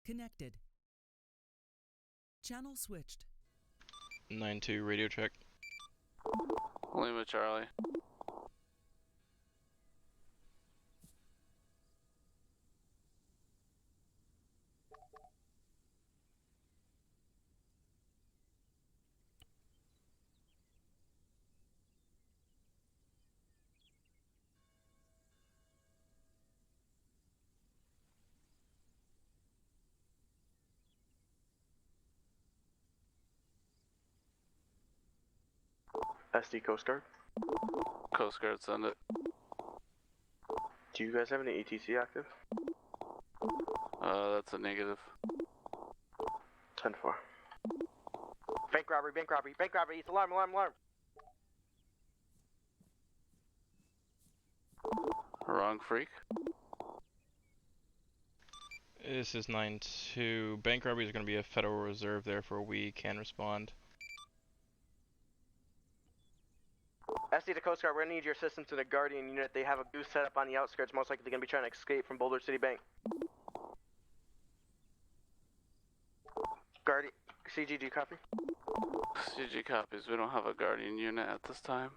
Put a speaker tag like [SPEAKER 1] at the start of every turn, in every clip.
[SPEAKER 1] Connected. Channel switched.
[SPEAKER 2] 9-2 radio check.
[SPEAKER 3] Lima Charlie.
[SPEAKER 4] SD Coast Guard.
[SPEAKER 3] Coast Guard, send it.
[SPEAKER 4] Do you guys have any ATC active?
[SPEAKER 3] That's a negative.
[SPEAKER 4] 10-4. Bank robbery, bank robbery, bank robbery, it's alarm, alarm, alarm!
[SPEAKER 3] Wrong freak.
[SPEAKER 2] This is 9-2. Bank robbery is going to be a Federal Reserve, therefore we can respond.
[SPEAKER 4] SD to Coast Guard, we're gonna need your assistance to the Guardian unit. They have a booth set up on the outskirts, most likely gonna be trying to escape from Boulder City Bank. Guardian, CGG copy?
[SPEAKER 3] CG copies. We don't have a Guardian unit at this time.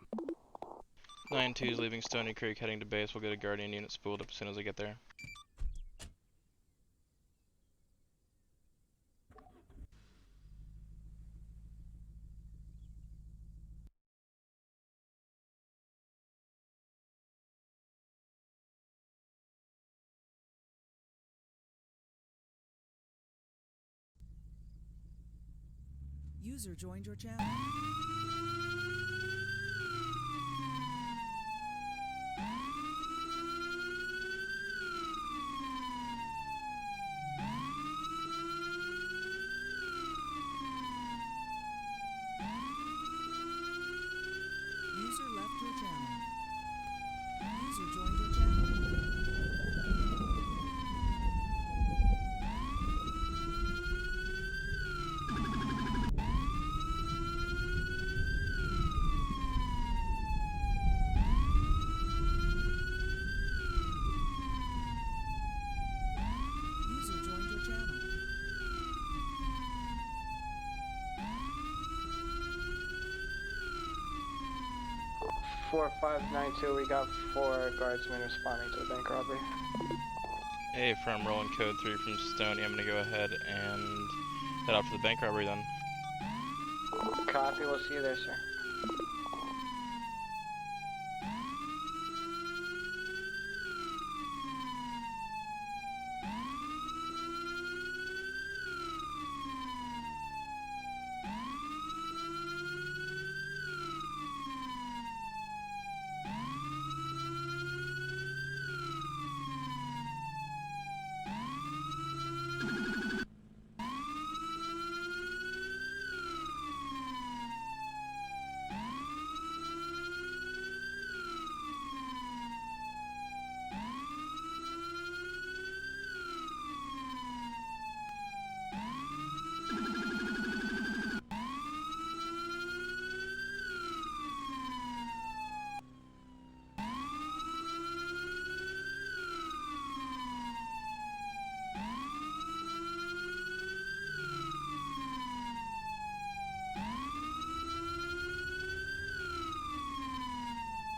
[SPEAKER 2] 9-2 is leaving Stony Creek, heading to base. We'll get a Guardian unit spooled up as soon as I get there.
[SPEAKER 1] User joined your channel. User left your channel. User joined your channel. User joined your channel.
[SPEAKER 5] 4592, we got 4 guardsmen responding to the bank robbery.
[SPEAKER 2] Hey, from rolling code 3 from Stony. I'm going to go ahead and head out to the bank robbery then.
[SPEAKER 5] Copy, we'll see you there, sir.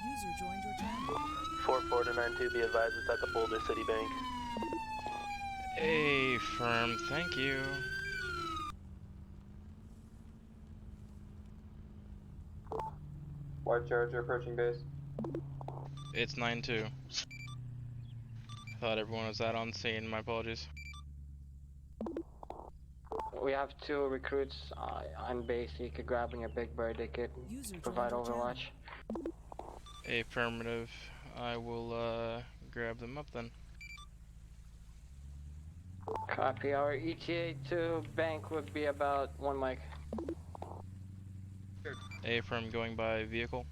[SPEAKER 1] User joined your channel.
[SPEAKER 4] 4-4 to 9-2, be advised it's at the Boulder City Bank.
[SPEAKER 2] Hey, firm. Thank you.
[SPEAKER 6] White Charger approaching base.
[SPEAKER 2] It's 9-2. Thought everyone was out on scene. My apologies.
[SPEAKER 5] We have 2 recruits on base, so you could grab when your Big Bird they could
[SPEAKER 1] User
[SPEAKER 5] provide
[SPEAKER 1] joined your
[SPEAKER 5] Overwatch.
[SPEAKER 2] Affirmative. I will grab them up then.
[SPEAKER 5] Copy, our ETA to bank would be about 1 mic.
[SPEAKER 2] Affirm going by vehicle.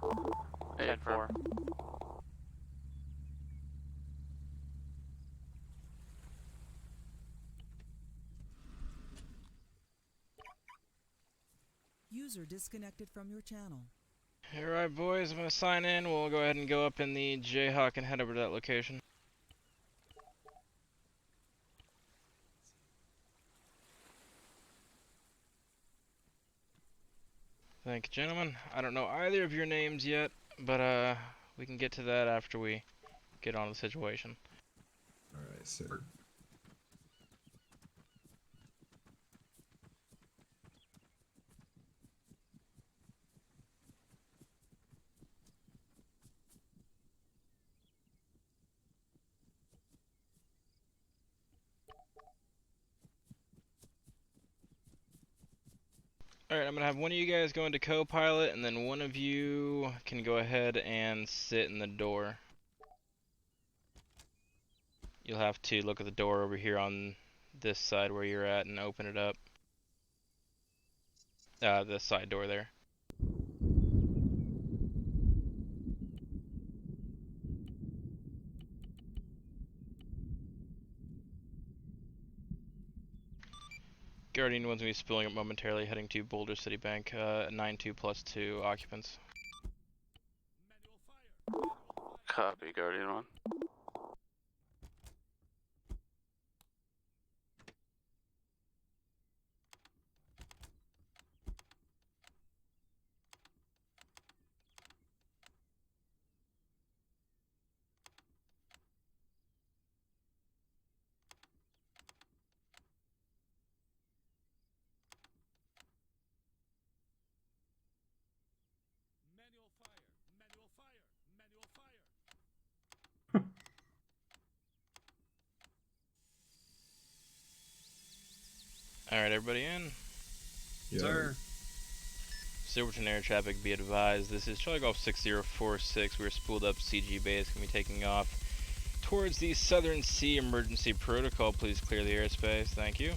[SPEAKER 3] 8-4.
[SPEAKER 1] User disconnected from your channel.
[SPEAKER 2] Alright, boys, I'm gonna sign in. We'll go ahead and go up in the Jayhawk and head over to that location. Thank you, gentlemen. I don't know either of your names yet, but we can get to that after we get on the situation.
[SPEAKER 6] Alright, sir.
[SPEAKER 2] Alright, I'm gonna have one of you guys go into co-pilot, and then one of you can go ahead and sit in the door. You'll have to look at the door over here on this side where you're at and open it up. The side door there. Guardian one's gonna be spilling up momentarily, heading to Boulder City Bank, 9-2 plus 2 occupants.
[SPEAKER 3] Copy, Guardian 1.
[SPEAKER 2] Alright, everybody in?
[SPEAKER 6] Yeah. Sir.
[SPEAKER 2] Silverton Air Traffic, be advised, this is Charlie Golf 6046. We're spooled up CG base, gonna be taking off towards the Southern Sea Emergency Protocol. Please clear the airspace. Thank you.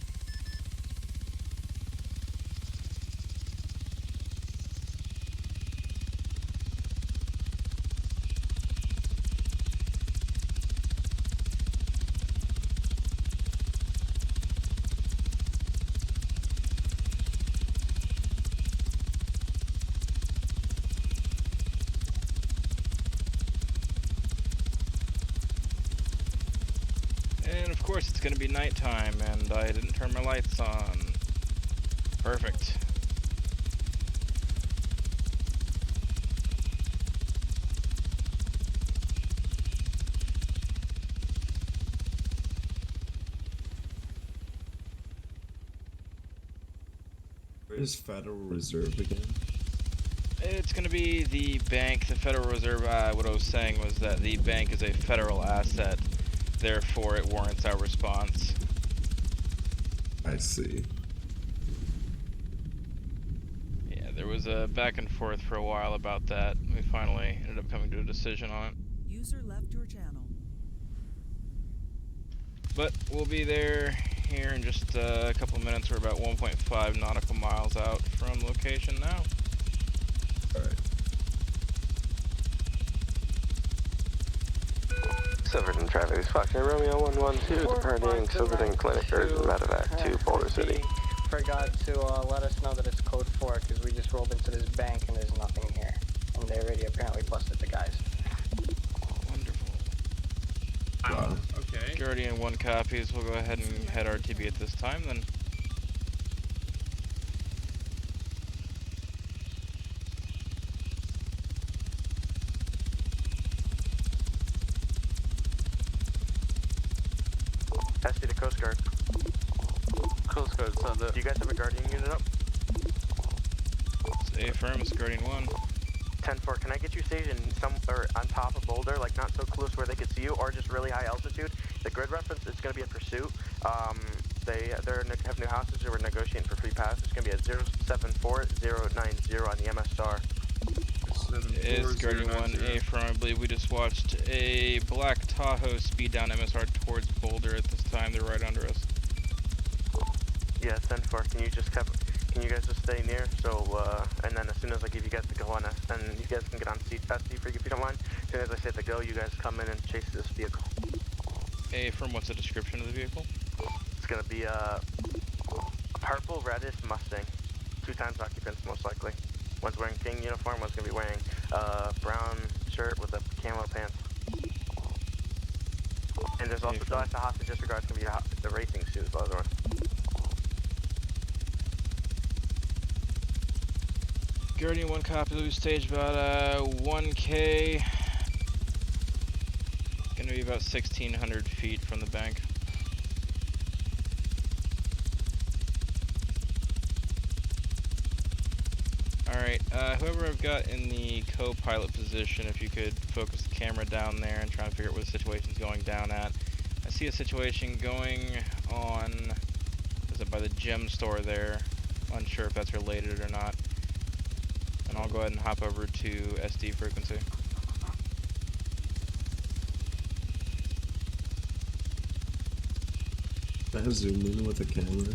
[SPEAKER 2] And of course it's gonna be nighttime and I didn't turn my lights on. Perfect.
[SPEAKER 6] Where's Federal Reserve again?
[SPEAKER 2] It's gonna be the bank, the Federal Reserve. What I was saying was that the bank is a federal asset, therefore it warrants our response.
[SPEAKER 6] I see.
[SPEAKER 2] Yeah, there was a back and forth for a while about that. We finally ended up coming to a decision on it.
[SPEAKER 1] User left your channel.
[SPEAKER 2] But we'll be there here in just a couple minutes. We're about 1.5 nautical miles out from location now.
[SPEAKER 6] Alright.
[SPEAKER 4] Silverton traffic is Foxtrot Romeo 112 departing Silverton Clinic urgent medevac to Boulder City.
[SPEAKER 5] Forgot to let us know that it's code 4 because we just rolled into this bank and there's nothing here. And they already apparently busted the guys.
[SPEAKER 2] Wonderful.
[SPEAKER 6] Wow.
[SPEAKER 7] Okay.
[SPEAKER 2] Guardian 1 copies. We'll go ahead and head RTB at this time then.
[SPEAKER 4] SD to Coast Guard.
[SPEAKER 3] Coast Guard, send it.
[SPEAKER 4] Do you guys have a Guardian unit up?
[SPEAKER 2] It's affirm, it's Guardian 1.
[SPEAKER 4] 10-4, can I get you stationed or on top of Boulder, like not so close where they could see you, or just really high altitude? The grid reference is going to be a pursuit. They have new houses, so we're negotiating for free pass. It's going to be a 074090 on the MS star.
[SPEAKER 2] Is Guardian 1 affirm? I believe we just watched a black Tahoe speed down MSR towards Boulder at this time. They're right under us.
[SPEAKER 4] Yeah, 10-4, can you guys just stay near, so, and then as soon as I give you guys the go on us, and you guys can get on SD for you if you don't mind. As soon as I say the go, you guys come in and chase this vehicle.
[SPEAKER 2] Affirm, what's the description of the vehicle?
[SPEAKER 4] It's gonna be a purple reddish Mustang. 2 times occupants, most likely. One's wearing King uniform, one's gonna be wearing brown shirt with the camo pants. And there's also, that's the hostage disregard, it's gonna be the racing suit, the other one.
[SPEAKER 2] Guardian 1 copy, lose stage about 1K. Gonna be about 1,600 feet from the bank. Alright, whoever I've got in the co-pilot position, if you could focus the camera down there and try and figure out where the situation's going down at. I see a situation going on, is it by the gem store there? Unsure if that's related or not. And I'll go ahead and hop over to SD frequency.
[SPEAKER 6] Can I zoom in with the camera?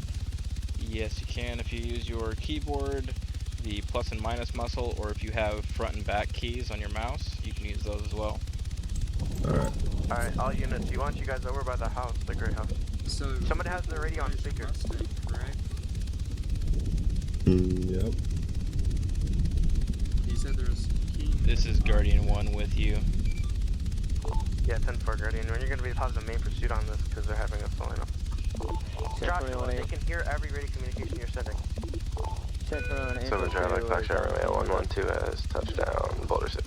[SPEAKER 2] Yes, you can if you use your keyboard, the plus and minus muscle, or if you have front and back keys on your mouse, you can use those as well.
[SPEAKER 6] Alright.
[SPEAKER 4] Alright, all units, you want you guys over by the house, the gray house.
[SPEAKER 7] So
[SPEAKER 4] Someone has the radio on speaker.
[SPEAKER 7] Mustang, correct?
[SPEAKER 6] Yep.
[SPEAKER 7] He said there's King.
[SPEAKER 2] This is Guardian 1 with you.
[SPEAKER 4] Yeah, 10-4 Guardian. When you're gonna be positive main pursuit on this because they're having us following up. Joshua, they can hear every radio communication you're sending.
[SPEAKER 8] Silver Charlie, Fox Romeo 112 has touchdown, Boulder City.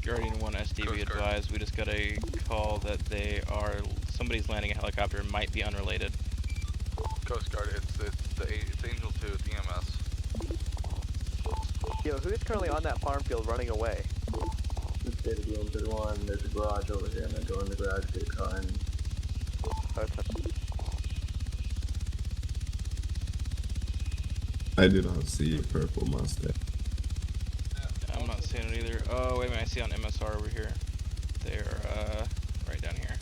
[SPEAKER 2] Guardian 1 SD, be advised, we just got a call that somebody's landing a helicopter and might be unrelated.
[SPEAKER 9] Coast Guard, it's Angel 2, it's EMS.
[SPEAKER 10] Yo, who is currently on that farm field running away?
[SPEAKER 11] It's David Williams 1, there's a garage over here, I'm gonna go in the garage, get a car and...
[SPEAKER 6] I do not see a purple Mustang.
[SPEAKER 2] I'm not seeing it either. Oh, wait a minute, I see on MSR over here. They're, right down here.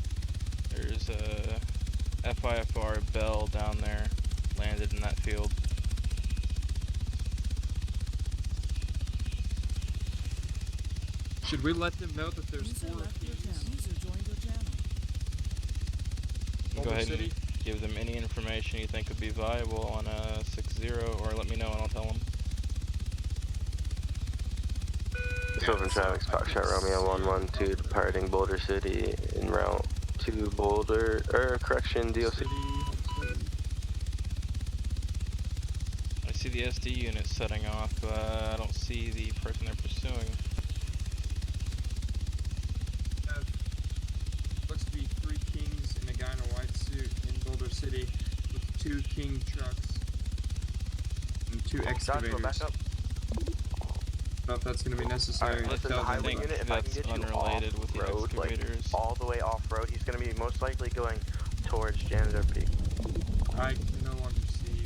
[SPEAKER 2] There's a FIFR Bell down there, landed in that field.
[SPEAKER 7] Should we let them know that there's
[SPEAKER 1] User
[SPEAKER 7] 4
[SPEAKER 1] left your channel.
[SPEAKER 7] Kings?
[SPEAKER 1] User joined your channel.
[SPEAKER 2] Go
[SPEAKER 7] Boulder
[SPEAKER 2] ahead
[SPEAKER 7] City?
[SPEAKER 2] and give them any information you think would be valuable on a 6-0, or let me know and I'll tell them.
[SPEAKER 8] Silver Traffic, Foxtrot Romeo 112 departing Boulder City en route to Boulder, correction, DOC.
[SPEAKER 7] City.
[SPEAKER 2] I see the SD unit setting off, I don't see the person they're pursuing.
[SPEAKER 7] Looks to be 3 Kings and a guy in a white suit in Boulder City with 2 King trucks and 2 excavators.
[SPEAKER 4] Joshua, back up.
[SPEAKER 7] I don't know if that's going to be necessary.
[SPEAKER 4] Alright, listen, the
[SPEAKER 7] Tell them.
[SPEAKER 4] highway unit, if I can
[SPEAKER 2] that's
[SPEAKER 4] get you
[SPEAKER 2] unrelated with the
[SPEAKER 4] off-road, like,
[SPEAKER 2] excavators.
[SPEAKER 4] all the way off-road, he's gonna be most likely going towards Janitor Peak.
[SPEAKER 7] I can no longer see.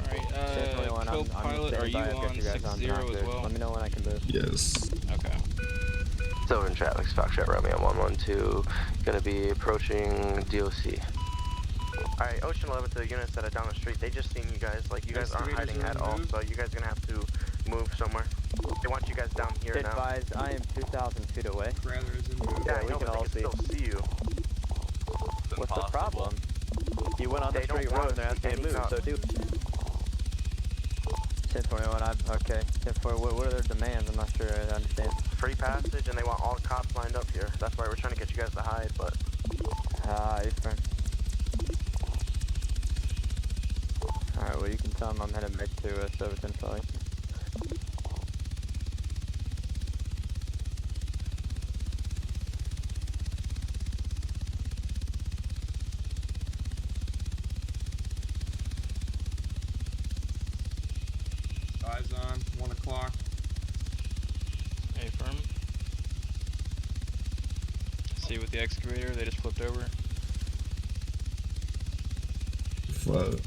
[SPEAKER 2] Alright, co-pilot, are you on 6-0 as well?
[SPEAKER 11] Let me know when I can move.
[SPEAKER 6] Yes.
[SPEAKER 2] Okay.
[SPEAKER 8] Silver Traffic, Foxtrot Romeo 112, gonna be approaching DOC.
[SPEAKER 4] Alright, Ocean 11 to the units that are down the street, they just seen you guys, like you guys aren't hiding at all, so you guys are gonna have to move somewhere. They want you guys down here now.
[SPEAKER 10] Advised, I am 2,000 feet away.
[SPEAKER 7] Rather is in move.
[SPEAKER 4] Yeah, I
[SPEAKER 10] we
[SPEAKER 4] know,
[SPEAKER 10] can
[SPEAKER 4] but
[SPEAKER 10] all
[SPEAKER 4] they can still see you.
[SPEAKER 10] What's the problem? You went on the
[SPEAKER 4] They don't
[SPEAKER 10] straight
[SPEAKER 4] want
[SPEAKER 10] road and they're
[SPEAKER 4] to
[SPEAKER 10] asking
[SPEAKER 4] see
[SPEAKER 10] you to move,
[SPEAKER 4] any
[SPEAKER 10] so do. 1021, okay. 10-4, what are their demands? I'm not sure I understand.
[SPEAKER 4] Free passage, and they want all cops lined up here. That's why we're trying to get you guys to hide, but...
[SPEAKER 10] Eastern. Alright, well you can tell them I'm headed back to Silverton probably.
[SPEAKER 7] Eyes on, 1 o'clock.
[SPEAKER 2] Affirm. See with the excavator, they just flipped over.
[SPEAKER 6] Float.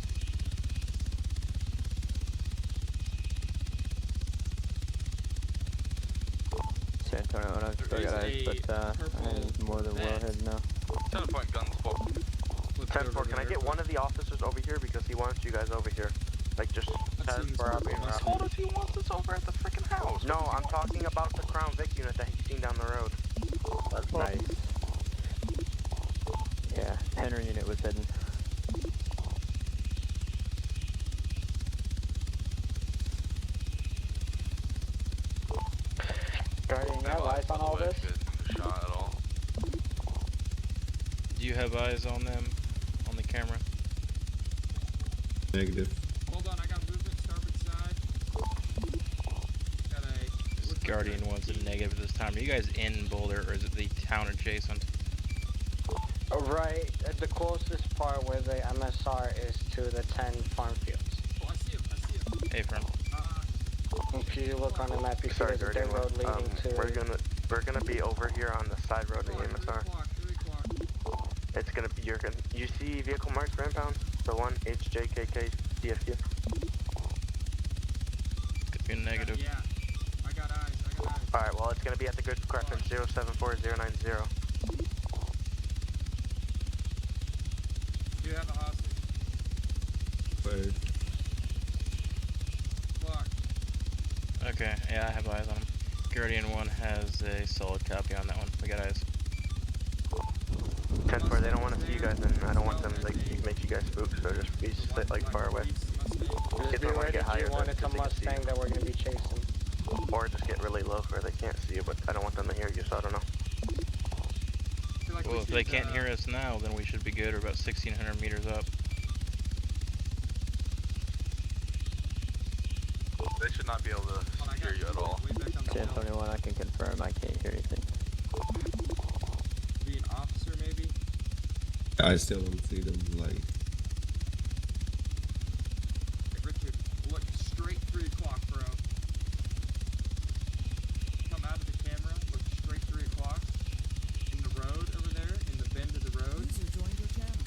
[SPEAKER 10] San Antonio, I've still
[SPEAKER 7] There
[SPEAKER 10] got
[SPEAKER 7] is
[SPEAKER 10] eyes, but I'm more than well ahead now.
[SPEAKER 9] 10-point guns, full.
[SPEAKER 4] 10-4, can I get one of the officers over here, because he wants you guys over here. Like, just
[SPEAKER 7] That seems
[SPEAKER 4] far out being
[SPEAKER 7] purple
[SPEAKER 4] route.
[SPEAKER 9] Told us he wants us over at the freaking house.
[SPEAKER 4] No, I'm talking about the Crown Vic unit that he's seen down the road.
[SPEAKER 10] hidden.
[SPEAKER 5] Guardian, you have eyes on all this?
[SPEAKER 9] Shot at all.
[SPEAKER 2] Do you have eyes on them on the camera?
[SPEAKER 6] Negative.
[SPEAKER 7] Hold on, I got movement starboard side. Got a...
[SPEAKER 2] Guardian wants a negative this time. Are you guys in Boulder, or is it the town adjacent?
[SPEAKER 5] Right, the closest part where the MSR is to the 10 farm fields.
[SPEAKER 7] Oh, I see him.
[SPEAKER 2] Hey, friend.
[SPEAKER 5] If you look on the map, you see
[SPEAKER 4] Sorry,
[SPEAKER 5] there's a dirt road leading to...
[SPEAKER 4] We're gonna be over here on the side road of the MSR.
[SPEAKER 7] 3 o'clock.
[SPEAKER 4] It's gonna be you see vehicle marks for impound? The one HJKK DFQ.
[SPEAKER 2] Could be a negative.
[SPEAKER 7] Yeah, I got eyes.
[SPEAKER 4] Alright, well it's gonna be at the good reference 074090.
[SPEAKER 7] Do you have a hostage?
[SPEAKER 6] Word.
[SPEAKER 7] Clock.
[SPEAKER 2] Okay, yeah, I have eyes on him. Guardian 1 has a solid copy on that one. We got eyes.
[SPEAKER 4] 10-4, they don't want to see you guys, and I don't want them like make you guys spook, so just be sit like far away.
[SPEAKER 5] Just be ready if you want, it's a Mustang that we're going to be chasing.
[SPEAKER 4] Or just get really low where they can't see you, but I don't want them to hear you, so I don't know.
[SPEAKER 2] Well, if they can't hear us now, then we should be good. We're about 1,600 meters up.
[SPEAKER 9] They should not be able to hear you at all.
[SPEAKER 10] 1021, I can confirm I can't hear anything.
[SPEAKER 7] Be an officer, maybe?
[SPEAKER 6] I still don't see them, like...
[SPEAKER 7] Hey, Richard, look straight 3 o'clock, bro. Come out of the camera, look straight 3 o'clock. In the road over there, in the bend of the road.
[SPEAKER 1] User joined your channel.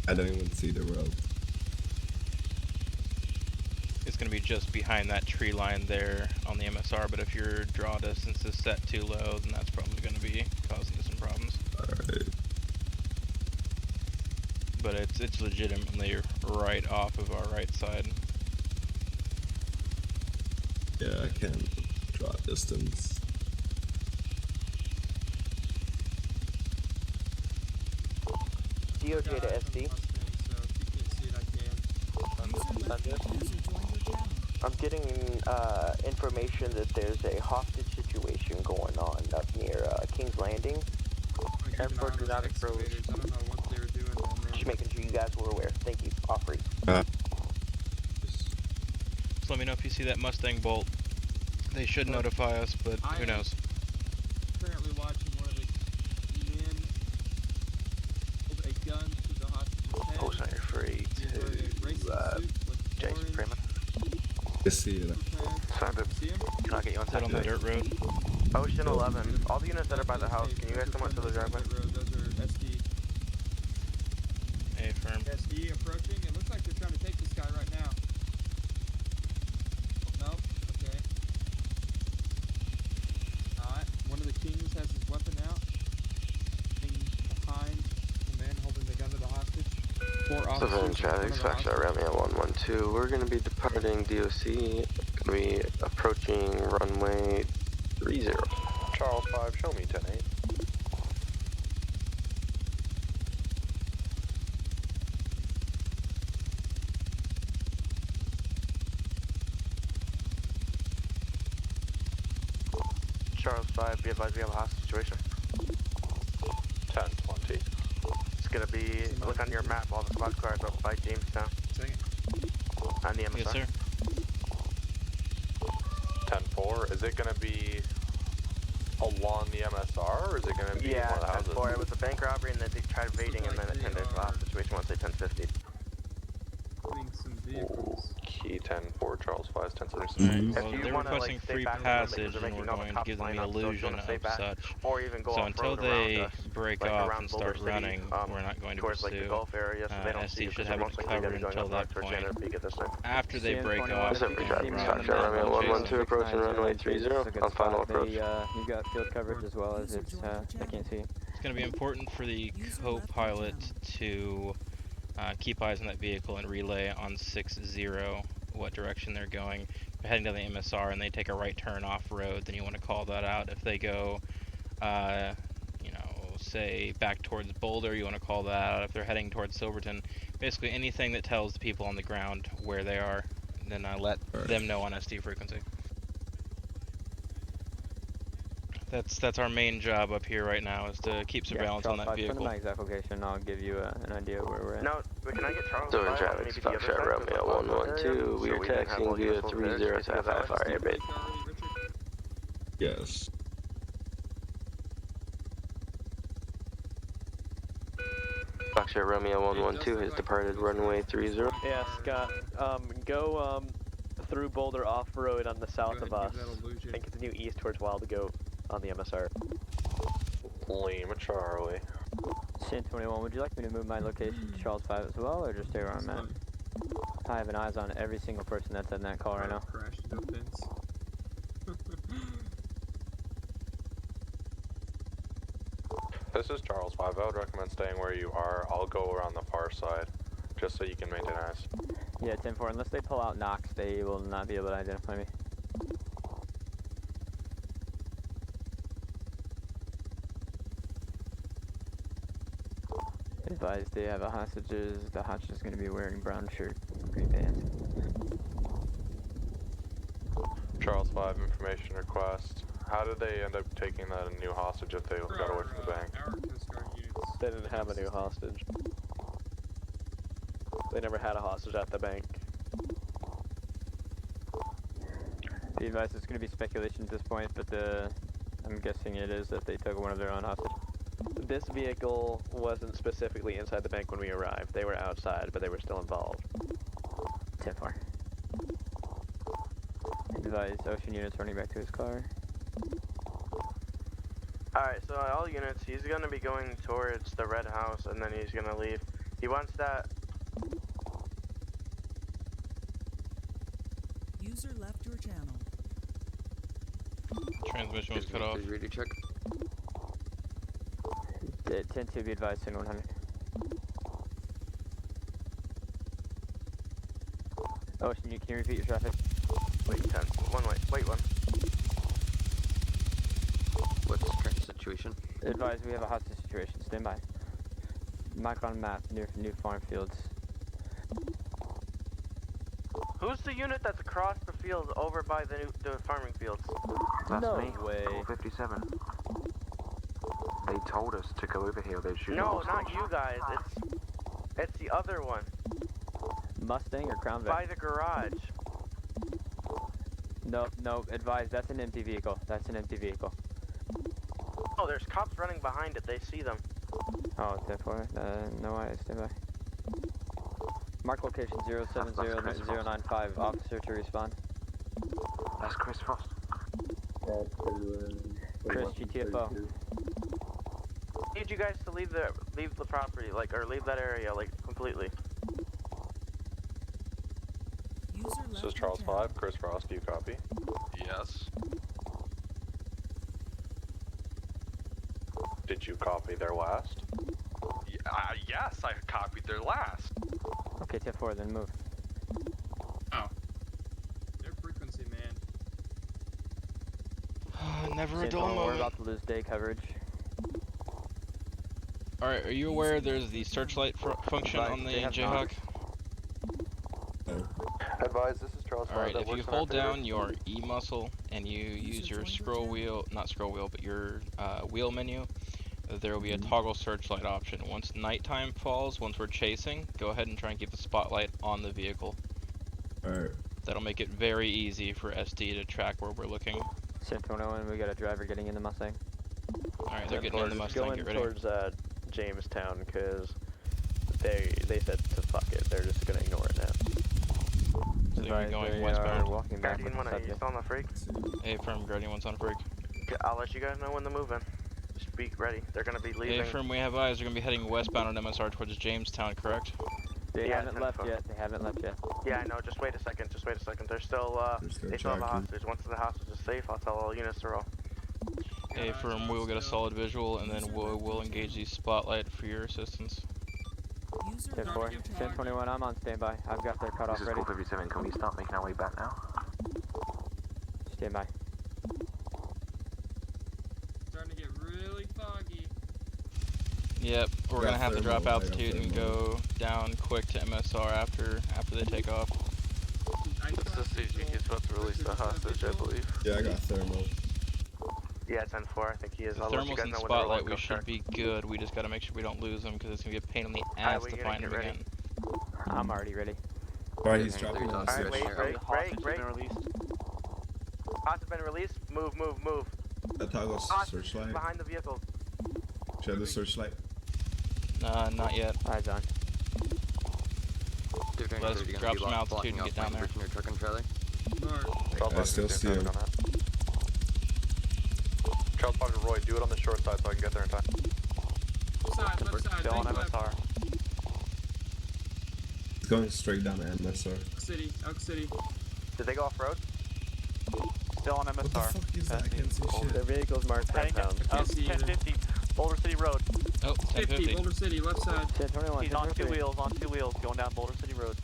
[SPEAKER 6] I don't even see the road.
[SPEAKER 2] It's going to be just behind that tree line there on the MSR, but if your draw distance is set too low, then that's probably going to be causing you some problems.
[SPEAKER 6] Alright.
[SPEAKER 2] But it's legitimately right off of our right side.
[SPEAKER 6] Yeah, I can draw distance.
[SPEAKER 4] DOJ to SD. I'm getting information that there's a hostage situation going on up near King's Landing.
[SPEAKER 7] Airport do not approach. I don't know what they were doing down there.
[SPEAKER 4] Just making sure you guys were aware. Thank you. Off read.
[SPEAKER 2] Just let me know if you see that Mustang bolt. They should notify us, but who knows?
[SPEAKER 7] Currently watching one of the men hold a gun to the hostage's head.
[SPEAKER 4] Post on your free to Jason Freeman.
[SPEAKER 6] I see it.
[SPEAKER 4] Sorry, but can I get you on
[SPEAKER 2] Is that on the dirt road?
[SPEAKER 4] Ocean 11. All the units that are by the house, can you guys come up to the driveway?
[SPEAKER 7] Those are SD.
[SPEAKER 2] A firm.
[SPEAKER 7] SD approaching. It looks like they're trying to take this guy right now. Nope. Okay. Alright. One of the kings has his weapon out. Being behind the man holding the gun to the hostage. 4 officers.
[SPEAKER 8] Civilian traffic, fact shot around me at 112. We're going to be departing DOC. Going to be approaching runway 30.
[SPEAKER 9] Charles 5, show me 10-8.
[SPEAKER 4] Charles 5, be advised we have a hostage situation.
[SPEAKER 9] 10-20.
[SPEAKER 4] It's gonna be, look on your map, all the squad cars up by Jamestown. On the MSR.
[SPEAKER 2] Yes, sir.
[SPEAKER 9] 10-4, is it going to be along the MSR, or is it going to be one of the houses?
[SPEAKER 4] 10-4, it was a bank robbery and then they tried evading and then it turned into a hostage situation once they 10-50.
[SPEAKER 7] Some vehicles.
[SPEAKER 9] Key 10-4, Charles 5, 10-76.
[SPEAKER 2] Well, they're requesting free passage and we're going to give them the illusion of such.
[SPEAKER 4] Or even go
[SPEAKER 2] So
[SPEAKER 4] off
[SPEAKER 2] until
[SPEAKER 4] road
[SPEAKER 2] they
[SPEAKER 4] around us,
[SPEAKER 2] break
[SPEAKER 4] like
[SPEAKER 2] off
[SPEAKER 4] around
[SPEAKER 2] and
[SPEAKER 4] Boulder
[SPEAKER 2] start
[SPEAKER 4] City,
[SPEAKER 2] running, we're not going to
[SPEAKER 4] towards like the
[SPEAKER 2] pursue.
[SPEAKER 4] Gulf area, so they don't see
[SPEAKER 2] SC
[SPEAKER 4] you
[SPEAKER 2] should
[SPEAKER 4] because
[SPEAKER 2] have
[SPEAKER 4] they're
[SPEAKER 2] it
[SPEAKER 4] most likely
[SPEAKER 2] covered
[SPEAKER 4] going
[SPEAKER 2] until
[SPEAKER 4] up
[SPEAKER 2] that
[SPEAKER 4] north towards
[SPEAKER 2] point.
[SPEAKER 4] Santa Barbara this time.
[SPEAKER 2] After they break off,
[SPEAKER 8] Pacific traffic,
[SPEAKER 2] and
[SPEAKER 8] fact shot around me at 112, approaching runway 30 on final approach.
[SPEAKER 10] You've got field coverage as well as it's, they can't see.
[SPEAKER 2] it's going to be important for the co-pilot to keep eyes on that vehicle and relay on 6-0 what direction they're going. If they're heading down the MSR and they take a right turn off road, then you want to call that out. If they go, say, back towards Boulder, you want to call that out. If they're heading towards Silverton, basically anything that tells the people on the ground where they are, then let them know on SD frequency. That's our main job up here right now, is to keep surveillance on that vehicle.
[SPEAKER 10] Send my exact location, I'll give you an idea of where we're at.
[SPEAKER 4] No, can I get Charles?
[SPEAKER 8] Silverton Traffic, Foxtrot Romeo 112, we are taxiing via 3055 Fire Airbase.
[SPEAKER 6] Yes.
[SPEAKER 8] Foxtrot Romeo 112 has departed runway 30.
[SPEAKER 12] Yeah, Scott, go through Boulder off-road on the south of us and continue east towards Wild Goat on the MSR.
[SPEAKER 9] Lima Charlie.
[SPEAKER 10] Shan 21, would you like me to move my location to Charles 5 as well, or just stay where I'm at? I have an eyes on every single person that's in that call right now.
[SPEAKER 7] Crash into a fence.
[SPEAKER 9] This is Charles 5. I would recommend staying where you are. I'll go around the far side, just so you can maintain eyes.
[SPEAKER 10] Yeah, 10-4, unless they pull out Knox, they will not be able to identify me. Advised they have a hostages. The hostage is going to be wearing brown shirt, green pants.
[SPEAKER 9] Charles 5, information request. How did they end up taking that new hostage if they got away from the bank?
[SPEAKER 12] They didn't have a new hostage. They never had a hostage at the bank.
[SPEAKER 10] The advice is going to be speculation at this point, but I'm guessing it is that they took one of their own hostage.
[SPEAKER 12] This vehicle wasn't specifically inside the bank when we arrived. They were outside, but they were still involved.
[SPEAKER 10] 10-4. Advise Ocean units running back to his car.
[SPEAKER 4] Alright, so all units, he's gonna be going towards the red house and then he's gonna leave. He wants that.
[SPEAKER 1] User left your channel.
[SPEAKER 2] Transmission was cut off.
[SPEAKER 10] Ready check. 10-2, be advised, 10-100. Ocean, can you repeat your traffic?
[SPEAKER 4] Wait, 10. Wait, one.
[SPEAKER 10] What's the current situation? Advise, we have a hostage situation. Stand by. Mark on map near new farm fields.
[SPEAKER 4] Who's the unit that's across the field over by the farming fields?
[SPEAKER 13] That's
[SPEAKER 10] no
[SPEAKER 13] me,
[SPEAKER 10] way.
[SPEAKER 13] 457. They told us to go over here, they'd shoot
[SPEAKER 4] No, not you guys. It's the other one.
[SPEAKER 10] Mustang or Crown Vic?
[SPEAKER 4] By the garage.
[SPEAKER 10] No, advise, that's an empty vehicle. That's an empty vehicle.
[SPEAKER 4] Oh, there's cops running behind it. They see them.
[SPEAKER 10] Oh, 10-4. No, I stand by. Mark location 070095. Officer to respond.
[SPEAKER 13] That's Chris Frost.
[SPEAKER 10] Chris, GTFO.
[SPEAKER 4] Need you guys to leave the property, or leave that area, completely.
[SPEAKER 9] This is Charles 5, Chris Frost, do you copy?
[SPEAKER 14] Yes.
[SPEAKER 9] Did you copy their last?
[SPEAKER 14] Yes, I copied their last.
[SPEAKER 10] Okay, 10-4, then move.
[SPEAKER 7] Oh. Their frequency, man.
[SPEAKER 2] Never a dull moment.
[SPEAKER 10] We're about to lose day coverage.
[SPEAKER 2] Alright, are you aware there's the searchlight function on the Jayhawk?
[SPEAKER 9] Advise, this is Charles 5.
[SPEAKER 2] Alright, if you hold down your E muscle and you use your scroll wheel, not scroll wheel, but your wheel menu, there will be a toggle searchlight option. Once nighttime falls, once we're chasing, go ahead and try and keep the spotlight on the vehicle.
[SPEAKER 6] Alright.
[SPEAKER 2] That'll make it very easy for SD to track where we're looking.
[SPEAKER 10] Santono, and we got a driver getting in the Mustang.
[SPEAKER 2] Alright, they're getting in the Mustang,
[SPEAKER 12] Going
[SPEAKER 2] get ready.
[SPEAKER 12] towards Jamestown, because they said to fuck it. They're just gonna ignore it now.
[SPEAKER 2] So you're going westbound.
[SPEAKER 10] Walking back
[SPEAKER 4] Guardian 1, are you still on the freak?
[SPEAKER 2] A firm, Guardian 1's on freak.
[SPEAKER 4] I'll let you guys know when they're moving. Just be ready. They're gonna be leaving.
[SPEAKER 2] A firm, we have eyes. They're gonna be heading westbound on MSR towards Jamestown, correct?
[SPEAKER 10] They haven't left yet. They haven't left yet.
[SPEAKER 4] Yeah, I know. Just wait a second. They're still, they still have a hostage. Once the hostage is safe, I'll tell all units to roll.
[SPEAKER 2] A firm, we will get a solid visual, and then we'll engage the spotlight for your assistance.
[SPEAKER 10] 10-4. 10-21, I'm on standby. I've got their cutoff
[SPEAKER 13] This is
[SPEAKER 10] ready.
[SPEAKER 13] 457, can we start making our way back now?
[SPEAKER 10] Stand by.
[SPEAKER 7] Starting to get really foggy.
[SPEAKER 2] Yep, we're gonna have to drop altitude and go down quick to MSR after they take off.
[SPEAKER 3] This is CG, he's about to release the hostage, I believe.
[SPEAKER 6] Yeah, I got thermal.
[SPEAKER 4] Yeah, 10-4, I think he is.
[SPEAKER 2] The
[SPEAKER 4] I'll let you
[SPEAKER 2] thermals
[SPEAKER 4] guys
[SPEAKER 2] in
[SPEAKER 4] know when
[SPEAKER 2] Spotlight,
[SPEAKER 4] the
[SPEAKER 2] we should be good. We just gotta make sure we don't lose them because it's gonna be a pain in the ass to find them again.
[SPEAKER 10] I'm already ready.
[SPEAKER 6] Alright, he's dropping
[SPEAKER 4] Alright, wait, Hostage has been released. Move.
[SPEAKER 6] That toggles searchlight.
[SPEAKER 4] Behind the vehicle.
[SPEAKER 6] Show the searchlight.
[SPEAKER 2] Not yet.
[SPEAKER 10] Eyes on.
[SPEAKER 2] Let's drop some altitude and get down there.
[SPEAKER 13] Truck and trailer.
[SPEAKER 6] I still see him.
[SPEAKER 9] Charles 5 to Roy, do it on the short side so I can get there in time.
[SPEAKER 7] Left side,
[SPEAKER 4] still on MSR.
[SPEAKER 6] He's going straight down to MSR.
[SPEAKER 7] Elk City.
[SPEAKER 4] Did they go off road? Still on MSR.
[SPEAKER 6] What the fuck is that? I can't see shit.
[SPEAKER 10] Their vehicle's marked
[SPEAKER 7] Heading
[SPEAKER 10] down.
[SPEAKER 7] 1050,
[SPEAKER 4] Boulder City Road.
[SPEAKER 2] Oh,
[SPEAKER 7] 50, Boulder City, left side.
[SPEAKER 10] 1021.
[SPEAKER 4] He's on two wheels, going down Boulder City Road.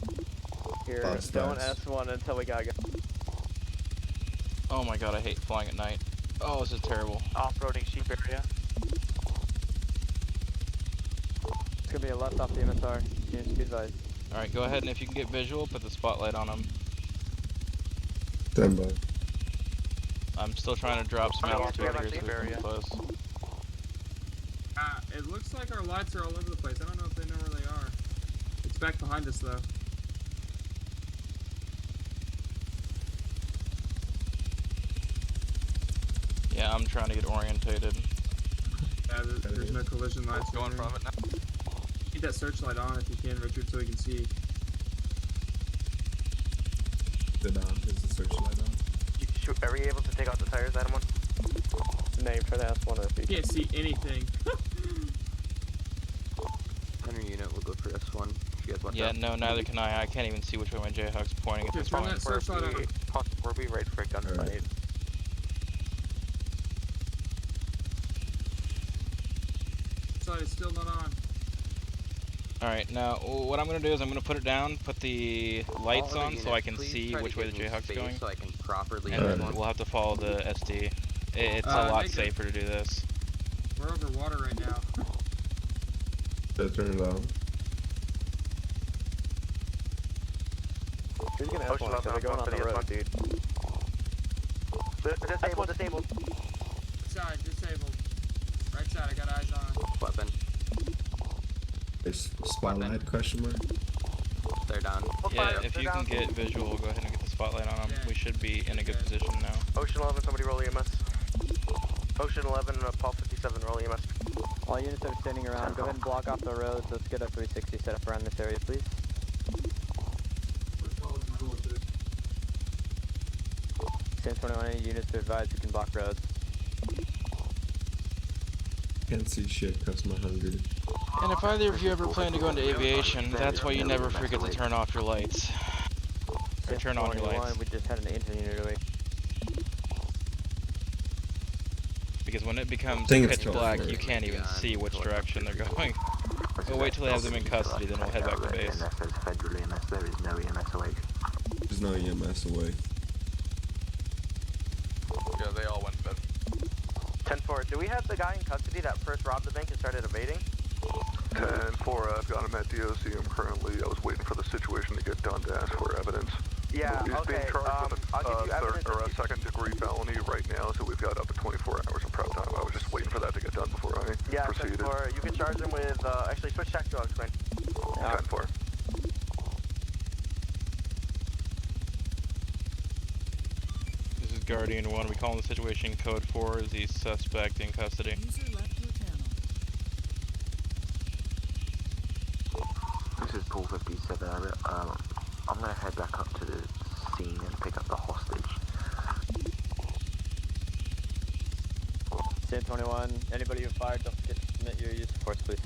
[SPEAKER 10] Here,
[SPEAKER 6] Fast,
[SPEAKER 10] don't
[SPEAKER 6] fast.
[SPEAKER 10] S1 until we gotta go.
[SPEAKER 2] Oh my god, I hate flying at night. Oh, this is terrible.
[SPEAKER 4] Off-roading sheep area.
[SPEAKER 10] It's gonna be a left off the MSR. Units be advised.
[SPEAKER 2] Alright, go ahead and if you can get visual, put the spotlight on them.
[SPEAKER 6] Stand by.
[SPEAKER 2] I'm still trying to drop some altitude here so we
[SPEAKER 4] area.
[SPEAKER 2] can close.
[SPEAKER 7] It looks like our lights are all over the place. I don't know if they know where they are. It's back behind us though.
[SPEAKER 2] Yeah, I'm trying to get orientated.
[SPEAKER 7] Yeah, there's no collision lights.
[SPEAKER 14] Going from it now.
[SPEAKER 7] Keep that searchlight on if you can, Richard, so we can see.
[SPEAKER 6] Is it on? Is the searchlight on?
[SPEAKER 4] Are we able to take out the tires, Adam?
[SPEAKER 10] Name for the S1 if you
[SPEAKER 7] Can't see anything.
[SPEAKER 13] Hunter unit will go for S1. You guys want
[SPEAKER 2] Yeah, no, neither can I. I can't even see which way my Jayhawk's pointing at
[SPEAKER 7] Here,
[SPEAKER 2] this
[SPEAKER 7] turn
[SPEAKER 2] point.
[SPEAKER 7] that searchlight on.
[SPEAKER 4] We'll be ready for a gunfight.
[SPEAKER 6] Alright.
[SPEAKER 7] Searchlight is still not on.
[SPEAKER 2] Alright, now what I'm going to do is I'm going to put it down, put the lights
[SPEAKER 13] All other
[SPEAKER 2] on so I
[SPEAKER 13] units,
[SPEAKER 2] can
[SPEAKER 13] please
[SPEAKER 2] see
[SPEAKER 13] try to
[SPEAKER 2] which way the
[SPEAKER 13] give me
[SPEAKER 2] Jayhawk's
[SPEAKER 13] space
[SPEAKER 2] going.
[SPEAKER 13] So I can properly
[SPEAKER 2] And then
[SPEAKER 6] Alright.
[SPEAKER 2] we'll have to follow the SD. It's a lot
[SPEAKER 7] make it-
[SPEAKER 2] safer to do this.
[SPEAKER 7] We're over water right now.
[SPEAKER 6] Turn it on.
[SPEAKER 10] Who's gonna S1? Because they're going on the road, dude.
[SPEAKER 4] Disabled.
[SPEAKER 7] Side, disabled. Right side, I got eyes on.
[SPEAKER 13] Weapon.
[SPEAKER 6] There's spotlight question mark.
[SPEAKER 13] They're down.
[SPEAKER 2] Yeah, if you can get visual, go ahead and get the spotlight on them.
[SPEAKER 7] Yeah.
[SPEAKER 2] We should be in a good position now.
[SPEAKER 4] Ocean 11, somebody roll EMS. Ocean 11, Paul 57, roll EMS.
[SPEAKER 10] All units that are standing around, go ahead and block off the roads. Let's get a 360 set up around this area, please. 1021, any units to advise we can block roads.
[SPEAKER 6] Can't see shit because I'm hungry.
[SPEAKER 2] And if either of you ever plan to go into aviation, that's why you never forget to turn off your lights. Or turn on your
[SPEAKER 10] 1021,
[SPEAKER 2] lights.
[SPEAKER 10] we just had an engine unit away.
[SPEAKER 2] Because when it becomes
[SPEAKER 6] Think it's
[SPEAKER 2] pitch black,
[SPEAKER 6] 12.
[SPEAKER 2] you can't even see which direction they're going. We'll wait till they have them in custody, then we'll head back to base.
[SPEAKER 13] Federal EMS, there is no EMS awake.
[SPEAKER 6] There's no EMS away.
[SPEAKER 14] Yeah, they all went to bed.
[SPEAKER 4] 10-4, do we have the guy in custody that first robbed the bank and started evading?
[SPEAKER 9] 10-4, I've got him at DOC. I was waiting for the situation to get done to ask for evidence.
[SPEAKER 4] Yeah,
[SPEAKER 9] He's being
[SPEAKER 4] okay,
[SPEAKER 9] charged with
[SPEAKER 4] I'll give you evidence.
[SPEAKER 9] a second-degree felony right now, so we've got up to 24 hours of prep time. I was just waiting for that to get done before I proceeded.
[SPEAKER 4] 10-4, you can charge him with, actually switch tactics, I'll explain.
[SPEAKER 9] 10-4.
[SPEAKER 2] This is Guardian 1. We call the situation code 4 is the suspect in custody.
[SPEAKER 1] User left your channel.
[SPEAKER 13] This is Paul 57. I'm gonna head back up to the scene and pick up the hostage.
[SPEAKER 10] 1021, anybody who fired, don't forget to submit your use of force, please.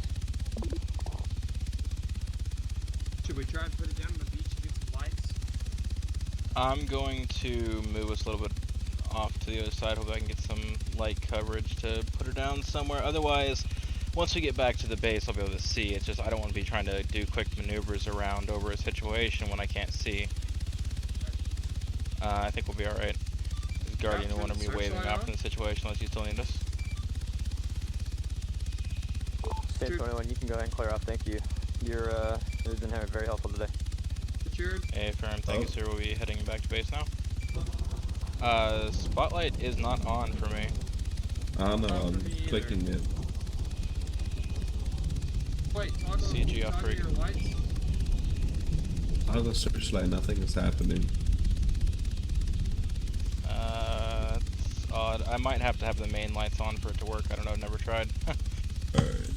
[SPEAKER 7] Should we try and put it down on the beach and get some lights?
[SPEAKER 2] I'm going to move us a little bit off to the other side. Hope I can get some light coverage to put her down somewhere. Otherwise, once we get back to the base, I'll be able to see. It's just I don't want to be trying to do quick maneuvers around over a situation when I can't see. I think we'll be alright. Guardian wanted me waving off in the situation unless you still need us.
[SPEAKER 10] 1021, you can go ahead and clear off. Thank you. You've been very helpful today.
[SPEAKER 7] Richard?
[SPEAKER 2] Hey, firm. Thank you, sir. We'll be heading back to base now. Spotlight is not on for me.
[SPEAKER 6] Oh no, I'm clicking it.
[SPEAKER 7] Wait, toggle
[SPEAKER 2] CG
[SPEAKER 7] your lights?
[SPEAKER 6] Out of searchlight, nothing is happening.
[SPEAKER 2] That's odd. I might have to have the main lights on for it to work. I don't know, never tried.
[SPEAKER 6] Alright.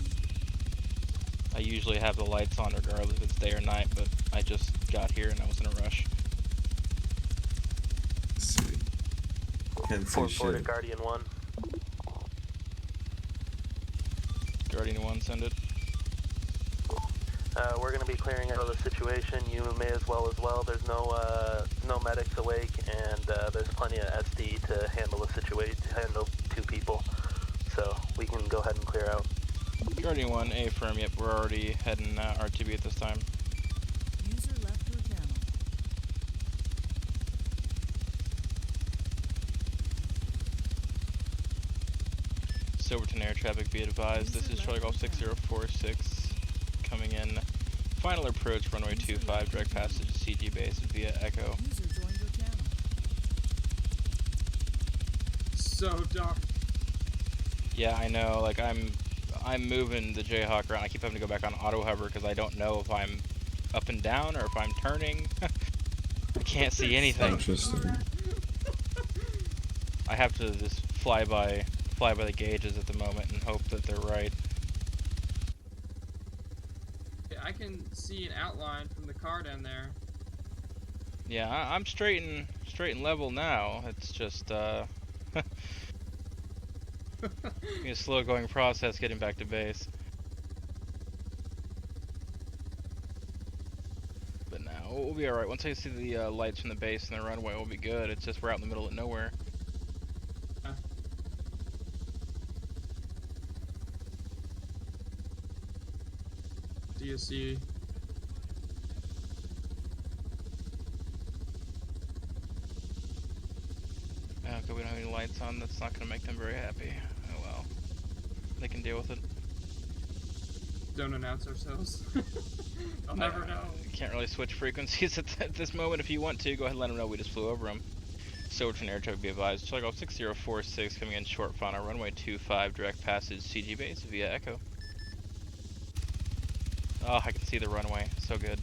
[SPEAKER 2] I usually have the lights on regardless if it's day or night, but I just got here and I was in a rush.
[SPEAKER 6] Let's see. Can't see
[SPEAKER 4] 4-4 to
[SPEAKER 6] shit.
[SPEAKER 4] Guardian 1.
[SPEAKER 2] Guardian 1, send it.
[SPEAKER 4] We're going to be clearing out of the situation. You may as well. There's no medics awake, and there's plenty of SD to handle the situation, to handle 2 people. So we can go ahead and clear out.
[SPEAKER 2] Guardian 1, A firm, yep, we're already heading RTB at this time.
[SPEAKER 1] User left your channel.
[SPEAKER 2] Silverton air traffic, be advised. This is Charlie Golf 6046 coming in. Final approach, runway 25, direct passage CG base via Echo.
[SPEAKER 1] User joined your channel.
[SPEAKER 7] So dark.
[SPEAKER 2] Yeah, I know, like I'm moving the Jayhawk around. I keep having to go back on auto hover because I don't know if I'm up and down or if I'm turning. I can't see anything.
[SPEAKER 6] Interesting.
[SPEAKER 2] I have to just fly by the gauges at the moment and hope that they're right.
[SPEAKER 7] I can see an outline from the car down there.
[SPEAKER 2] Yeah, I'm straight and level now. It's just a slow going process getting back to base. But now we'll be alright. Once I see the lights from the base and the runway, we'll be good. It's just we're out in the middle of nowhere.
[SPEAKER 7] DSC.
[SPEAKER 2] Okay, we don't have any lights on. That's not going to make them very happy. Oh well. They can deal with it.
[SPEAKER 7] Don't announce ourselves. I'll never know.
[SPEAKER 2] Can't really switch frequencies at this moment. If you want to, go ahead and let them know we just flew over them. Silverton air traffic, be advised. Charlie Golf 6046 coming in short final, runway 25, direct passage CG base via Echo. Oh, I can see the runway. So good.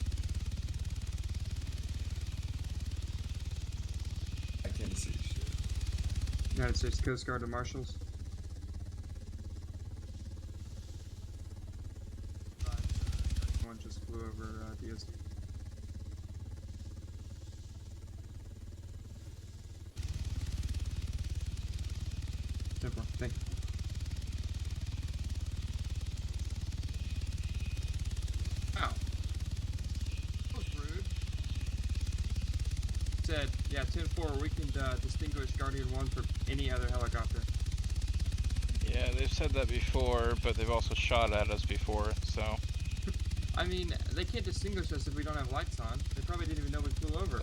[SPEAKER 6] I can't see shit.
[SPEAKER 7] United States Coast Guard and Marshals. One just flew over DSD. Simple. Thank you. Wow. That was rude. Said, yeah, 10-4, we can distinguish Guardian 1 from any other helicopter.
[SPEAKER 2] Yeah, they've said that before, but they've also shot at us before, so...
[SPEAKER 7] I mean, they can't distinguish us if we don't have lights on. They probably didn't even know we flew over.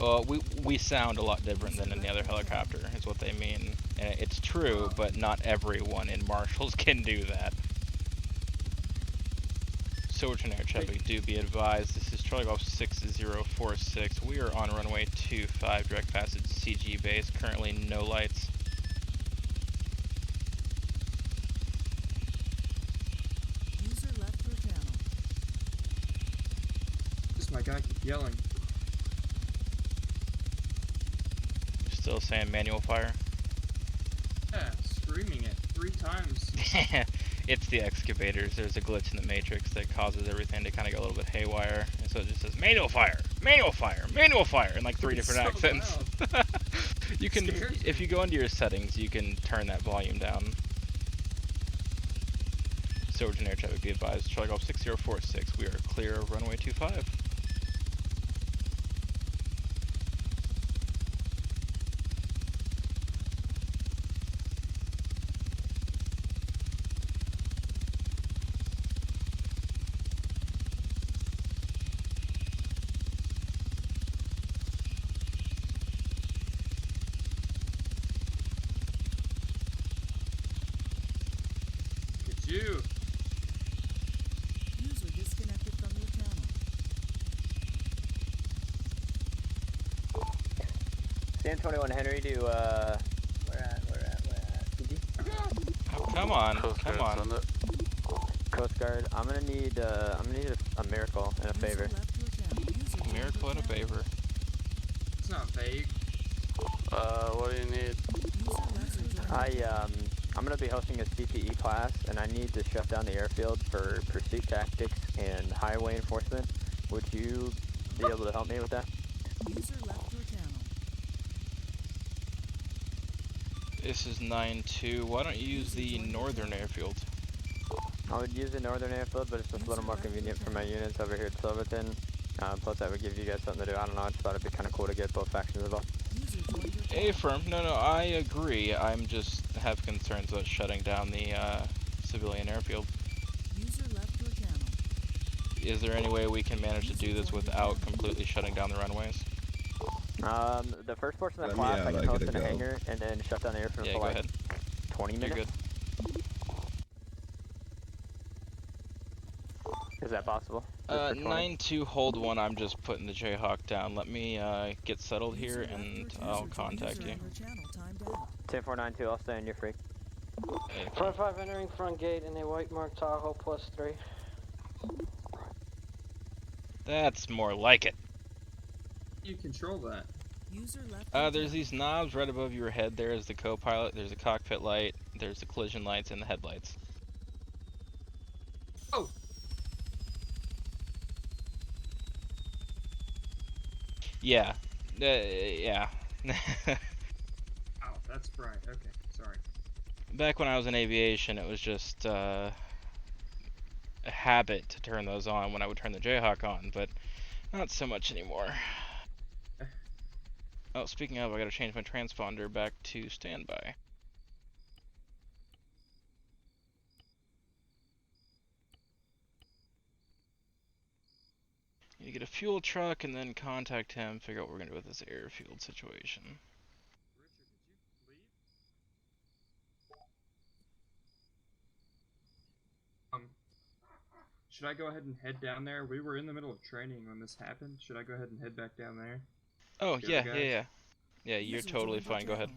[SPEAKER 2] We sound a lot different than any other helicopter, is what they mean. And it's true, but not everyone in Marshals can do that. Silverton air traffic, do be advised. This is Charlie Golf 6046. We are on runway 25, direct passage CG base. Currently no lights.
[SPEAKER 1] User left your channel.
[SPEAKER 7] Just my guy keep yelling.
[SPEAKER 2] You're still saying manual fire?
[SPEAKER 7] Yeah, screaming it 3 times.
[SPEAKER 2] It's the excavators. There's a glitch in the matrix that causes everything to kind of go a little bit haywire. And so it just says manual fire, manual fire, manual fire in like 3 different accents. You can, if you go into your settings, you can turn that volume down. Silverton air traffic, be advised. Charlie Golf 6046. We are clear of runway 25.
[SPEAKER 7] You.
[SPEAKER 10] 1021 Henry to where at?
[SPEAKER 2] Oh, come on,
[SPEAKER 3] Coast
[SPEAKER 2] come
[SPEAKER 3] Guard,
[SPEAKER 2] on.
[SPEAKER 3] send it.
[SPEAKER 10] Coast Guard. I'm gonna need a miracle and a favor.
[SPEAKER 2] A miracle and a favor.
[SPEAKER 7] It's not vague.
[SPEAKER 3] What do you need?
[SPEAKER 10] I'm gonna be hosting a CPE class, and I need to shut down the airfield for pursuit tactics and highway enforcement. Would you be able to help me with that?
[SPEAKER 1] User left your channel.
[SPEAKER 2] This is 9-2. Why don't you use the northern airfield?
[SPEAKER 10] I would use the northern airfield, but it's just a little more convenient for my units over here at Silverton. Plus, that would give you guys something to do. I don't know. I just thought it'd be kind of cool to get both factions involved.
[SPEAKER 2] Affirm. No, I agree. I'm just have concerns about shutting down the civilian airfield.
[SPEAKER 1] User left your channel.
[SPEAKER 2] Is there any way we can manage to do this without completely shutting down the runways?
[SPEAKER 10] The first portion of the class I can host in a hangar and then shut down the airfield for like 20 minutes.
[SPEAKER 2] You're good.
[SPEAKER 10] Is that possible?
[SPEAKER 2] 9-2, hold one. I'm just putting the Jayhawk down. Let me get settled here and I'll contact you.
[SPEAKER 10] 10492, I'll stay on your freak.
[SPEAKER 5] Front 5 entering front gate in a white marked Tahoe +3.
[SPEAKER 2] That's more like it.
[SPEAKER 7] You control that.
[SPEAKER 1] User left
[SPEAKER 2] There's these knobs right above your head. There is the co-pilot, there's a cockpit light, there's the collision lights, and the headlights.
[SPEAKER 7] Oh!
[SPEAKER 2] Yeah. Yeah.
[SPEAKER 7] Ow, that's bright. Okay, sorry.
[SPEAKER 2] Back when I was in aviation, it was just a habit to turn those on when I would turn the Jayhawk on, but not so much anymore. Oh, speaking of, I gotta change my transponder back to standby. You get a fuel truck and then contact him, figure out what we're gonna do with this airfield situation.
[SPEAKER 7] Should I go ahead and head down there? We were in the middle of training when this happened. Should I go ahead and head back down there?
[SPEAKER 2] Oh, yeah. Yeah, you're totally fine. Go ahead.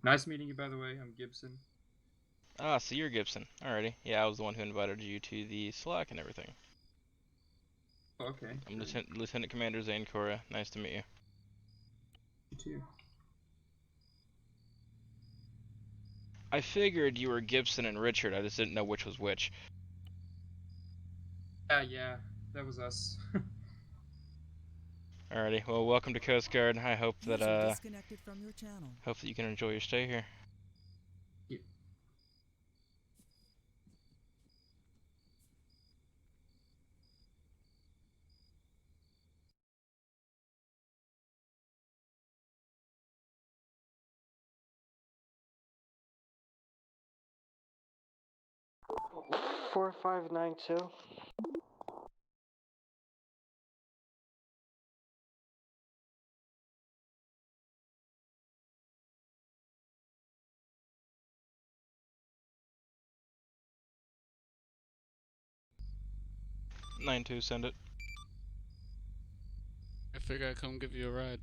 [SPEAKER 7] Nice meeting you, by the way. I'm Gibson.
[SPEAKER 2] Ah, so you're Gibson. Alrighty. Yeah, I was the one who invited you to the Slack and everything.
[SPEAKER 7] Oh, okay.
[SPEAKER 2] I'm Lieutenant Commander Zane Cora. Nice to meet you.
[SPEAKER 7] You too.
[SPEAKER 2] I figured you were Gibson and Richard. I just didn't know which was which.
[SPEAKER 7] Yeah, that was us.
[SPEAKER 2] Alrighty, well, welcome to Coast Guard. I hope that
[SPEAKER 1] disconnected from your channel.
[SPEAKER 2] hope that you can enjoy your stay here.
[SPEAKER 7] Yeah.
[SPEAKER 5] – 4592.
[SPEAKER 2] (9-2), send it.
[SPEAKER 15] I figure I'd come give you a ride.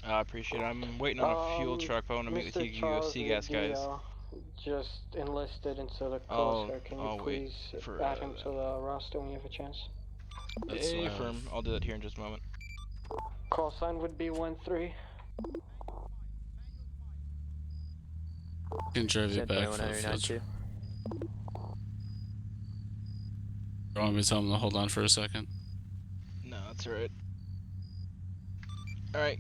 [SPEAKER 2] I appreciate it. I'm waiting on a fuel truck, but I want to meet with you UFC gas guys.
[SPEAKER 5] Just enlisted into the Coast Guard. Can you please add him to the roster when you have a chance?
[SPEAKER 2] Affirm. I'll do that here in just a moment.
[SPEAKER 5] Call sign would be 13.
[SPEAKER 15] Can drive you back for the field trip. You want me to tell him to hold on for a second?
[SPEAKER 2] No, that's alright. Alright,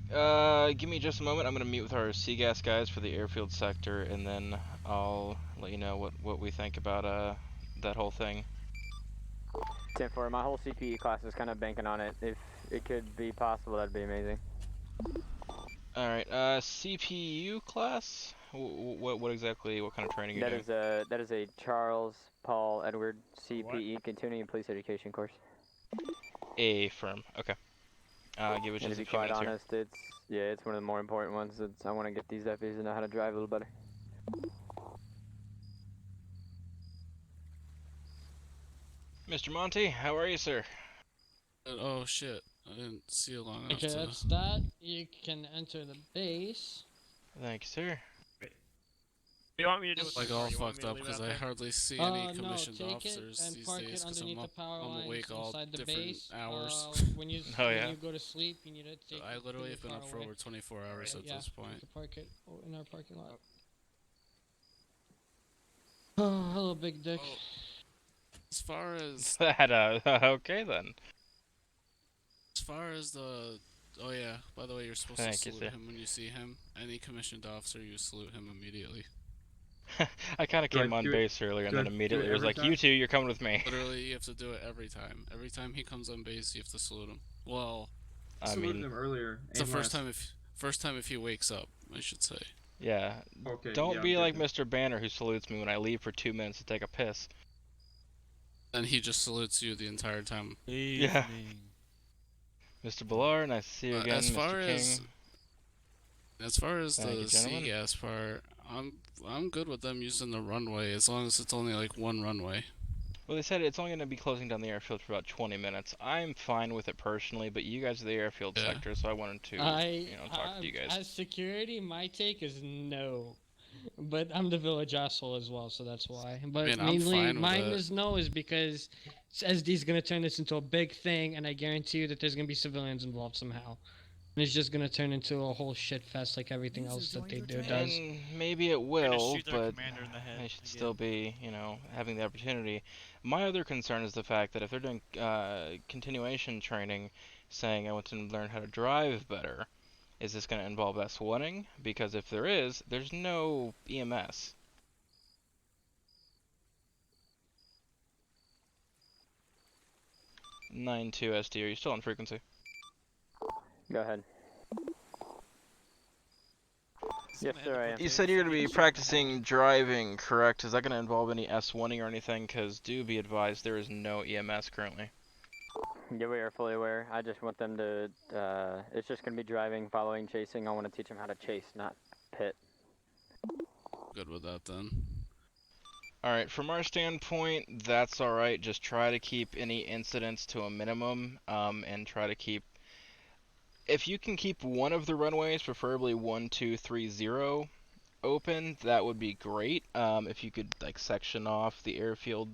[SPEAKER 2] give me just a moment. I'm going to meet with our CGAS guys for the airfield sector, and then I'll let you know what we think about that whole thing.
[SPEAKER 10] 10-4, my whole CPE class is kind of banking on it. If it could be possible, that'd be amazing.
[SPEAKER 2] Alright, CPU class? What kind of training are you doing?
[SPEAKER 10] That is a Charles Paul Edward CPE continuing police education course.
[SPEAKER 2] Affirm. Okay. Give it just a few minutes.
[SPEAKER 10] To be quite honest, it's one of the more important ones. I want to get these deputies to know how to drive a little better.
[SPEAKER 2] Mr. Monty, how are you, sir?
[SPEAKER 15] Oh shit. I didn't see it long enough
[SPEAKER 16] Okay,
[SPEAKER 15] to...
[SPEAKER 16] that's that. You can enter the base.
[SPEAKER 2] Thank you, sir.
[SPEAKER 17] What do you want me to do with
[SPEAKER 15] Like
[SPEAKER 17] the
[SPEAKER 15] all
[SPEAKER 17] car? You want
[SPEAKER 15] fucked
[SPEAKER 17] me to
[SPEAKER 15] up
[SPEAKER 17] leave it
[SPEAKER 15] because
[SPEAKER 17] out
[SPEAKER 15] I
[SPEAKER 17] there?
[SPEAKER 15] hardly see any
[SPEAKER 16] No,
[SPEAKER 15] commissioned
[SPEAKER 16] take
[SPEAKER 15] officers
[SPEAKER 16] it and
[SPEAKER 15] these
[SPEAKER 16] park
[SPEAKER 15] days
[SPEAKER 16] it
[SPEAKER 15] because
[SPEAKER 16] underneath the power
[SPEAKER 15] I'm
[SPEAKER 16] lines
[SPEAKER 15] awake all
[SPEAKER 16] inside the
[SPEAKER 15] different
[SPEAKER 16] base.
[SPEAKER 15] hours.
[SPEAKER 16] When you
[SPEAKER 2] Oh,
[SPEAKER 16] when
[SPEAKER 2] yeah?
[SPEAKER 16] you go to sleep, you need to take.
[SPEAKER 15] I literally
[SPEAKER 16] your
[SPEAKER 15] have been
[SPEAKER 16] car
[SPEAKER 15] up for
[SPEAKER 16] away.
[SPEAKER 15] over 24 hours at
[SPEAKER 16] Yeah,
[SPEAKER 15] this point.
[SPEAKER 16] you can park it in our parking lot. Oh, hello, big dick.
[SPEAKER 15] As far as...
[SPEAKER 2] That, okay then.
[SPEAKER 15] As far as the... Oh yeah, by the way, you're supposed
[SPEAKER 2] Thank
[SPEAKER 15] to
[SPEAKER 2] you,
[SPEAKER 15] salute
[SPEAKER 2] sir.
[SPEAKER 15] him when you see him. Any commissioned officer, you salute him immediately.
[SPEAKER 2] I kind of
[SPEAKER 7] Do I
[SPEAKER 2] came on
[SPEAKER 7] do it-
[SPEAKER 2] base earlier and
[SPEAKER 7] do I
[SPEAKER 2] then
[SPEAKER 7] do it
[SPEAKER 2] immediately was
[SPEAKER 7] every
[SPEAKER 2] like,
[SPEAKER 7] time?
[SPEAKER 2] you two, you're coming with me.
[SPEAKER 15] Literally, you have to do it every time. Every time he comes on base, you have to salute him. Well,
[SPEAKER 2] I
[SPEAKER 7] saluted
[SPEAKER 2] mean,
[SPEAKER 7] him earlier.
[SPEAKER 15] it's the
[SPEAKER 7] and
[SPEAKER 15] first
[SPEAKER 7] last.
[SPEAKER 15] time if he wakes up, I should say.
[SPEAKER 2] yeah.
[SPEAKER 7] Okay,
[SPEAKER 2] Don't
[SPEAKER 7] yeah,
[SPEAKER 2] be
[SPEAKER 7] I'm
[SPEAKER 2] like
[SPEAKER 7] good
[SPEAKER 2] Mr. Banner who salutes me when I leave for 2 minutes to take a piss.
[SPEAKER 15] And he just salutes you the entire time.
[SPEAKER 2] Yeah. Mr. Ballar, nice to see you again,
[SPEAKER 15] As far
[SPEAKER 2] Mr.
[SPEAKER 15] as
[SPEAKER 2] King.
[SPEAKER 15] as far as
[SPEAKER 2] Thank you,
[SPEAKER 15] the
[SPEAKER 2] gentlemen.
[SPEAKER 15] C-gas part, I'm good with them using the runway as long as it's only like one runway.
[SPEAKER 2] Well, they said it's only going to be closing down the airfield for about 20 minutes. I'm fine with it personally, but you guys are the airfield
[SPEAKER 15] Yeah.
[SPEAKER 2] sector, so I wanted to, talk to you guys.
[SPEAKER 16] As security, my take is no. But I'm the village asshole as well, so that's why. But
[SPEAKER 15] Man, I'm
[SPEAKER 16] mainly,
[SPEAKER 15] fine with
[SPEAKER 16] mine
[SPEAKER 15] it.
[SPEAKER 16] is no, is because SD's gonna turn this into a big thing, and I guarantee you that there's gonna be civilians involved somehow. And it's just gonna turn into a whole shit fest like everything else that they do does.
[SPEAKER 2] And maybe it will,
[SPEAKER 17] shoot their
[SPEAKER 2] but
[SPEAKER 17] commander in the head
[SPEAKER 2] they should
[SPEAKER 17] again.
[SPEAKER 2] still be, having the opportunity. My other concern is the fact that if they're doing continuation training, saying I want to learn how to drive better, is this going to involve S1ing? Because if there is, there's no EMS. (9-2 SD, are you still on frequency?
[SPEAKER 10] Go ahead. Yes, sir, I am.
[SPEAKER 2] You said you're going to be practicing driving, correct? Is that going to involve any S1ing or anything? Because do be advised, there is no EMS currently.
[SPEAKER 10] Yeah, we are fully aware. I just want them to, it's just going to be driving, following, chasing. I want to teach them how to chase, not pit.
[SPEAKER 15] Good with that then.
[SPEAKER 2] Alright, from our standpoint, that's alright. Just try to keep any incidents to a minimum, and try to keep... If you can keep one of the runways, preferably 1, 2, 3, 0, open, that would be great. If you could, like, section off the airfield.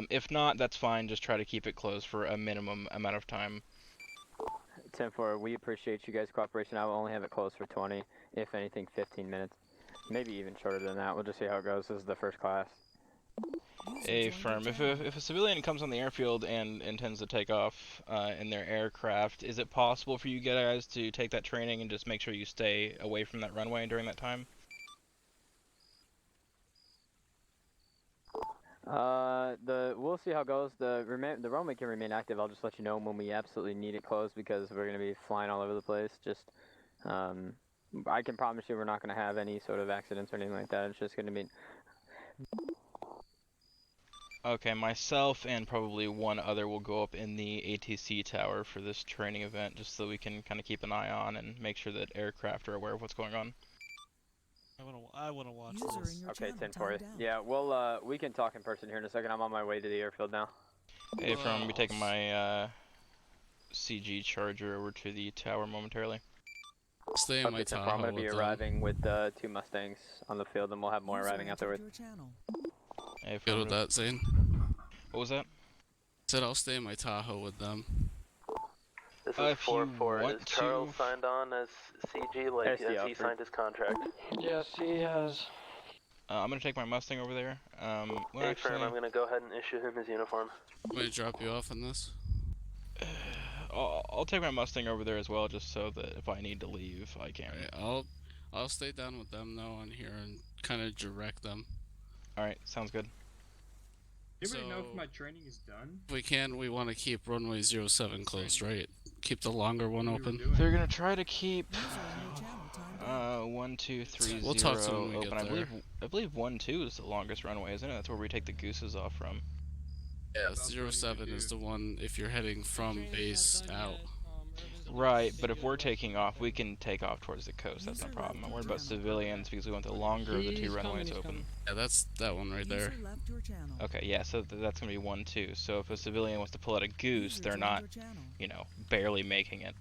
[SPEAKER 2] If not, that's fine. Just try to keep it closed for a minimum amount of time.
[SPEAKER 10] 10-4, we appreciate you guys' cooperation. I will only have it closed for 20, if anything, 15 minutes. Maybe even shorter than that. We'll just see how it goes. This is the first class.
[SPEAKER 2] Affirm. If a civilian comes on the airfield and intends to take off in their aircraft, is it possible for you guys to take that training and just make sure you stay away from that runway during that time?
[SPEAKER 10] We'll see how it goes. The runway can remain active. I'll just let you know when we absolutely need it closed because we're going to be flying all over the place. Just, I can promise you we're not going to have any sort of accidents or anything like that. It's just going to be...
[SPEAKER 2] Okay, myself and probably one other will go up in the ATC tower for this training event, just so we can kind of keep an eye on and make sure that aircraft are aware of what's going on.
[SPEAKER 17] I wanna watch
[SPEAKER 1] User
[SPEAKER 17] this.
[SPEAKER 1] in your
[SPEAKER 10] Okay,
[SPEAKER 1] channel
[SPEAKER 10] 10-4.
[SPEAKER 1] timed out.
[SPEAKER 10] Yeah, we can talk in person here in a second. I'm on my way to the airfield now.
[SPEAKER 2] Hey, I'll be taking my CG charger over to the tower momentarily.
[SPEAKER 15] Stay in my Tahoe.
[SPEAKER 10] I'm going to be arriving with 2 Mustangs on the field, and we'll have more
[SPEAKER 1] User
[SPEAKER 10] arriving
[SPEAKER 1] entered
[SPEAKER 10] afterwards.
[SPEAKER 1] your channel.
[SPEAKER 2] Hey,
[SPEAKER 15] Good with that, Zane.
[SPEAKER 2] What was that?
[SPEAKER 15] Said I'll stay in my Tahoe with them.
[SPEAKER 8] This
[SPEAKER 2] If
[SPEAKER 8] is
[SPEAKER 2] you
[SPEAKER 8] 4-4.
[SPEAKER 2] want
[SPEAKER 8] Is Charles
[SPEAKER 2] to-
[SPEAKER 8] signed on as CG, like,
[SPEAKER 10] SDL,
[SPEAKER 8] as he signed his contract?
[SPEAKER 16] Yes, he has.
[SPEAKER 2] I'm gonna take my Mustang over there. Well,
[SPEAKER 8] Hey,
[SPEAKER 2] actually,
[SPEAKER 8] firm, I'm gonna go ahead and issue him his uniform.
[SPEAKER 15] I'm going to drop you off on this.
[SPEAKER 2] I'll take my Mustang over there as well, just so that if I need to leave, I can.
[SPEAKER 15] Alright, I'll stay down with them though on here and kind of direct them.
[SPEAKER 2] Alright, sounds good.
[SPEAKER 7] Anybody know if my training is done?
[SPEAKER 15] If we can, we want to keep runway 07 closed, right? Keep the longer one open.
[SPEAKER 2] They're gonna try to keep 1, 2, 3,
[SPEAKER 15] We'll
[SPEAKER 2] 0
[SPEAKER 15] talk to them when we
[SPEAKER 2] open.
[SPEAKER 15] get there.
[SPEAKER 2] I believe 1, 2 is the longest runway, isn't it? That's where we take the gooses off from.
[SPEAKER 15] Yeah, 07 is the one if you're heading from base out.
[SPEAKER 2] Right, but if we're taking off, we can take off towards the coast. That's no problem. I'm worried about civilians because we want the longer of the two runways open.
[SPEAKER 15] Yeah, that's that one right there.
[SPEAKER 2] Okay, yeah, so that's gonna be 1-2. So if a civilian wants to pull out a goose, they're not, you know, barely making it.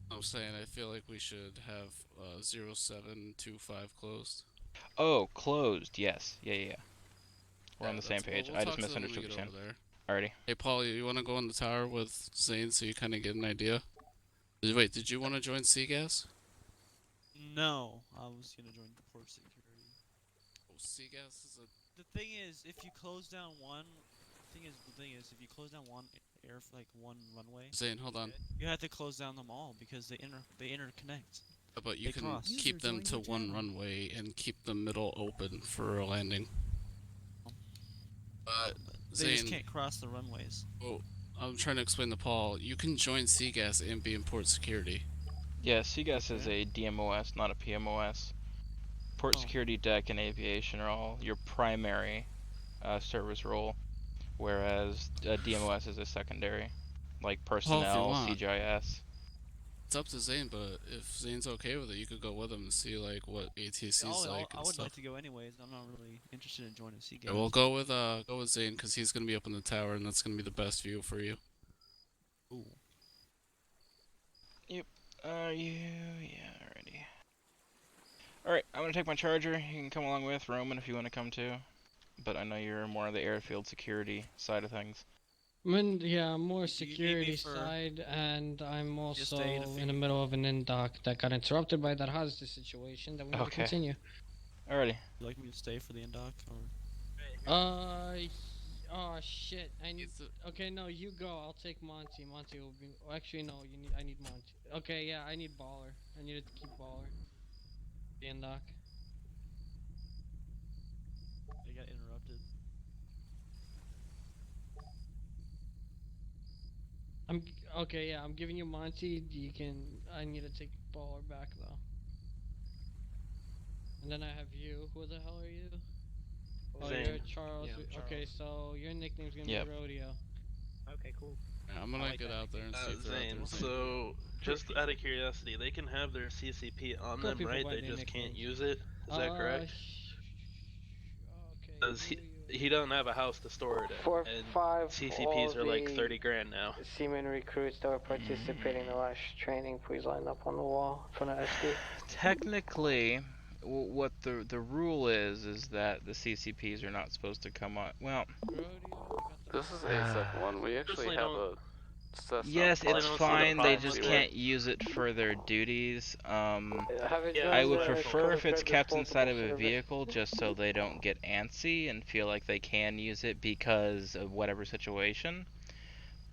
[SPEAKER 15] I'm saying I feel like we should have 0725 closed.
[SPEAKER 2] Oh, closed. Yes. Yeah. We're on the same
[SPEAKER 15] We'll
[SPEAKER 2] page. I
[SPEAKER 15] talk
[SPEAKER 2] just
[SPEAKER 15] to them when we
[SPEAKER 2] misunderstood
[SPEAKER 15] get
[SPEAKER 2] what you're
[SPEAKER 15] over
[SPEAKER 2] saying.
[SPEAKER 15] there.
[SPEAKER 2] Alrighty.
[SPEAKER 15] Hey, Paul, you want to go on the tower with Zane so you kind of get an idea? Wait, did you want to join Seagas?
[SPEAKER 17] No, I was gonna join the port security.
[SPEAKER 15] Oh, Seagas is a...
[SPEAKER 17] The thing is, if you close down one, if you close down one one runway.
[SPEAKER 15] Zane, hold on.
[SPEAKER 17] You have to close down them all because they interconnect.
[SPEAKER 15] But you
[SPEAKER 17] They
[SPEAKER 15] can
[SPEAKER 17] cross.
[SPEAKER 15] keep them to one runway and keep the middle open for a landing.
[SPEAKER 17] They just
[SPEAKER 15] Zane,
[SPEAKER 17] can't cross the runways.
[SPEAKER 15] oh, I'm trying to explain to Paul. You can join Seagas and be in port security.
[SPEAKER 2] Yeah, Seagas is a DMOS, not a PMOS. Port security, deck, and aviation are all your primary service role, whereas DMOS is a secondary, like personnel, CGIS.
[SPEAKER 15] It's up to Zane, but if Zane's okay with it, you could go with him and see like what ATC's like and
[SPEAKER 17] I would
[SPEAKER 15] stuff.
[SPEAKER 17] like to go anyways. I'm not really interested in joining Seagas.
[SPEAKER 15] Yeah, we'll go with Zane because he's gonna be up in the tower and that's gonna be the best view for you.
[SPEAKER 17] Ooh.
[SPEAKER 2] Yep. Yeah, already. Alright, I'm gonna take my charger. You can come along with Roman if you want to come too. But I know you're more on the airfield security side of things.
[SPEAKER 16] Yeah, more security side, and I'm also in the middle of an in-dock that got interrupted by that hostage situation that we will continue.
[SPEAKER 2] Alrighty.
[SPEAKER 17] Would you like me to stay for the in-dock, or?
[SPEAKER 16] Oh shit, I need to... Okay, no, you go, I'll take Monty. Monty will be... Oh, actually, no, I need Monty. Okay, yeah, I need Baller. I need to keep Baller. The in-dock.
[SPEAKER 17] I got interrupted.
[SPEAKER 16] Okay, yeah, I'm giving you Monty. I need to take Baller back though. And then I have you. Who the hell are you? Oh,
[SPEAKER 18] Zane.
[SPEAKER 16] you're Charles.
[SPEAKER 18] Yeah, Charles.
[SPEAKER 16] Okay, so your nickname's gonna be Rodeo.
[SPEAKER 18] Okay, cool.
[SPEAKER 15] Yeah, I'm gonna get out there and see if they're
[SPEAKER 18] Zane,
[SPEAKER 15] out there.
[SPEAKER 18] so just out of curiosity, they can have their CCP on them, right? They just can't use it. Is that correct? Because he doesn't have a house to store it in, and CCPs are like 30 grand now.
[SPEAKER 5] Seaman recruits that were participating in the last training, please line up on the wall in front of SD.
[SPEAKER 2] Technically, what the rule is that the CCPs are not supposed to come on. Well,
[SPEAKER 3] this is ASEC 1. We actually have a...
[SPEAKER 2] Yes, it's fine. They just can't use it for their duties. I would prefer if it's kept inside of a vehicle just so they don't get antsy and feel like they can use it because of whatever situation.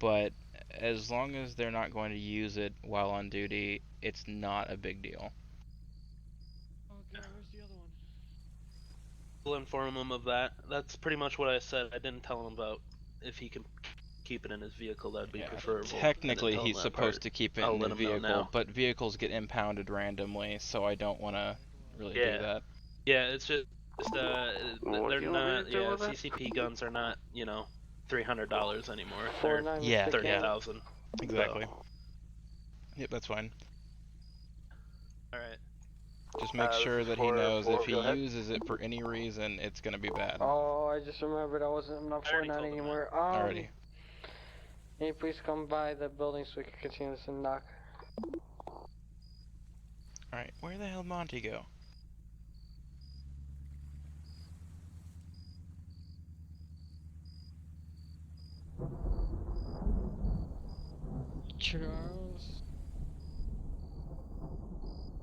[SPEAKER 2] But as long as they're not going to use it while on duty, it's not a big deal.
[SPEAKER 16] Okay, where's the other one?
[SPEAKER 18] We'll inform him of that. That's pretty much what I said. I didn't tell him about if he can keep it in his vehicle. That'd be preferable.
[SPEAKER 2] Technically, he's supposed to keep it in the vehicle, but vehicles get impounded randomly, so I don't want to really do that.
[SPEAKER 18] Yeah, it's just they're not. Yeah, CCP guns are not, you know, $300 anymore. They're $30,000.
[SPEAKER 2] Exactly. Yep, that's fine.
[SPEAKER 18] All right.
[SPEAKER 2] Just make sure that he knows if he uses it for any reason, it's gonna be bad.
[SPEAKER 5] Oh, I just remembered I'm not 49 anymore.
[SPEAKER 2] Alrighty.
[SPEAKER 5] Can you please come by the building so we can continue this and knock?
[SPEAKER 2] Alright, where the hell did Monty go?
[SPEAKER 16] Charles.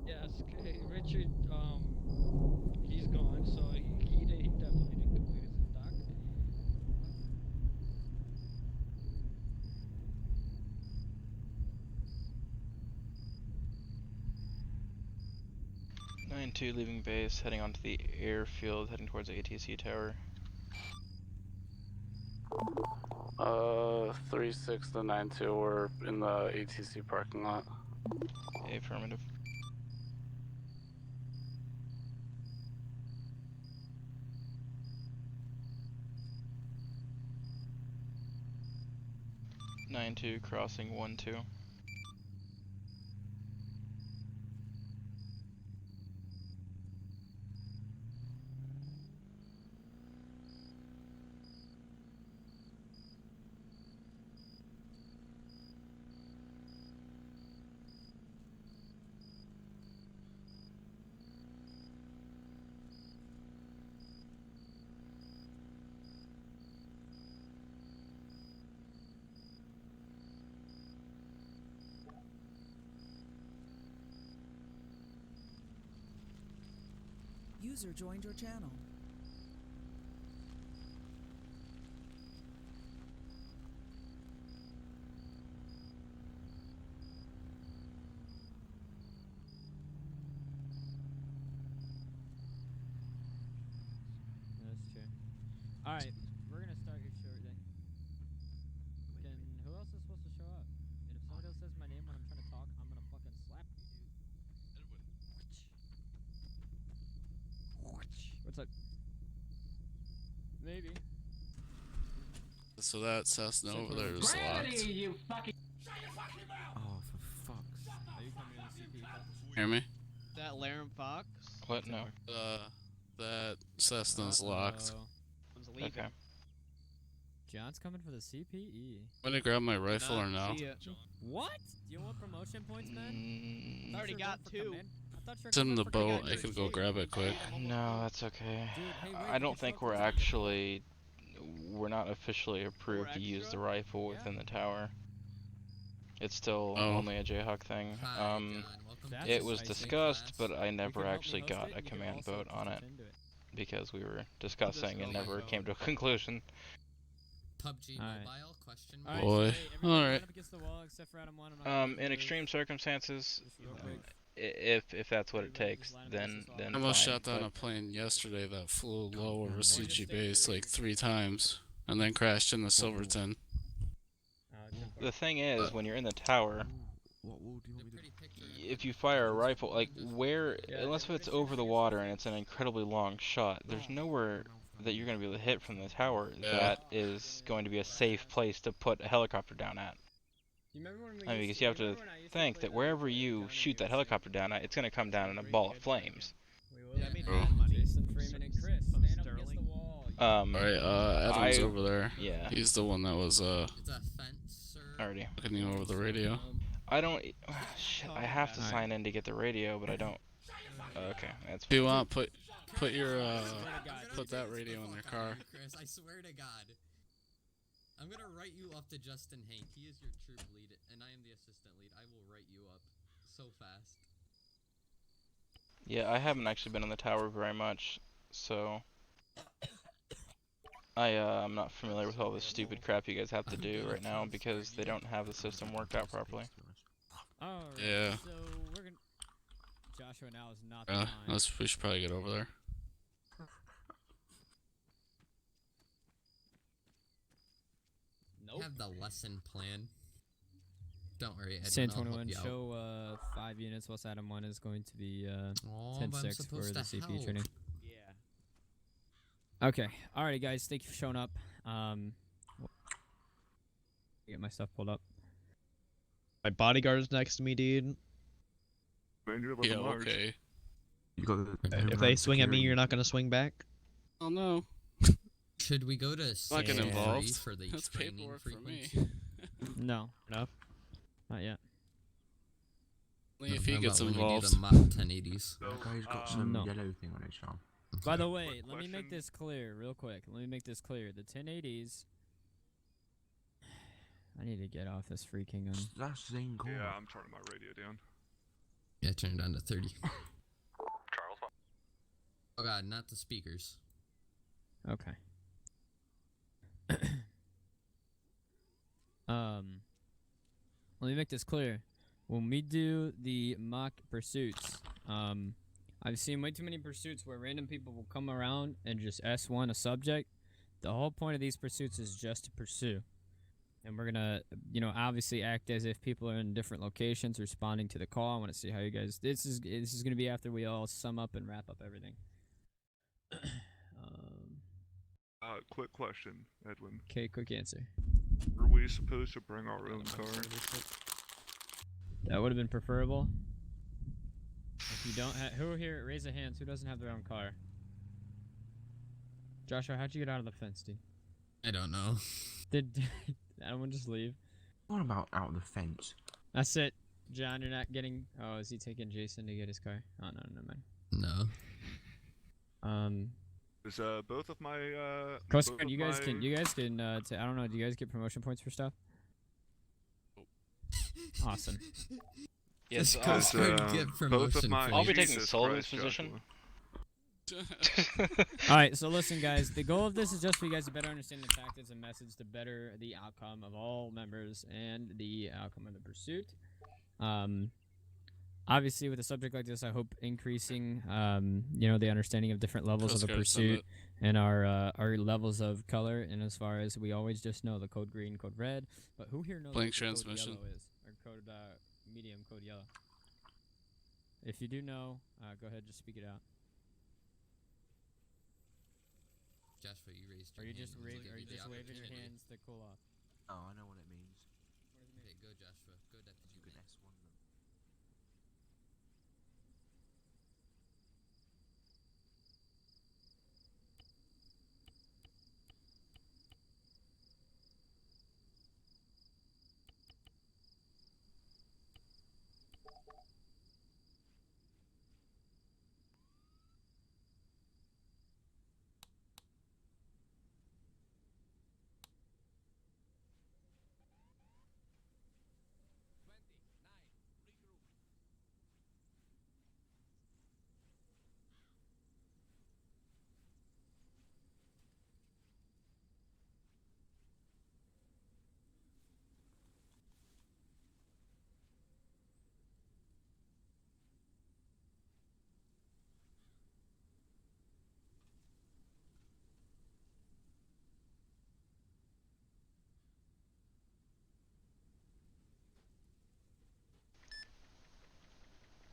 [SPEAKER 16] Yes, okay, Richard, he's gone, so he definitely didn't complete his doc.
[SPEAKER 2] 9-2 leaving base, heading onto the airfield, heading towards the ATC tower.
[SPEAKER 3] 3-6 to 9-2, we're in the ATC parking lot.
[SPEAKER 2] Affirmative. Nine 2 crossing 1-2.
[SPEAKER 1] User joined your channel.
[SPEAKER 19] That's true. Alright, we're gonna start here shortly. Who else is supposed to show up? And if somebody else says my name when I'm trying to talk, I'm gonna fucking slap you, dude. What's up? Maybe.
[SPEAKER 15] So that Cessna over there is locked.
[SPEAKER 19] You fucking. Oh, for fuck's. Are you coming in the CP?
[SPEAKER 15] Hear me?
[SPEAKER 19] That Laram Fox?
[SPEAKER 2] What? No.
[SPEAKER 15] That Cessna's locked.
[SPEAKER 19] One's leaving.
[SPEAKER 2] Okay.
[SPEAKER 19] John's coming for the CPE.
[SPEAKER 15] I'm gonna grab my rifle or no?
[SPEAKER 19] What? Do you want promotion points, man?
[SPEAKER 18] I already got 2.
[SPEAKER 15] It's in the boat. I could go grab it quick.
[SPEAKER 2] No, that's okay. I don't think we're actually... We're not officially approved to use the rifle within the tower. It's still only a Jayhawk thing. It was discussed, but I never actually got a command vote on it. Because we were discussing and never came to a conclusion.
[SPEAKER 20] PUBG Mobile, question
[SPEAKER 15] mark. Boy, alright.
[SPEAKER 2] In extreme circumstances, if that's what it takes, then
[SPEAKER 15] I almost
[SPEAKER 2] fine,
[SPEAKER 15] shot down a plane yesterday that flew low over CG base like 3 times, and then crashed in the Silverton.
[SPEAKER 2] The thing is, when you're in the tower, if you fire a rifle, like unless it's over the water and it's an incredibly long shot, there's nowhere that you're going to be able to hit from the tower that is going to be a safe place to put a helicopter down at. I mean, because you have to think that wherever you shoot that helicopter down at, it's going to come down in a ball of flames.
[SPEAKER 15] Alright, Adam's over there.
[SPEAKER 2] Yeah.
[SPEAKER 15] He's the one that was,
[SPEAKER 2] already
[SPEAKER 15] looking you over the radio.
[SPEAKER 2] I don't... Shit, I have to sign in to get the radio, but I don't... Okay, that's
[SPEAKER 15] If you want, put your, put that radio in their car.
[SPEAKER 20] Chris, I swear to God. I'm gonna write you up to Justin Hank. He is your troop lead, and I am the assistant lead. I will write you up so fast.
[SPEAKER 2] Yeah, I haven't actually been in the tower very much, so... I'm not familiar with all this stupid crap you guys have to do right now because they don't have the system worked out properly.
[SPEAKER 19] Alright,
[SPEAKER 15] Yeah.
[SPEAKER 19] so we're gonna... Joshua now is not the time.
[SPEAKER 15] We should probably get over there.
[SPEAKER 20] Nope. Have the lesson plan. Don't worry, Edwin,
[SPEAKER 19] San
[SPEAKER 20] I'll help
[SPEAKER 19] 21,
[SPEAKER 20] you out.
[SPEAKER 19] show 5 units, whilst Adam 1 is going to be 10-6 for the CP training. Yeah. Okay, alrighty guys, thank you for showing up. Get my stuff pulled up.
[SPEAKER 21] My bodyguard's next to me, dude.
[SPEAKER 15] Yeah, okay.
[SPEAKER 21] If they swing at me, you're not gonna swing back?
[SPEAKER 15] Oh no.
[SPEAKER 20] Should we go to
[SPEAKER 15] Not getting
[SPEAKER 20] San
[SPEAKER 15] involved.
[SPEAKER 20] for the
[SPEAKER 15] That's
[SPEAKER 20] training
[SPEAKER 15] paperwork for me.
[SPEAKER 20] frequency?
[SPEAKER 19] No.
[SPEAKER 21] No?
[SPEAKER 19] Not yet.
[SPEAKER 15] Only if he gets
[SPEAKER 20] When you do
[SPEAKER 15] involved.
[SPEAKER 20] the Mach 1080s.
[SPEAKER 13] That guy's got some
[SPEAKER 19] No.
[SPEAKER 13] yellow thing on his arm.
[SPEAKER 19] By the way, let me make this clear real quick. Let me make this clear. The 1080s... I need to get off this freaking gun.
[SPEAKER 13] That's Zane Core.
[SPEAKER 22] Yeah, I'm turning my radio down.
[SPEAKER 20] Yeah, turn it down to 30.
[SPEAKER 22] Charles?
[SPEAKER 20] Oh god, not the speakers.
[SPEAKER 19] Okay. Let me make this clear. When we do the mock pursuits, I've seen way too many pursuits where random people will come around and just S1 a subject. The whole point of these pursuits is just to pursue. And we're gonna, obviously act as if people are in different locations responding to the call. I want to see how you guys... This is gonna be after we all sum up and wrap up everything.
[SPEAKER 22] Quick question, Edwin.
[SPEAKER 19] Okay, quick answer.
[SPEAKER 22] Were we supposed to bring our own car?
[SPEAKER 19] That would have been preferable. If you don't have... Who here... Raise a hand. Who doesn't have their own car? Joshua, how'd you get out of the fence, dude?
[SPEAKER 20] I don't know.
[SPEAKER 19] Did anyone just leave?
[SPEAKER 13] What about out of the fence?
[SPEAKER 19] That's it. John, you're not getting... Oh, is he taking Jason to get his car? Oh, no, never mind.
[SPEAKER 20] No.
[SPEAKER 22] Is both of my
[SPEAKER 19] Coast Guard, you guys can I don't know, do you guys get promotion points for stuff? Awesome.
[SPEAKER 2] Yes,
[SPEAKER 22] Coast Guard get promotion
[SPEAKER 2] I'll be taking
[SPEAKER 22] Jesus
[SPEAKER 2] Sullivan's
[SPEAKER 22] Christ,
[SPEAKER 2] position.
[SPEAKER 19] Alright, so listen guys, the goal of this is just for you guys to better understand the tactics and methods to better the outcome of all members and the outcome of the pursuit. Obviously with a subject like this, I hope increasing, you know, the understanding of different levels of a pursuit and our levels of color, and as far as we always just know the code green, code red, but who here knows
[SPEAKER 15] Blank
[SPEAKER 19] what
[SPEAKER 15] transmission.
[SPEAKER 19] code yellow is? Or code medium, code yellow. If you do know, go ahead, just speak it out.
[SPEAKER 20] Joshua, you raised
[SPEAKER 19] Are
[SPEAKER 20] your
[SPEAKER 19] you just
[SPEAKER 20] hand.
[SPEAKER 19] are you just waving your hands to cool off?
[SPEAKER 13] Oh, I know what it means.
[SPEAKER 20] Okay, go Joshua. Go Deputy.
[SPEAKER 13] You can S1 them.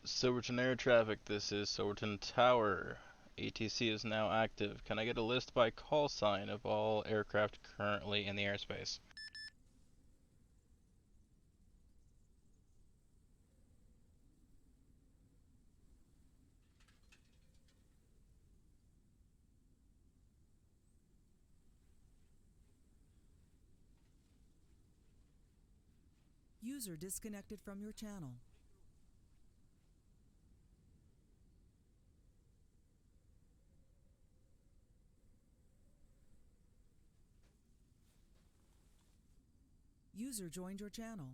[SPEAKER 2] Silverton Air Traffic, this is Silverton Tower. ATC is now active. Can I get a list by call sign of all aircraft currently in the airspace?
[SPEAKER 1] User disconnected from your channel. User joined your channel.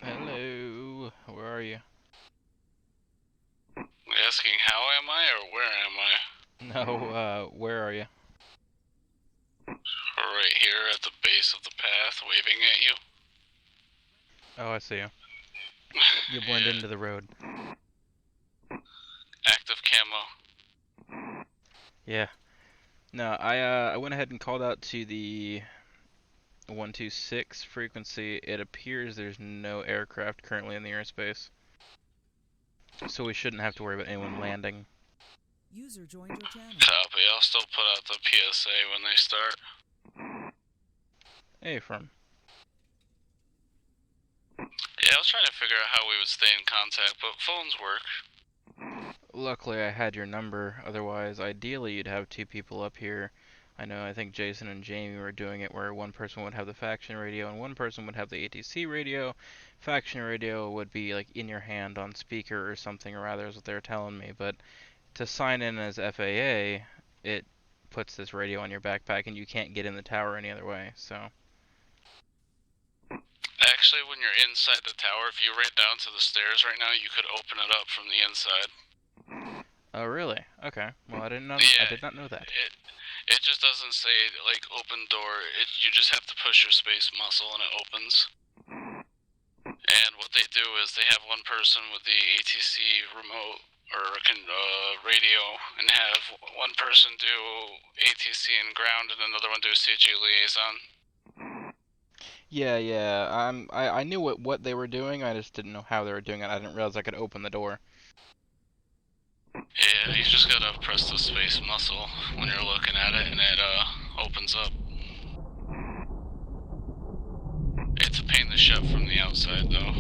[SPEAKER 11] Hello.
[SPEAKER 2] Hello. Where are you?
[SPEAKER 11] Asking how am I or where am I?
[SPEAKER 2] No, where are you?
[SPEAKER 11] Right here at the base of the path, waving at you.
[SPEAKER 2] Oh, I see you. You blend into the road.
[SPEAKER 11] Active camo.
[SPEAKER 2] Yeah. No, I went ahead and called out to the 126 frequency. It appears there's no aircraft currently in the airspace, so we shouldn't have to worry about anyone landing.
[SPEAKER 1] User joined your channel.
[SPEAKER 11] Copy. I'll still put out the PSA when they start.
[SPEAKER 2] Hey, from.
[SPEAKER 11] Yeah, I was trying to figure out how we would stay in contact, but phones work.
[SPEAKER 2] Luckily, I had your number. Otherwise, ideally, you'd have two people up here. I think Jason and Jamie were doing it where one person would have the faction radio and one person would have the ATC radio. Faction radio would be like in your hand on speaker or something, or rather, is what they were telling me. But to sign in as FAA, it puts this radio on your backpack and you can't get in the tower any other way, so.
[SPEAKER 11] Actually, when you're inside the tower, if you ran down to the stairs right now, you could open it up from the inside.
[SPEAKER 2] Oh, really? Okay. Well, I didn't know.
[SPEAKER 11] Yeah,
[SPEAKER 2] I did not know that.
[SPEAKER 11] It just doesn't say like open door. You just have to push your space muscle and it opens. And what they do is they have one person with the ATC remote or radio, and have one person do ATC and ground, and another one do CG liaison.
[SPEAKER 2] Yeah. I knew what they were doing. I just didn't know how they were doing it. I didn't realize I could open the door.
[SPEAKER 11] Yeah, you just gotta press the space muscle when you're looking at it, and it opens up. It's a pain in the shut from the outside, though.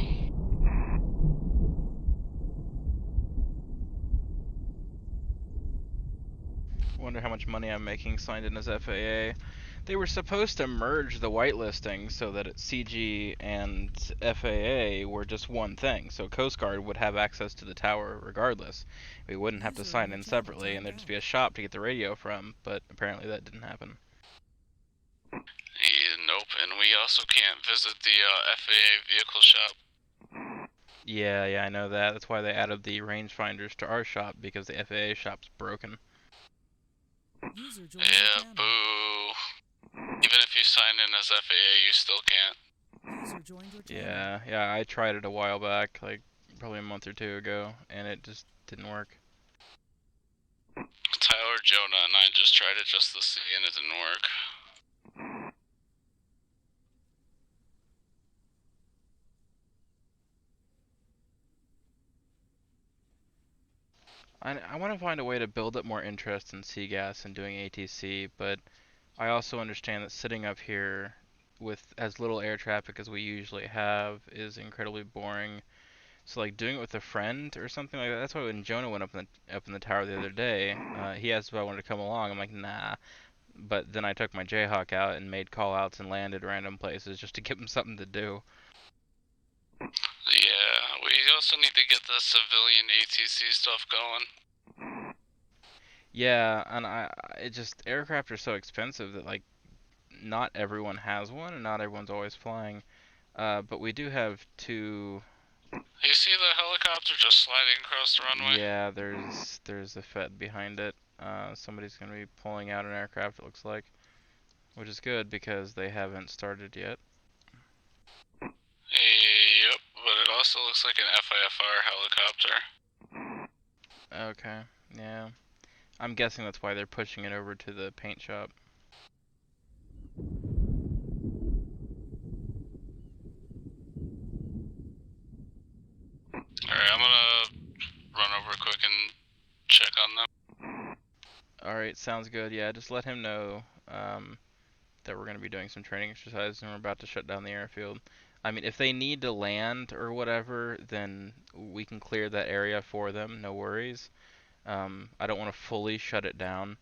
[SPEAKER 2] Wonder how much money I'm making signed in as FAA. They were supposed to merge the whitelisting so that CG and FAA were just one thing. So Coast Guard would have access to the tower regardless. We wouldn't have to sign in separately, and there'd just be a shop to get the radio from, but apparently that didn't happen.
[SPEAKER 11] Nope, and we also can't visit the FAA vehicle shop.
[SPEAKER 2] Yeah, I know that. That's why they added the rangefinders to our shop, because the FAA shop's broken.
[SPEAKER 11] Yeah, boo. Even if you sign in as FAA, you still can't.
[SPEAKER 2] Yeah, I tried it a while back, like probably a month or two ago, and it just didn't work.
[SPEAKER 11] Tyler, Jonah, and I just tried it just to see, and it didn't work.
[SPEAKER 2] I want to find a way to build up more interest in CGAS and doing ATC, but I also understand that sitting up here with as little air traffic as we usually have is incredibly boring. So like doing it with a friend or something like that. That's why when Jonah went up in the tower the other day, he asked if I wanted to come along. I'm like, nah. But then I took my Jayhawk out and made call-outs and landed random places just to give him something to do.
[SPEAKER 11] Yeah, we also need to get the civilian ATC stuff going.
[SPEAKER 2] Yeah, and it just, aircraft are so expensive that like not everyone has one and not everyone's always flying. But we do have two.
[SPEAKER 11] You see the helicopter just sliding across the runway?
[SPEAKER 2] Yeah, there's a Fed behind it. Somebody's gonna be pulling out an aircraft, it looks like, which is good because they haven't started yet.
[SPEAKER 11] Yep, but it also looks like an FIFR helicopter.
[SPEAKER 2] Okay, yeah. I'm guessing that's why they're pushing it over to the paint shop.
[SPEAKER 11] Alright, I'm gonna run over quick and check on them.
[SPEAKER 2] Alright, sounds good. Yeah, just let him know that we're going to be doing some training exercises and we're about to shut down the airfield. I mean, if they need to land or whatever, then we can clear that area for them, no worries. I don't want to fully shut it down,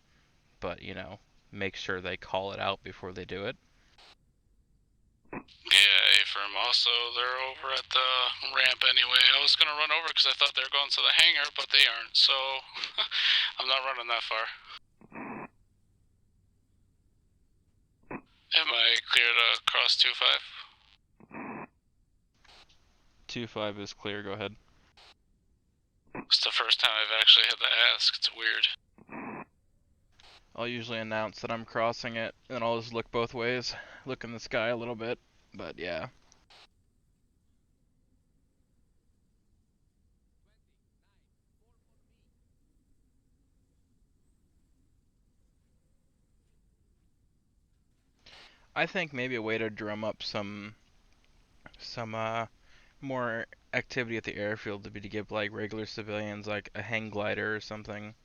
[SPEAKER 2] but, you know, make sure they call it out before they do it.
[SPEAKER 11] Yeah, A-firm. Also, they're over at the ramp anyway. I was going to run over because I thought they were going to the hangar, but they aren't, so I'm not running that far. Am I clear to cross 2-5?
[SPEAKER 2] 2-5 is clear, go ahead.
[SPEAKER 11] It's the first time I've actually had to ask. It's weird.
[SPEAKER 2] I'll usually announce that I'm crossing it, and I'll just look both ways. Look in the sky a little bit, but yeah. I think maybe a way to drum up some more activity at the airfield would be to give like regular civilians like a hang glider or something.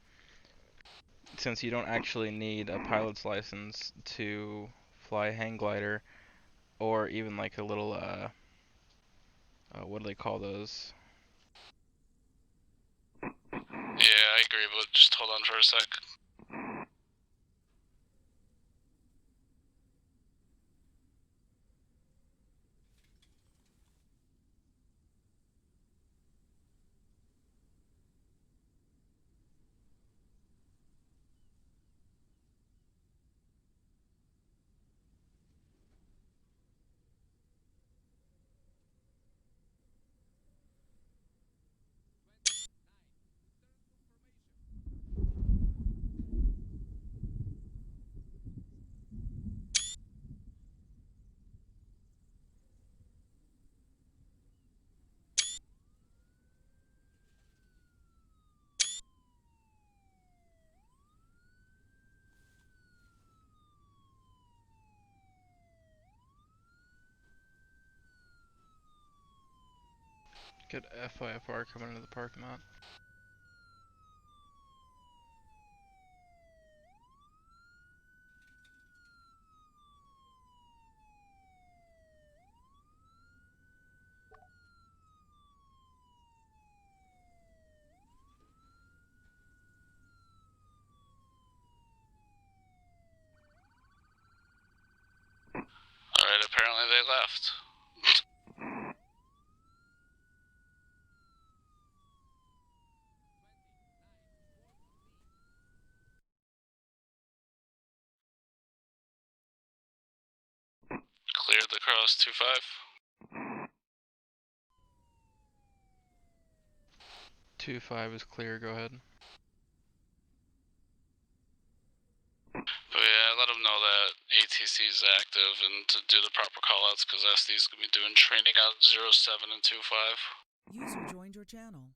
[SPEAKER 2] Since you don't actually need a pilot's license to fly a hang glider, or even like a little what do they call those?
[SPEAKER 11] Yeah, I agree, but just hold on for a sec.
[SPEAKER 2] Good FIFR coming into the parking lot.
[SPEAKER 11] they left. Cleared the cross 2-5.
[SPEAKER 2] 2-5 is clear, go ahead.
[SPEAKER 11] But yeah, let them know that ATC is active and to do the proper callouts because SD's gonna be doing training out 07 and 2-5.
[SPEAKER 1] User joined your channel.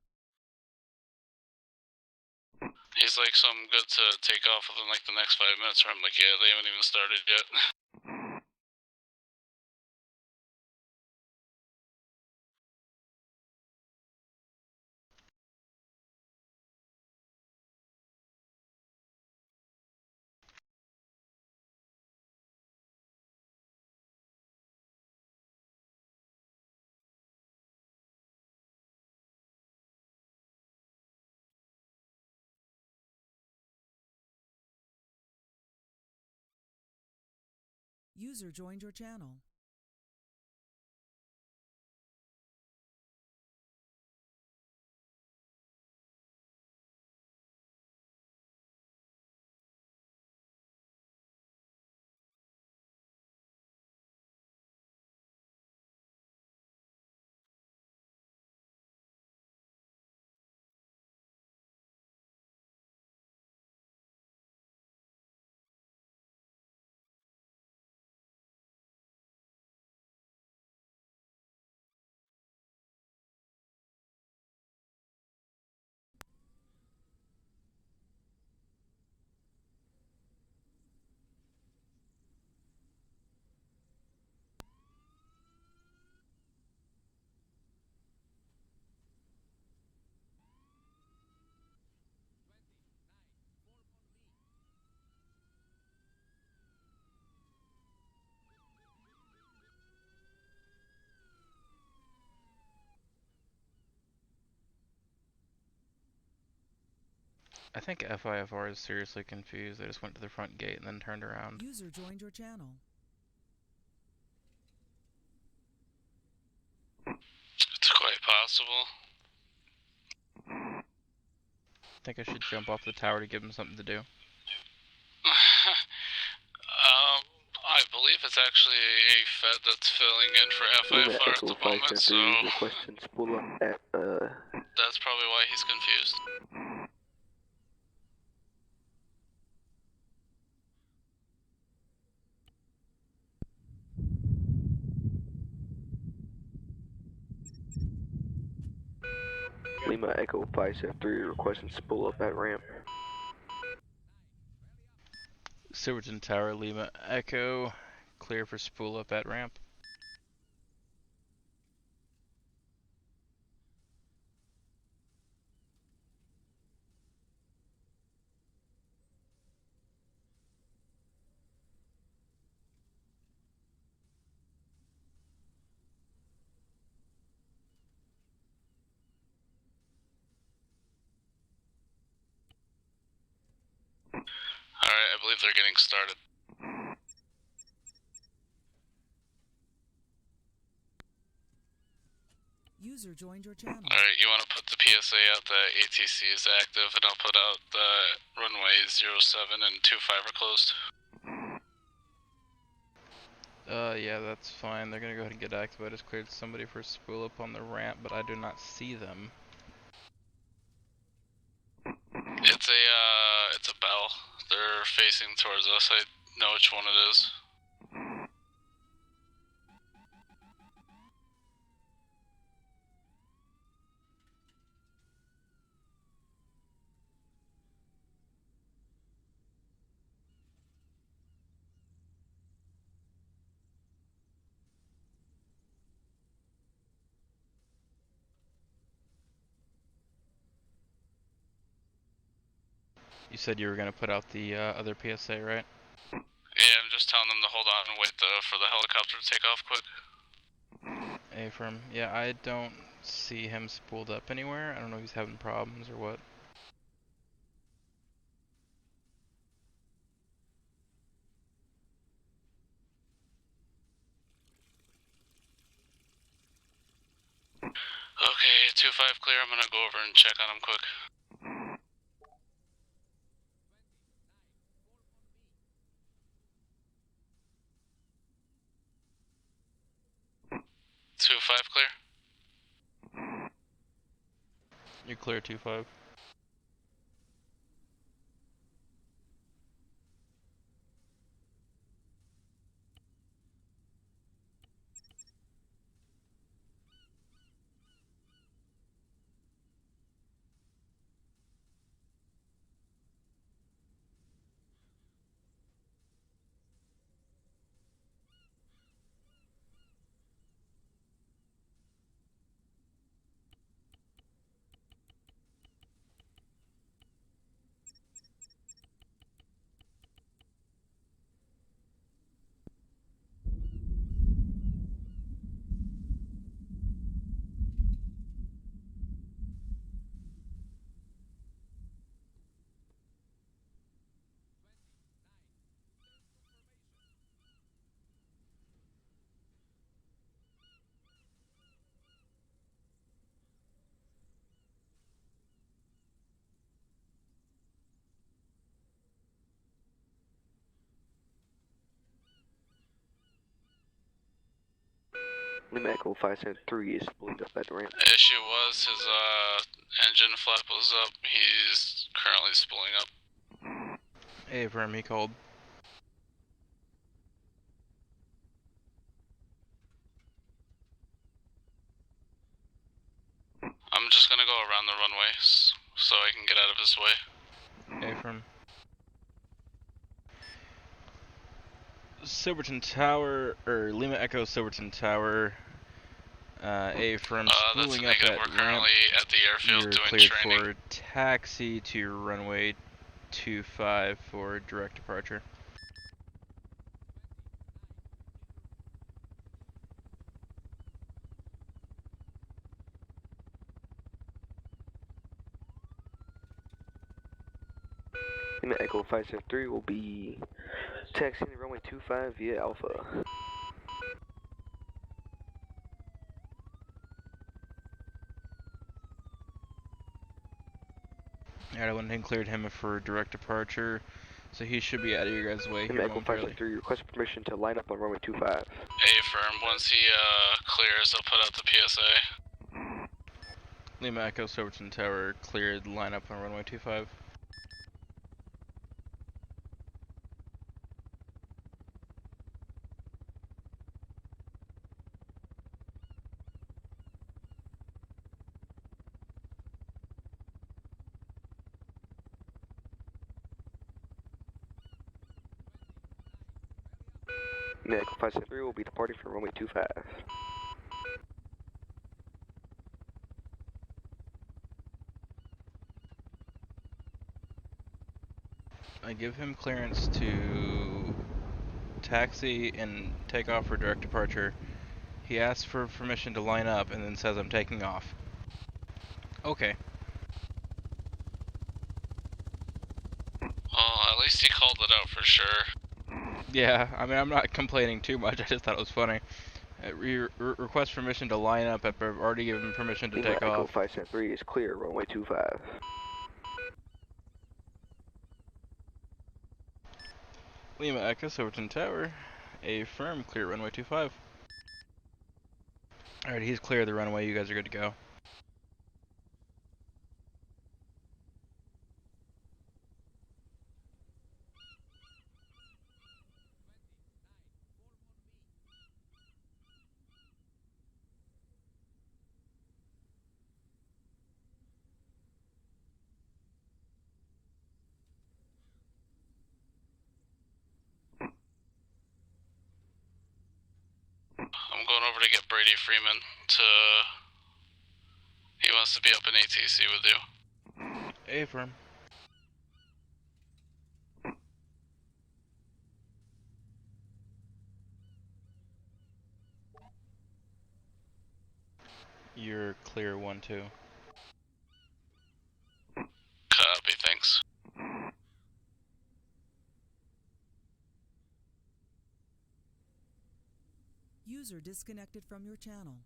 [SPEAKER 11] He's like, so I'm good to take off within like the next 5 minutes, or I'm like, yeah, they haven't even started yet.
[SPEAKER 1] User joined your channel.
[SPEAKER 2] I think FIFR is seriously confused. They just went to the front gate and then turned around.
[SPEAKER 1] User joined your channel.
[SPEAKER 11] It's quite possible.
[SPEAKER 2] I think I should jump off the tower to give him something to do.
[SPEAKER 11] I believe it's actually a Fed that's filling in for FIFR at the moment, so
[SPEAKER 8] requesting spool up at
[SPEAKER 11] that's probably why he's confused.
[SPEAKER 8] Lima Echo 573 requesting spool up at ramp.
[SPEAKER 2] Silverton Tower, Lima Echo, clear for spool up at ramp.
[SPEAKER 11] Alright, I believe they're getting started.
[SPEAKER 1] User joined your channel.
[SPEAKER 11] Alright, you want to put the PSA out that ATC is active, and I'll put out the runway 07 and 25 are closed.
[SPEAKER 2] Yeah, that's fine. They're gonna go ahead and get active. I just cleared somebody for spool up on the ramp, but I do not see them.
[SPEAKER 11] It's a bell. They're facing towards us. I know which one it is.
[SPEAKER 2] You said you were gonna put out the other PSA, right?
[SPEAKER 11] Yeah, I'm just telling them to hold on and wait for the helicopter to take off quick.
[SPEAKER 2] Affirm. Yeah, I don't see him spooled up anywhere. I don't know if he's having problems or what.
[SPEAKER 11] 2-5 clear, I'm gonna go over and check on him quick. Two 5 clear.
[SPEAKER 2] You're clear 2-5.
[SPEAKER 8] Lima Echo 573 is split up at the ramp.
[SPEAKER 11] The issue was his engine flap was up. He's currently spooling up.
[SPEAKER 2] Hey, Verm, he called.
[SPEAKER 11] I'm just gonna go around the runway so I can get out of his way.
[SPEAKER 2] Hey, Verm. Silverton Tower, or Lima Echo Silverton Tower. A from spooling up at
[SPEAKER 11] We're currently at the airfield
[SPEAKER 2] you're
[SPEAKER 11] doing
[SPEAKER 2] cleared
[SPEAKER 11] training.
[SPEAKER 2] for taxi to runway 25 for direct departure.
[SPEAKER 8] Lima Echo 573 will be taxiing the runway 25 via Alpha.
[SPEAKER 2] Alright, I went and cleared him for direct departure, so he should be out of your guys' way
[SPEAKER 8] Lima
[SPEAKER 2] here
[SPEAKER 8] Echo
[SPEAKER 2] momentarily.
[SPEAKER 8] 573 request permission to line up on runway 25.
[SPEAKER 11] A-firm, once he clears, I'll put out the PSA.
[SPEAKER 2] Lima Echo Silverton Tower cleared, line up on runway 25.
[SPEAKER 8] Lima Echo 573 will be departing from runway 25.
[SPEAKER 2] I give him clearance to taxi and take off for direct departure. He asks for permission to line up and then says I'm taking off. Okay.
[SPEAKER 11] Well, at least he called it out for sure.
[SPEAKER 2] Yeah, I mean, I'm not complaining too much, I just thought it was funny. Request permission to line up, I've already given permission to take
[SPEAKER 8] Lima Echo
[SPEAKER 2] off.
[SPEAKER 8] 573 is clear, runway 25.
[SPEAKER 2] Lima Echo Silverton Tower, a firm clear runway 25. Alright, he's clear of the runway, you guys are good to go.
[SPEAKER 11] I'm going over to get Brady Freeman he wants to be up in ATC with you.
[SPEAKER 2] A firm. You're clear 1-2.
[SPEAKER 11] Copy, thanks.
[SPEAKER 1] User disconnected from your channel.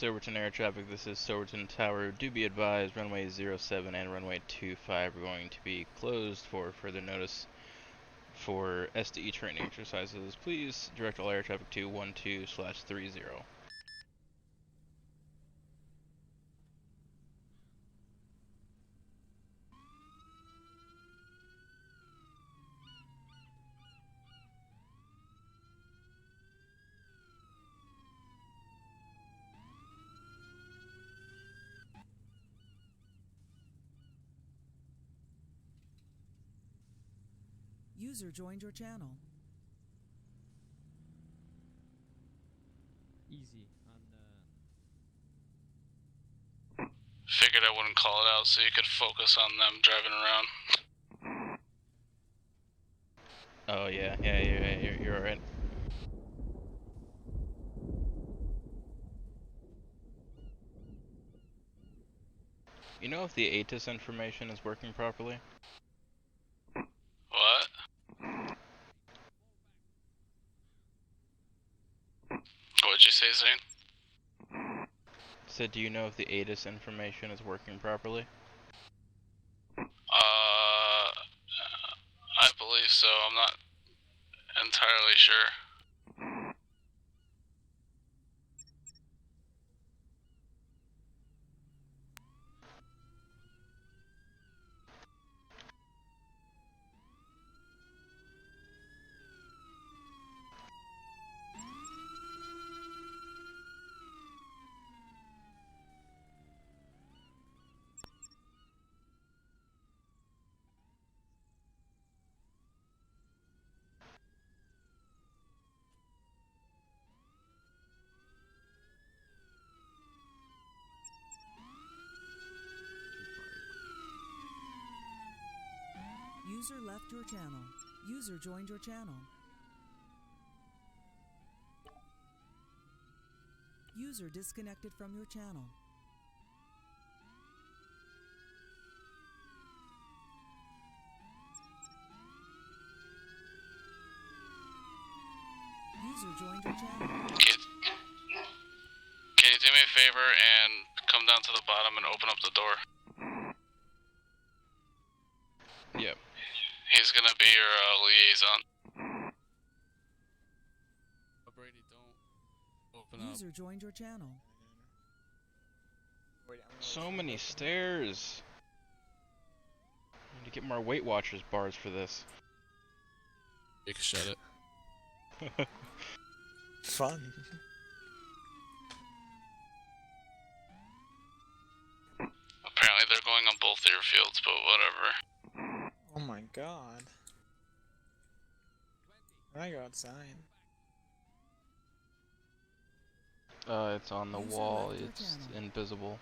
[SPEAKER 2] Silverton air traffic, this is Silverton Tower. Do be advised, runway 07 and runway 25 are going to be closed for further notice for SDE training exercises. Please direct all air traffic to 12/30.
[SPEAKER 1] User joined your channel.
[SPEAKER 19] Easy on the.
[SPEAKER 11] Figured I wouldn't call it out so you could focus on them driving around.
[SPEAKER 2] Oh yeah, you're alright. You know if the ATIS information is working properly?
[SPEAKER 11] What? What'd you say, Zane?
[SPEAKER 2] Said, do you know if the ATIS information is working properly?
[SPEAKER 11] I believe so. I'm not entirely sure.
[SPEAKER 1] User left your channel. User joined your channel. User disconnected from your channel. User joined your channel.
[SPEAKER 11] Can you do me a favor and come down to the bottom and open up the door?
[SPEAKER 2] Yep.
[SPEAKER 11] He's gonna be your liaison.
[SPEAKER 15] Brady, don't open up.
[SPEAKER 1] User joined your channel.
[SPEAKER 2] So many stairs. I need to get more Weight Watchers bars for this.
[SPEAKER 15] You can shut it.
[SPEAKER 12] Fun.
[SPEAKER 11] Apparently they're going on both airfields, but whatever.
[SPEAKER 12] Oh my god. Can I go outside?
[SPEAKER 2] It's on the wall. It's invisible.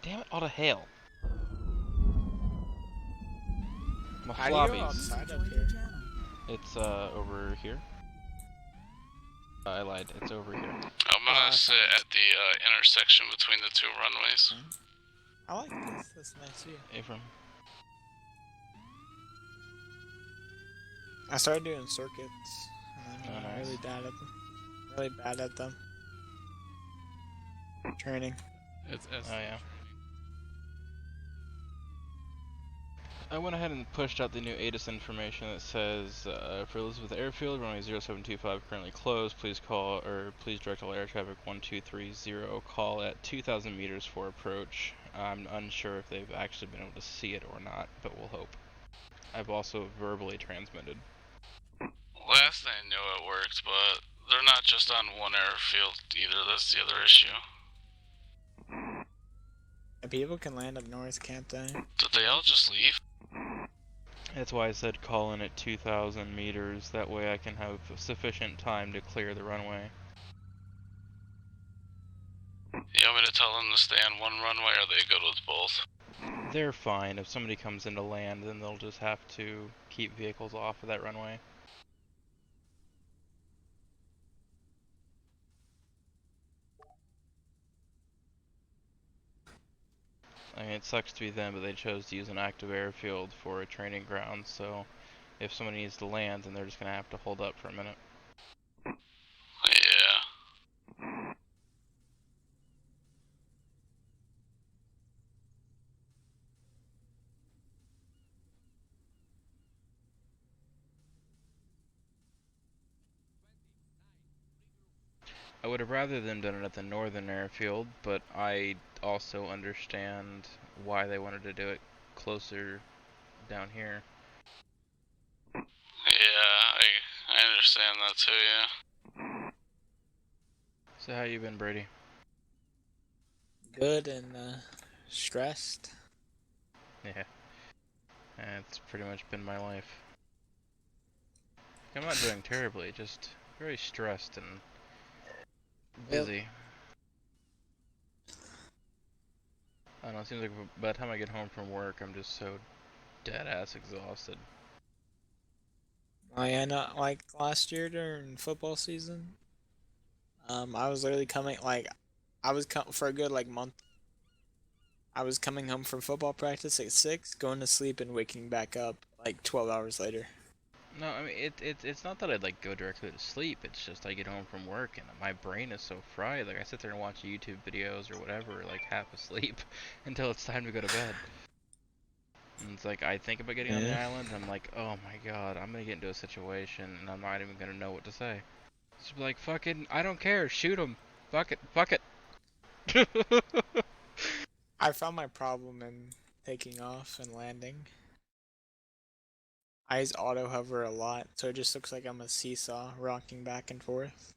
[SPEAKER 2] Damn it, all to hail. My
[SPEAKER 12] How do you go
[SPEAKER 2] floppies.
[SPEAKER 12] outside up here?
[SPEAKER 2] It's over here. I lied. It's over here.
[SPEAKER 11] I'm gonna sit at the intersection between the two runways.
[SPEAKER 12] I like this. That's a nice view.
[SPEAKER 2] Avram.
[SPEAKER 12] I started doing circuits, and I'm
[SPEAKER 2] nice.
[SPEAKER 12] really bad at them. Really bad at them. Training.
[SPEAKER 15] It's
[SPEAKER 2] oh yeah. I went ahead and pushed out the new ATIS information that says, for Elizabeth Airfield, runway 0725 currently closed. Please call, or please direct all air traffic 1230. Call at 2,000 meters for approach. I'm unsure if they've actually been able to see it or not, but we'll hope. I've also verbally transmitted.
[SPEAKER 11] Last I knew it worked, but they're not just on one airfield either. That's the other issue.
[SPEAKER 12] And people can land up north, can't they?
[SPEAKER 11] Did they all just leave?
[SPEAKER 2] That's why I said call in at 2,000 meters. That way I can have sufficient time to clear the runway.
[SPEAKER 11] You want me to tell them to stay on one runway, or are they good with both?
[SPEAKER 2] They're fine. If somebody comes in to land, then they'll just have to keep vehicles off of that runway. I mean, it sucks to be them, but they chose to use an active airfield for a training ground, so if somebody needs to land, then they're just going to have to hold up for a minute.
[SPEAKER 11] Yeah.
[SPEAKER 2] I would have rather them done it at the northern airfield, but I also understand why they wanted to do it closer down here.
[SPEAKER 11] Yeah, I understand that too, yeah.
[SPEAKER 2] So how you been, Brady?
[SPEAKER 12] Good and stressed.
[SPEAKER 2] Yeah. It's pretty much been my life. I'm not doing terribly, just very stressed and busy. I don't know, it seems like by the time I get home from work, I'm just so dead-ass exhausted.
[SPEAKER 12] Oh yeah, not like last year during football season. I was literally coming, like, I was for a good, like, month. I was coming home from football practice at 6, going to sleep and waking back up, like, 12 hours later.
[SPEAKER 2] No, I mean, it's not that I'd, like, go directly to sleep, it's just I get home from work and my brain is so fried, like, I sit there and watch YouTube videos or whatever, like, half asleep, until it's time to go to bed. And it's like, I think about getting on the island, and I'm like, oh my god, I'm gonna get into a situation, and I'm not even gonna know what to say. Just be like, fucking, I don't care, shoot him, fuck it, fuck it.
[SPEAKER 12] I found my problem in taking off and landing. I use auto hover a lot, so it just looks like I'm a seesaw rocking back and forth.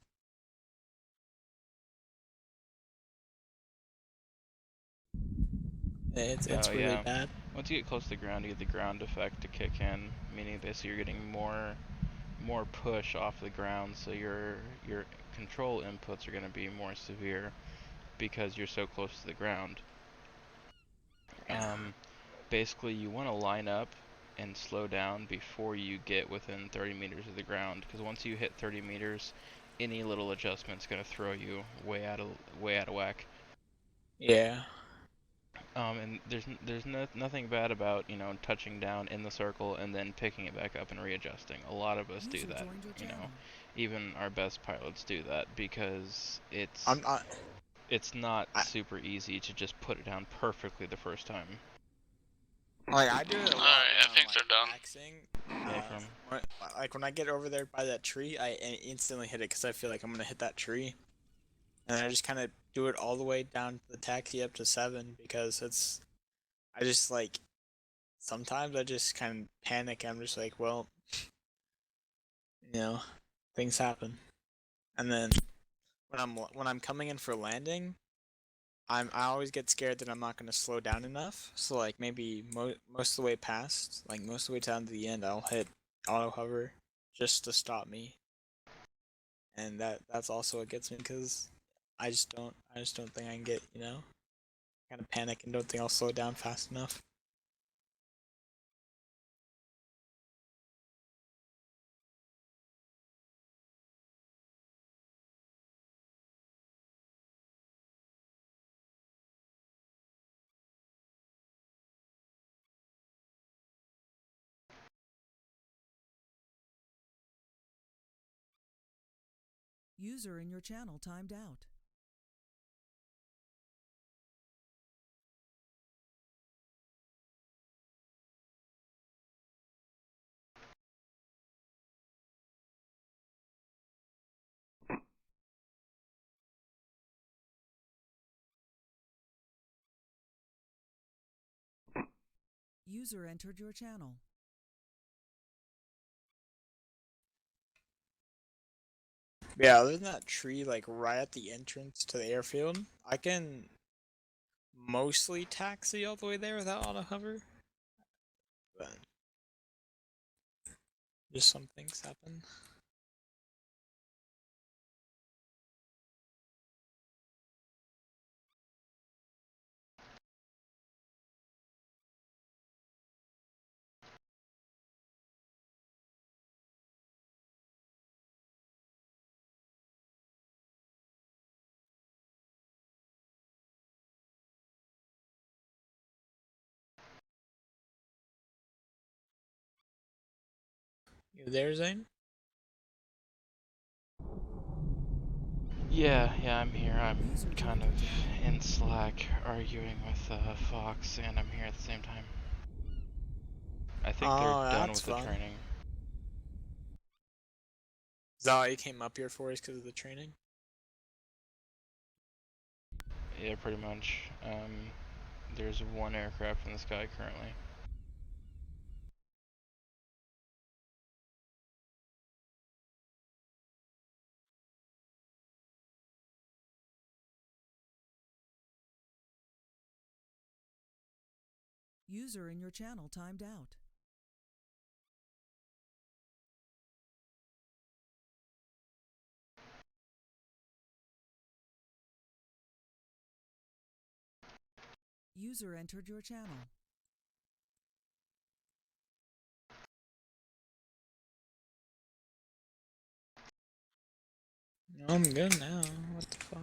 [SPEAKER 12] It's really bad.
[SPEAKER 2] Once you get close to the ground, you get the ground effect to kick in, meaning basically you're getting more push off the ground, so your control inputs are going to be more severe because you're so close to the ground. Basically, you want to line up and slow down before you get within 30 meters of the ground, because once you hit 30 meters, any little adjustment's going to throw you way out of whack.
[SPEAKER 12] Yeah.
[SPEAKER 2] And there's nothing bad about, you know, touching down in the circle and then picking it back up and readjusting. A lot of us do that, you know. Even our best pilots do that because it's not super easy to just put it down perfectly the first time.
[SPEAKER 12] Like, I do it a lot.
[SPEAKER 11] Alright, I think they're done.
[SPEAKER 12] Like, when I get over there by that tree, I instantly hit it because I feel like I'm going to hit that tree. And I just kind of do it all the way down to the taxi up to 7 because I just, like, sometimes I just kind of panic. I'm just like, well, you know, things happen. And then when I'm coming in for landing, I always get scared that I'm not going to slow down enough. So, like, maybe most of the way past, like, most of the way down to the end, I'll hit auto hover just to stop me. And that's also what gets me because I just don't think I can get, you know, kind of panic and don't think I'll slow down fast enough.
[SPEAKER 1] User in your channel timed out. User entered your channel.
[SPEAKER 12] Yeah, other than that tree, like, right at the entrance to the airfield, I can mostly taxi all the way there without auto hover. But just some things happen. You there, Zane?
[SPEAKER 2] Yeah, I'm here. I'm kind of in Slack arguing with Fox, and I'm here at the same time. I think they're done with the training.
[SPEAKER 12] Is that why you came up here for is because of the training?
[SPEAKER 2] Yeah, pretty much. There's one aircraft in the sky currently.
[SPEAKER 1] User in your channel timed out. User entered your channel.
[SPEAKER 12] No, I'm good now. What the fuck?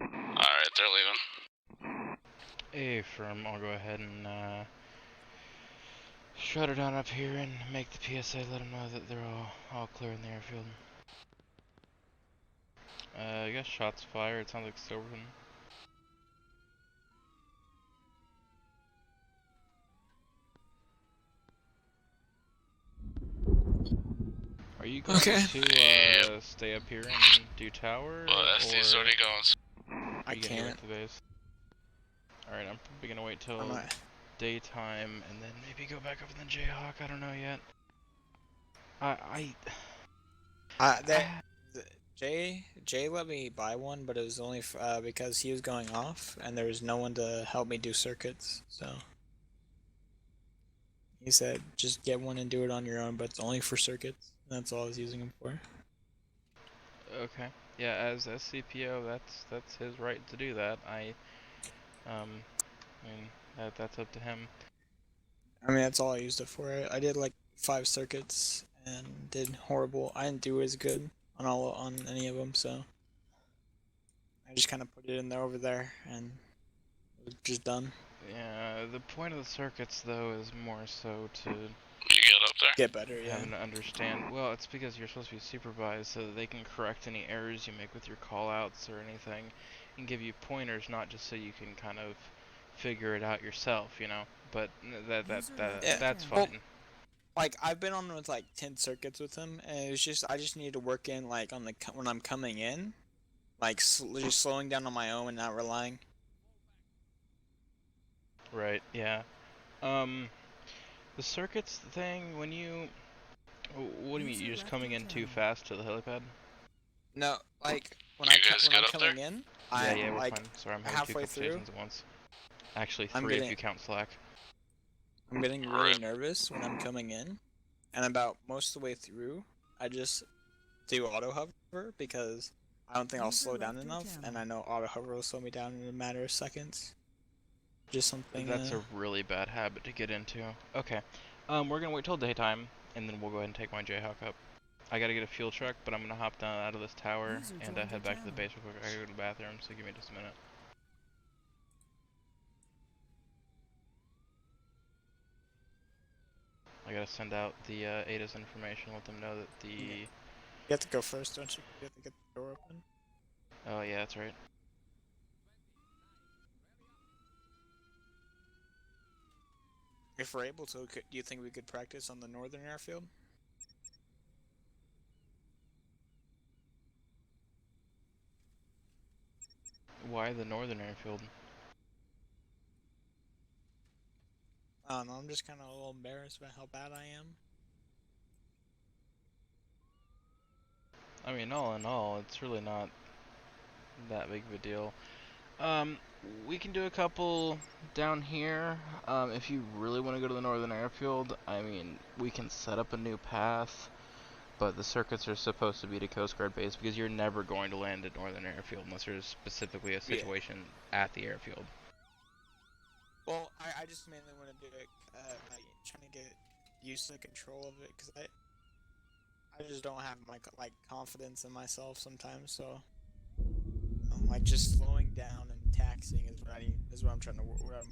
[SPEAKER 11] Alright, they're leaving.
[SPEAKER 2] Hey, firm, I'll go ahead and shut her down up here and make the PSA, let them know that they're all clear in the airfield. I guess shots fired, it sounds like Silverton. Are you going to stay up here and do tower?
[SPEAKER 11] Well, SD's already going.
[SPEAKER 12] I can't.
[SPEAKER 2] To base? Alright, I'm probably gonna wait till daytime and then maybe go back up in the Jayhawk, I don't know yet.
[SPEAKER 12] Jay let me buy one, but it was only because he was going off and there was no one to help me do circuits, so he said just get one and do it on your own, but it's only for circuits. That's all I was using them for.
[SPEAKER 2] Okay. Yeah, as CPO, that's his right to do that. I mean that's up to him.
[SPEAKER 12] I mean, that's all I used it for. I did like 5 circuits and did horrible. I didn't do as good on any of them, so I just kind of put it in there over there and it was just done.
[SPEAKER 2] Yeah, the point of the circuits though is more so to
[SPEAKER 11] get up there.
[SPEAKER 12] Get better, yeah.
[SPEAKER 2] Having to understand. Well, it's because you're supposed to be supervised so that they can correct any errors you make with your callouts or anything, and give you pointers, not just so you can kind of figure it out yourself, you know. But that's fine.
[SPEAKER 12] Well, like I've been on with like 10 circuits with him, and it was just I just need to work in like on the when I'm coming in, like just slowing down on my own and not relying.
[SPEAKER 2] Right. Yeah. The circuits thing, when you... What do you mean, you're just coming in too fast to the helipad?
[SPEAKER 12] No, like, when I'm coming in,
[SPEAKER 2] yeah, we're
[SPEAKER 12] like,
[SPEAKER 2] fine. Sorry, I'm having
[SPEAKER 12] halfway
[SPEAKER 2] 2
[SPEAKER 12] through,
[SPEAKER 2] conversations at once. Actually, 3 if you count Slack.
[SPEAKER 12] I'm getting really nervous when I'm coming in, and about most of the way through, I just do auto hover, because I don't think I'll slow down enough, and I know auto hover will slow me down in a matter of seconds. Just something.
[SPEAKER 2] That's a really bad habit to get into. Okay. We're gonna wait till daytime, and then we'll go ahead and take my Jayhawk up. I gotta get a fuel truck, but I'm gonna hop down out of this tower and head back to the base real quick. I gotta go to the bathroom, so give me just a minute. I gotta send out the ADA's information, let them know that the...
[SPEAKER 12] You have to go first, don't you? You have to get the door open.
[SPEAKER 2] Oh yeah, that's right.
[SPEAKER 12] If we're able to, do you think we could practice on the northern airfield?
[SPEAKER 2] Why the northern airfield?
[SPEAKER 12] I don't know, I'm just kind of a little embarrassed about how bad I am.
[SPEAKER 2] I mean, all in all, it's really not that big of a deal. We can do a couple down here. If you really want to go to the northern airfield, I mean, we can set up a new path, but the circuits are supposed to be to Coast Guard base because you're never going to land at northern airfield unless there's specifically a situation at the airfield.
[SPEAKER 12] Well, I just mainly want to do it, like, trying to get used to the control of it, because I just don't have my, like, confidence in myself sometimes, so... Like, just slowing down and taxiing is what I'm trying to work.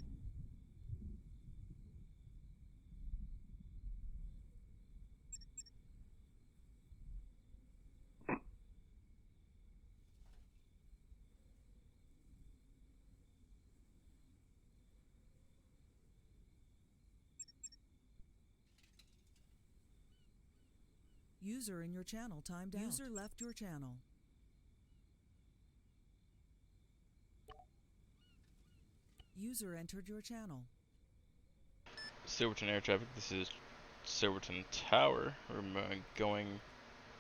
[SPEAKER 1] User in your channel timed out. User left your channel. User entered your channel.
[SPEAKER 2] Silverton air traffic, this is Silverton Tower. We're going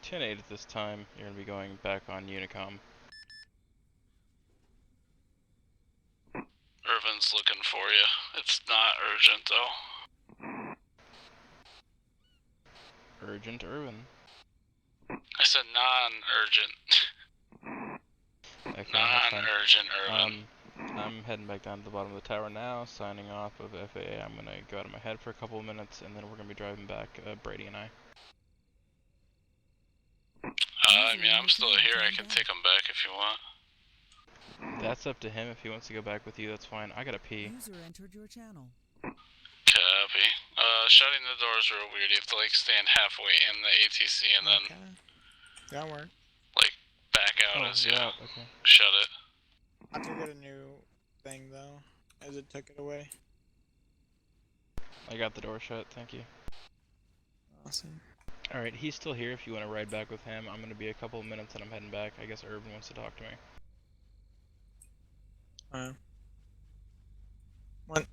[SPEAKER 2] 10-8 at this time. You're going to be going back on Unicom.
[SPEAKER 11] Irvin's looking for you. It's not urgent though.
[SPEAKER 2] Urgent Irvin.
[SPEAKER 11] I said non-urgent.
[SPEAKER 2] Okay,
[SPEAKER 11] non-urgent Irvin.
[SPEAKER 2] I'm heading back down to the bottom of the tower now, signing off of FAA. I'm going to go out of my head for a couple of minutes, and then we're going to be driving back, Brady and I.
[SPEAKER 11] I mean, I'm still here. I can take him back if you want.
[SPEAKER 2] That's up to him. If he wants to go back with you, that's fine. I gotta pee.
[SPEAKER 1] User entered your channel.
[SPEAKER 11] Copy. Shutting the doors real weird. You have to, like, stand halfway in the ATC and then...
[SPEAKER 12] That'll work.
[SPEAKER 11] Like, back out as you
[SPEAKER 2] okay.
[SPEAKER 11] shut it.
[SPEAKER 12] I could get a new thing, though, as it took it away.
[SPEAKER 2] I got the door shut, thank you.
[SPEAKER 12] Awesome.
[SPEAKER 2] Alright, he's still here if you want to ride back with him. I'm going to be a couple of minutes and I'm heading back. I guess Irvin wants to talk to me.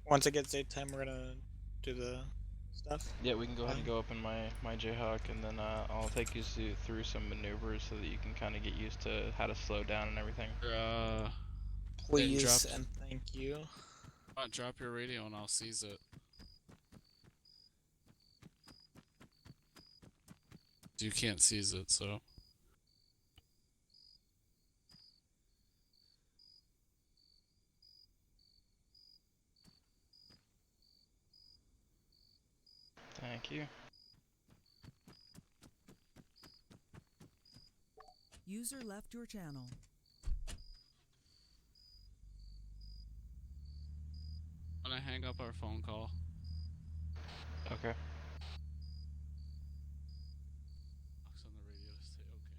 [SPEAKER 12] Once it gets daytime, we're gonna do the stuff.
[SPEAKER 2] Yeah, we can go ahead and go up in my Jayhawk, and then I'll take you through some maneuvers so that you can kind of get used to how to slow down and everything.
[SPEAKER 12] Please and thank you.
[SPEAKER 15] Drop your radio and I'll seize it. You can't seize it, so...
[SPEAKER 2] Thank you.
[SPEAKER 1] User left your channel.
[SPEAKER 15] When I hang up our phone call.
[SPEAKER 2] Okay.
[SPEAKER 15] On the radio to say okay.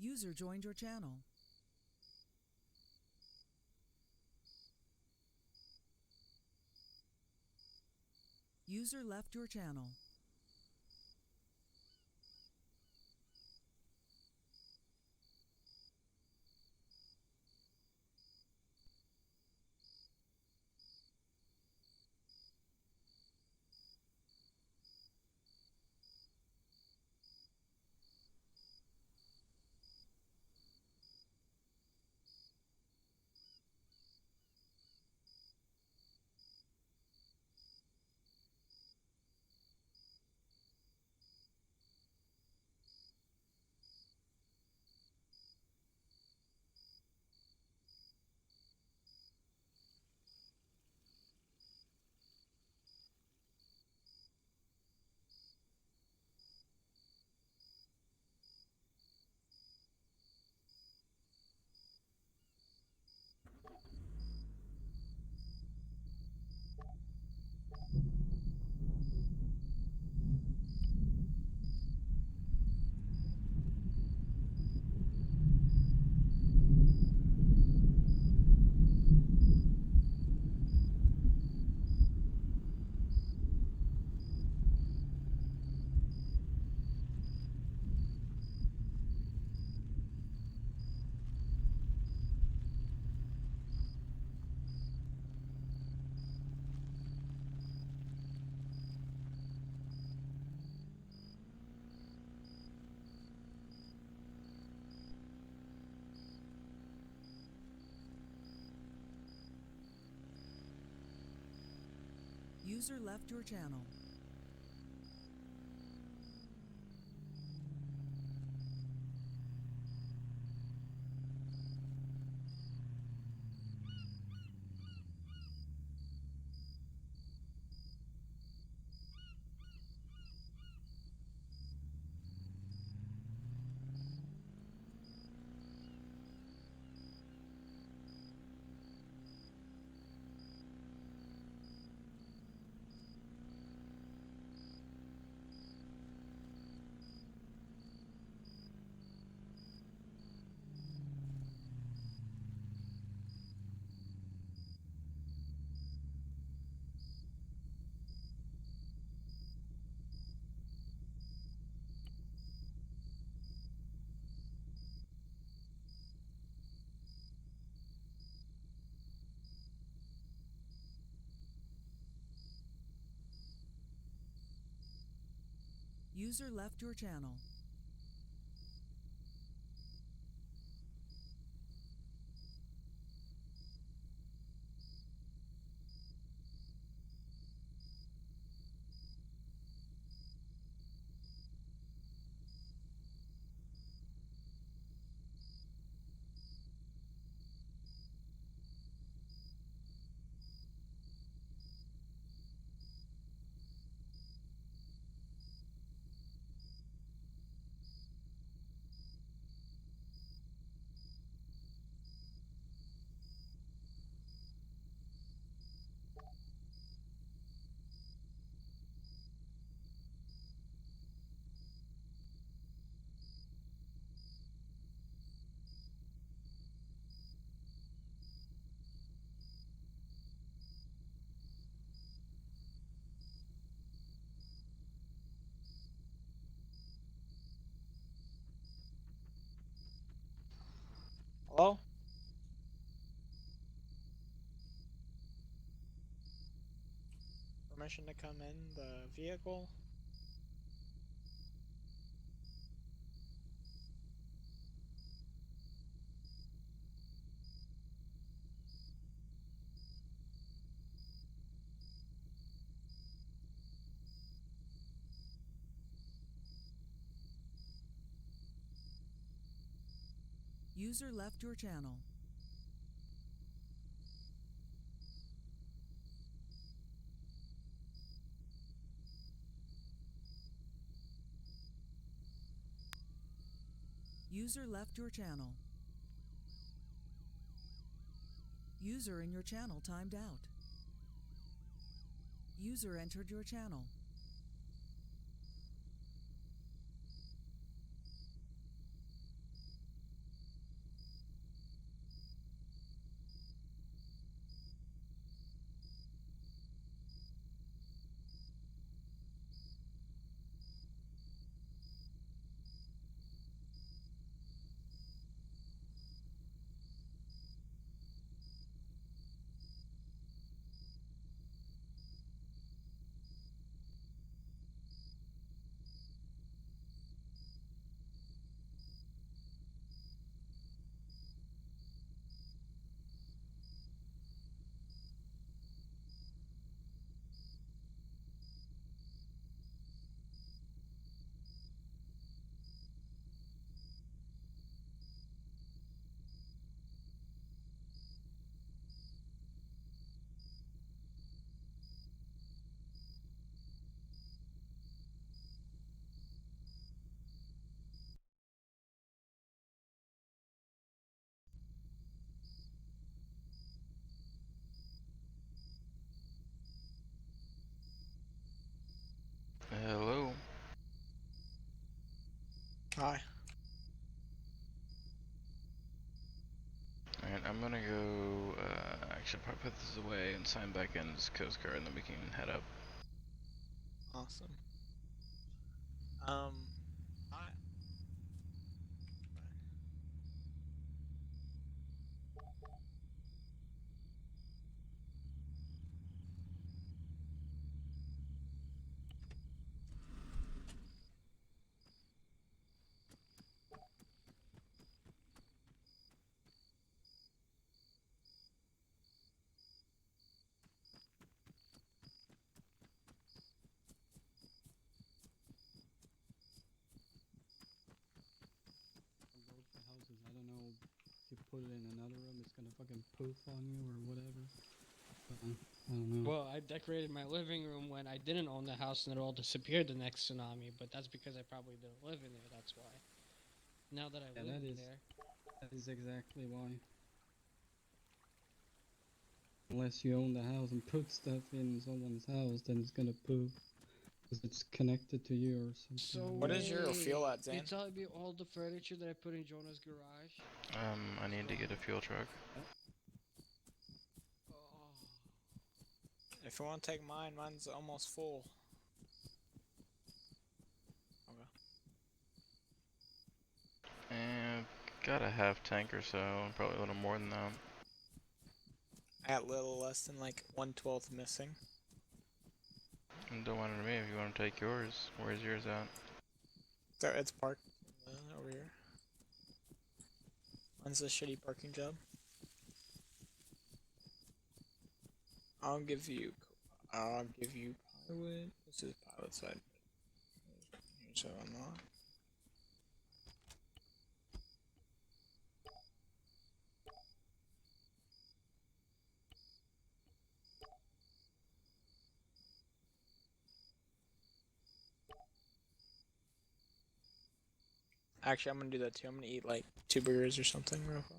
[SPEAKER 1] User joined your channel. User left your channel. User left your channel. User left your channel.
[SPEAKER 12] Hello? Permission to come in the vehicle?
[SPEAKER 1] User left your channel. User left your channel. User in your channel timed out. User entered your channel.
[SPEAKER 12] Hi.
[SPEAKER 2] Alright, I'm gonna go, actually I'll probably put this away and sign back in as Coast Guard and then we can head up.
[SPEAKER 12] Awesome. Hi.
[SPEAKER 9] I don't know if you put it in another room, it's gonna fucking poof on you or whatever. I don't know.
[SPEAKER 16] Well, I decorated my living room when I didn't own the house and it all disappeared the next tsunami, but that's because I probably didn't live in there, that's why. Now that I live in there.
[SPEAKER 9] That is exactly why. Unless you own the house and put stuff in someone's house, then it's gonna poof. Because it's connected to you or something.
[SPEAKER 16] So
[SPEAKER 12] What is your fuel at, Zane?
[SPEAKER 16] You telling me all the furniture that I put in Jonah's garage?
[SPEAKER 2] I need to get a fuel truck.
[SPEAKER 12] If you want to take mine, mine's almost full. Okay.
[SPEAKER 2] And got a half tank or so, probably a little more than that.
[SPEAKER 12] I got a little less than like 1/12 missing.
[SPEAKER 2] Don't want it to me if you want to take yours. Where's yours at?
[SPEAKER 12] So it's parked over here. Mine's a shitty parking job. I'll give you pilot. This is pilot side. So I'm not. Actually, I'm gonna do that too. I'm gonna eat like 2 burgers or something real quick.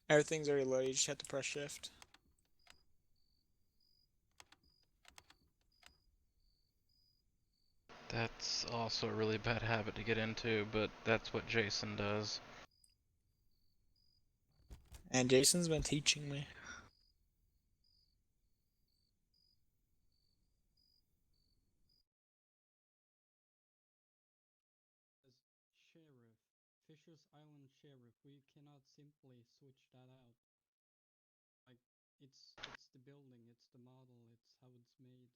[SPEAKER 12] Everything's already loaded, you just have to press shift.
[SPEAKER 2] That's also a really bad habit to get into, but that's what Jason does.
[SPEAKER 12] And Jason's been teaching me.
[SPEAKER 9] Sheriff, Fisher's Island Sheriff, we cannot simply switch that out. Like, it's the building, it's the model, it's how it's made.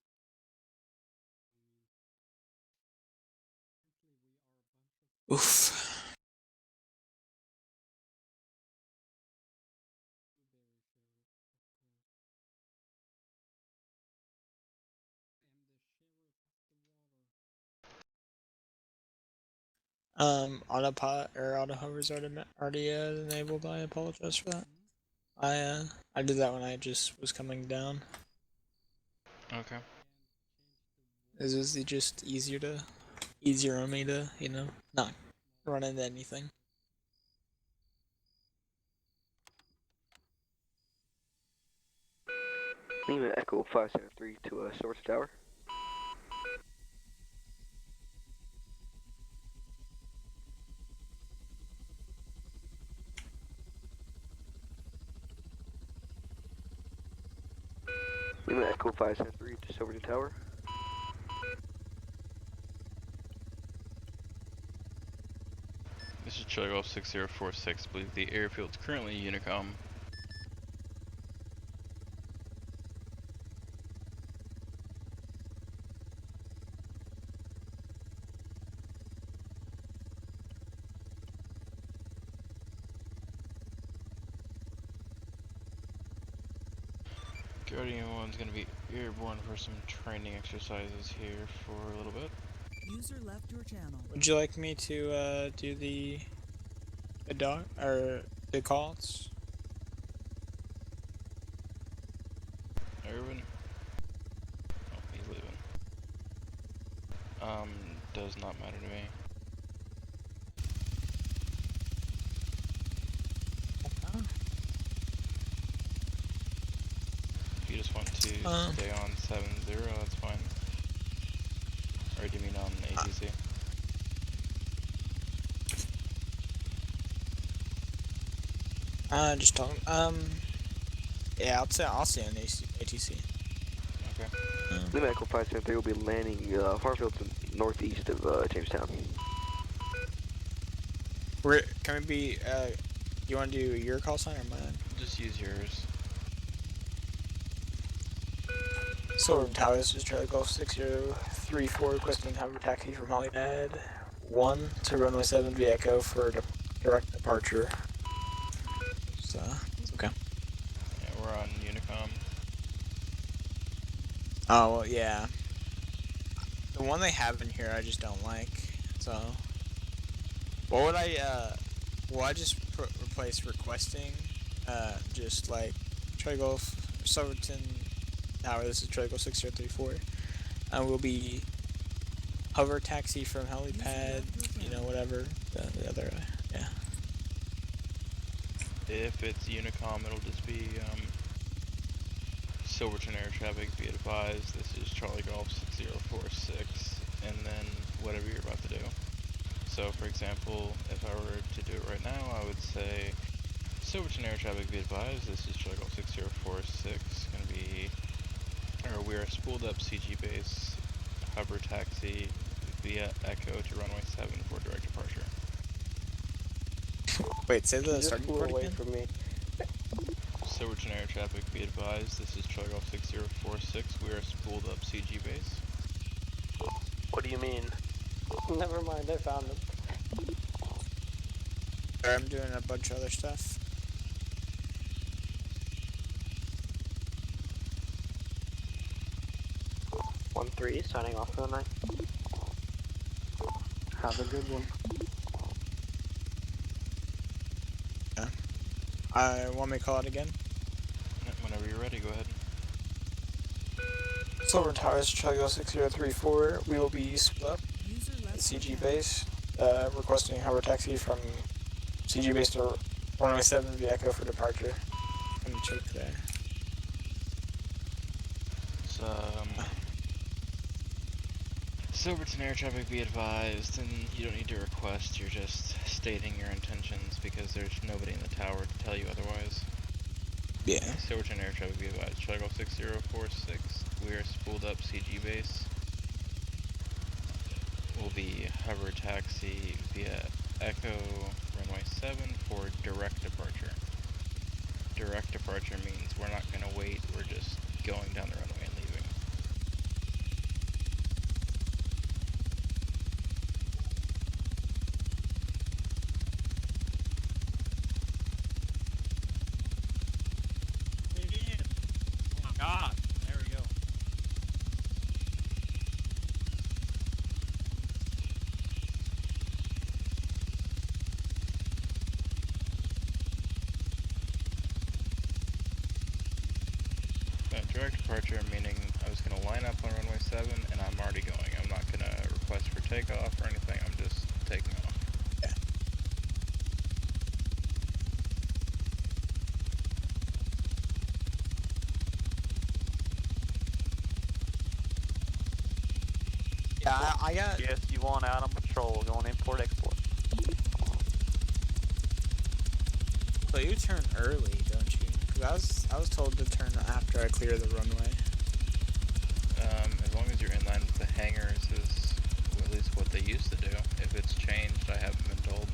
[SPEAKER 12] Oof. Autopilot or auto hover's already enabled. I apologize for that. I did that when I just was coming down.
[SPEAKER 2] Okay.
[SPEAKER 12] This is just easier on me to, you know, not run into anything.
[SPEAKER 8] Lima Echo 573 to Source Tower. Lima Echo 573 to Silverton Tower.
[SPEAKER 2] This is Charlie Golf 6046. I believe the airfield's currently Unicom. Guardian 1's going to be airborne for some training exercises here for a little bit.
[SPEAKER 1] User left your channel.
[SPEAKER 12] Would you like me to do the dog or the calls?
[SPEAKER 2] Irvin? Oh, he's leaving. Does not matter to me. you just want to stay on 7-0, that's fine. Or do you mean on ATC?
[SPEAKER 12] Just talking. Yeah, I'll stay on ATC.
[SPEAKER 2] Okay.
[SPEAKER 8] The Medical 573 will be landing Hartfield to northeast of Jamestown.
[SPEAKER 12] Can we be, you want to do your call sign or mine?
[SPEAKER 2] Just use yours.
[SPEAKER 12] Silver Tower, this is Charlie Golf 6034 requesting hover taxi from Hollywood 1 to runway 7 via Echo for direct departure. So, it's okay.
[SPEAKER 2] Yeah, we're on Unicom.
[SPEAKER 12] Oh, well, yeah. The one they have in here I just don't like, so... What would I just replace requesting, just like, Charlie Golf, Silverton Tower, this is Charlie Golf 6034, will be hover taxi from helipad, you know, whatever, the other, yeah.
[SPEAKER 2] If it's Unicom, it'll just be, Silverton Air Traffic, be advised, this is Charlie Golf 6046, and then whatever you're about to do. So, for example, if I were to do it right now, I would say, Silverton Air Traffic, be advised, this is Charlie Golf 6046, gonna be, or we are spooled up CG base, hover taxi via Echo to runway 7 for direct departure.
[SPEAKER 12] Wait, say the starting
[SPEAKER 5] port
[SPEAKER 12] port
[SPEAKER 5] away
[SPEAKER 12] again?
[SPEAKER 5] from me.
[SPEAKER 2] Silverton Air Traffic, be advised, this is Charlie Golf 6046, we are spooled up CG base.
[SPEAKER 18] What do you mean?
[SPEAKER 5] Never mind, I found them.
[SPEAKER 12] I'm doing a bunch of other stuff.
[SPEAKER 5] One 3 signing off for the night. Have a good one.
[SPEAKER 12] Yeah. Want me to call it again?
[SPEAKER 2] Whenever you're ready, go ahead.
[SPEAKER 12] Silver Towers, Charlie Golf 6034, we will be split up at CG base, requesting hover taxi from CG base to runway 7 via Echo for departure. I'm gonna check there.
[SPEAKER 2] Silverton Air Traffic, be advised, and you don't need to request, you're just stating your intentions because there's nobody in the tower to tell you otherwise.
[SPEAKER 12] Yeah.
[SPEAKER 2] Silverton Air Traffic, be advised, Charlie Golf 6046, we are spooled up CG base. Will be hover taxi via Echo runway 7 for direct departure. Direct departure means we're not going to wait, we're just going down the runway and leaving.
[SPEAKER 17] Oh my god, there we go.
[SPEAKER 2] Direct departure meaning I was going to line up on runway 7 and I'm already going. I'm not going to request for takeoff or anything, I'm just taking off.
[SPEAKER 12] Yeah, I got...
[SPEAKER 18] Yes, you want out on patrol, going import-export.
[SPEAKER 12] So you turn early, don't you? Because I was told to turn after I clear the runway.
[SPEAKER 2] As long as you're in line with the hangars is at least what they used to do. If it's changed, I haven't been told.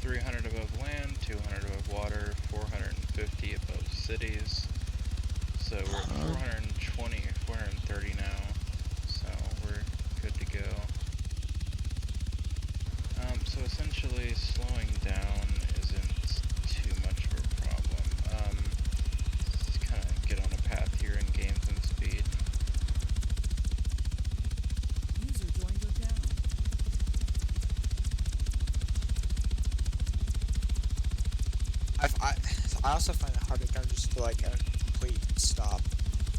[SPEAKER 2] $300 above land, $200 above water, $450 above cities. So we're at 420, 430 now. So we're good to go. So essentially slowing down isn't too much of a problem. Just kind of get on a path here and gain some speed.
[SPEAKER 1] User joined your channel.
[SPEAKER 12] I also find it hard to come just to like a complete stop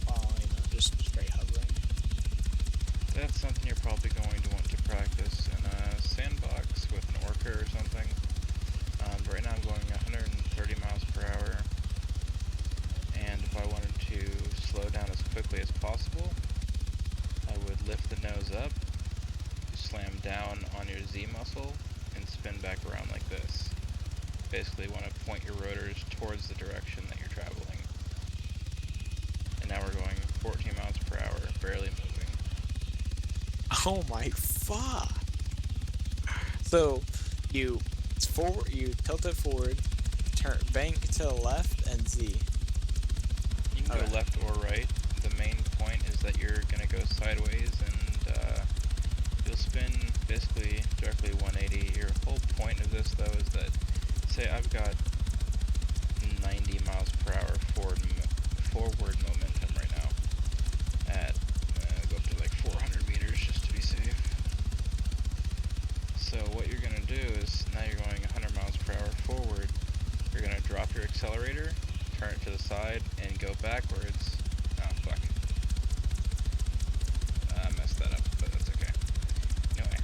[SPEAKER 12] while, you know, just straight hovering.
[SPEAKER 2] That's something you're probably going to want to practice in a sandbox with an orca or something. basically want to point your rotors towards the direction that you're traveling. And now we're going 14 miles per hour, barely moving.
[SPEAKER 12] Oh my fuck! So you tilt it forward, turn bank to the left and Z.
[SPEAKER 2] You can go left or right. The main point is that you're gonna go sideways and you'll spin basically directly 180. Your whole point of this though is that, say I've got 90 miles per hour forward momentum right now at go up to like 400 meters just to be safe. So what you're gonna do is, now you're going 100 miles per hour forward, you're gonna drop your accelerator, turn it to the side, and go backwards. Oh fuck. I messed that up, but that's okay. Anyway,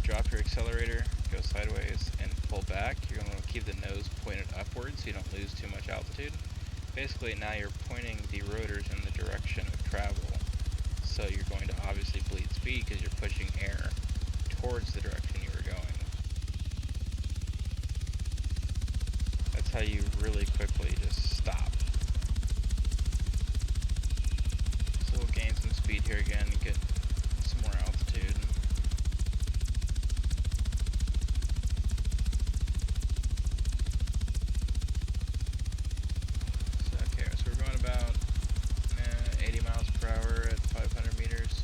[SPEAKER 2] drop your accelerator, go sideways, and pull back. You're going to keep the nose pointed upwards so you don't lose too much altitude. Basically, now you're pointing the rotors in the direction of travel. So you're going to obviously bleed speed because you're pushing air towards the direction you were going. That's how you really quickly just stop. So we'll gain some speed here again and get some more altitude. So we're going about 80 miles per hour at 500 meters.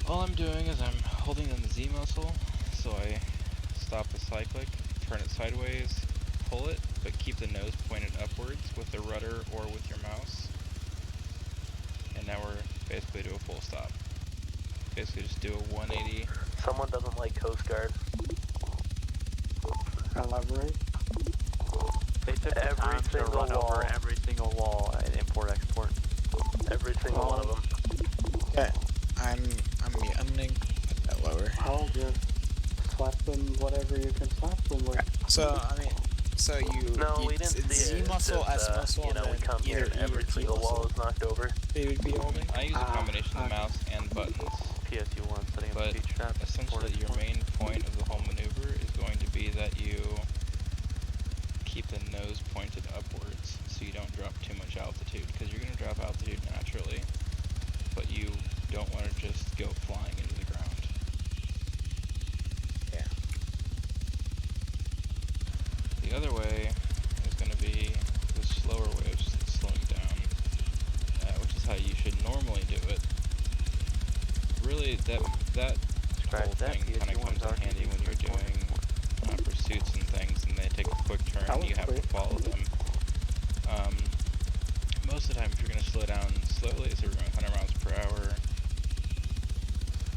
[SPEAKER 2] All I'm doing is I'm holding in the Z muscle, so I stop the cyclic, turn it sideways, pull it, but keep the nose pointed upwards with the rudder or with your mouse. And now we're basically to a full stop. Basically just do a 180.
[SPEAKER 8] Someone doesn't like Coast Guard.
[SPEAKER 5] Elaborate.
[SPEAKER 8] They took the time to run over
[SPEAKER 13] every single wall and import-export.
[SPEAKER 8] Every single one of them.
[SPEAKER 12] Okay, I'm muting that lower.
[SPEAKER 5] I'll just slap them whatever you can slap them with.
[SPEAKER 12] So
[SPEAKER 8] we didn't see
[SPEAKER 12] Z
[SPEAKER 8] it.
[SPEAKER 12] muscle,
[SPEAKER 8] It's
[SPEAKER 12] S muscle,
[SPEAKER 8] you know,
[SPEAKER 12] and
[SPEAKER 8] we come here and every single wall is knocked over.
[SPEAKER 12] They would be holding.
[SPEAKER 2] I use a combination of the mouse and buttons.
[SPEAKER 13] PSU1 setting up
[SPEAKER 2] But
[SPEAKER 13] speech trap.
[SPEAKER 2] essentially your main point of the whole maneuver is going to be that you keep the nose pointed upwards so you don't drop too much altitude, because you're going to drop altitude naturally, but you don't want to just go flying into the ground.
[SPEAKER 12] Yeah.
[SPEAKER 2] The other way is going to be the slower way of slowing down, which is how you should normally do it. Really, that whole thing kind of comes in handy when you're doing pursuits and things, and they take a quick turn and you have to follow them. Most of the time, if you're going to slow down slowly, so we're going 100 miles per hour,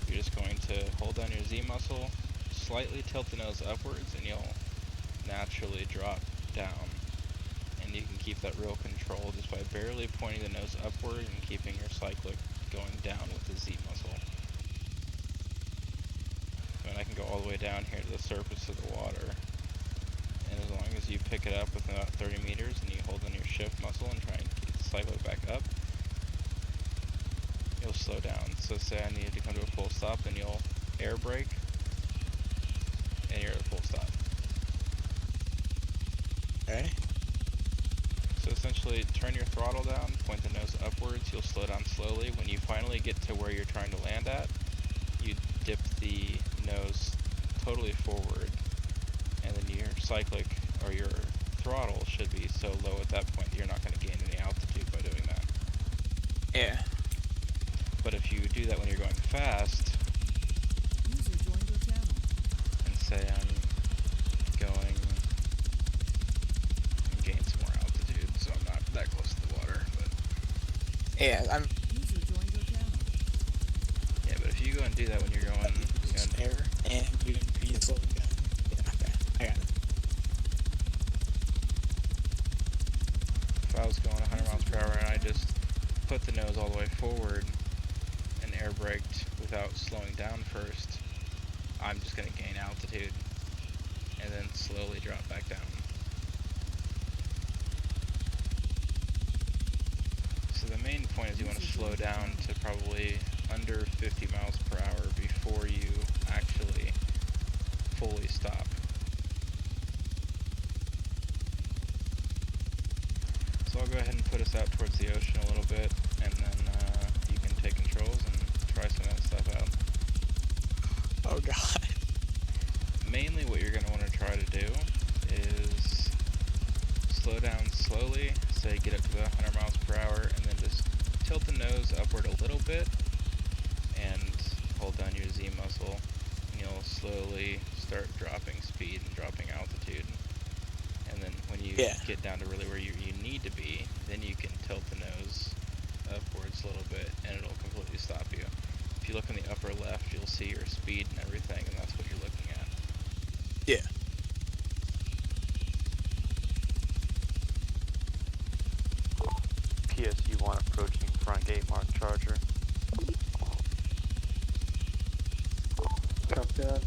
[SPEAKER 2] you're just going to hold down your Z muscle, slightly tilt the nose upwards, and you'll naturally drop down. And you can keep that real control just by barely pointing the nose upward and keeping your cyclic going down with the Z muscle. And I can go all the way down here to the surface of the water. And as long as you pick it up within about 30 meters and you hold in your shift muscle and try and keep the cyclic back up, you'll slow down. So say I needed to come to a full stop, then you'll air brake, and you're at a full stop.
[SPEAKER 12] Okay.
[SPEAKER 2] So essentially, turn your throttle down, point the nose upwards, you'll slow down slowly. When you finally get to where you're trying to land at, you dip the nose totally forward, and then your cyclic, or your throttle, should be so low at that point that you're not going to gain any altitude by doing that.
[SPEAKER 12] Yeah.
[SPEAKER 2] But if you do that when you're going fast, and say I'm going and gain some more altitude, so I'm not that close to the water, but
[SPEAKER 12] yeah, I'm.
[SPEAKER 2] Yeah, but if you go and do that when you're going
[SPEAKER 12] air and you can be slowing down. Yeah, okay, I got it.
[SPEAKER 2] If I was going 100 miles per hour and I just put the nose all the way forward and air braked without slowing down first, I'm just going to gain altitude and then slowly drop back down. So the main point is you want to slow down to probably under 50 miles per hour before you actually fully stop. I'll go ahead and put us out towards the ocean a little bit, and then you can take controls and try some of that stuff out.
[SPEAKER 12] Oh god.
[SPEAKER 2] Mainly what you're going to want to try to do is slow down slowly, say get up to about 100 miles per hour, and then just tilt the nose upward a little bit, and hold down your Z muscle, and you'll slowly start dropping speed and dropping altitude. And then when you get down to really where you need to be, then you can tilt the nose upwards a little bit, and it'll completely stop you. If you look in the upper left, you'll see your speed and everything, and that's what you're looking at.
[SPEAKER 12] Yeah.
[SPEAKER 3] PSU-1 approaching front gate mark Charger.
[SPEAKER 5] Copy that.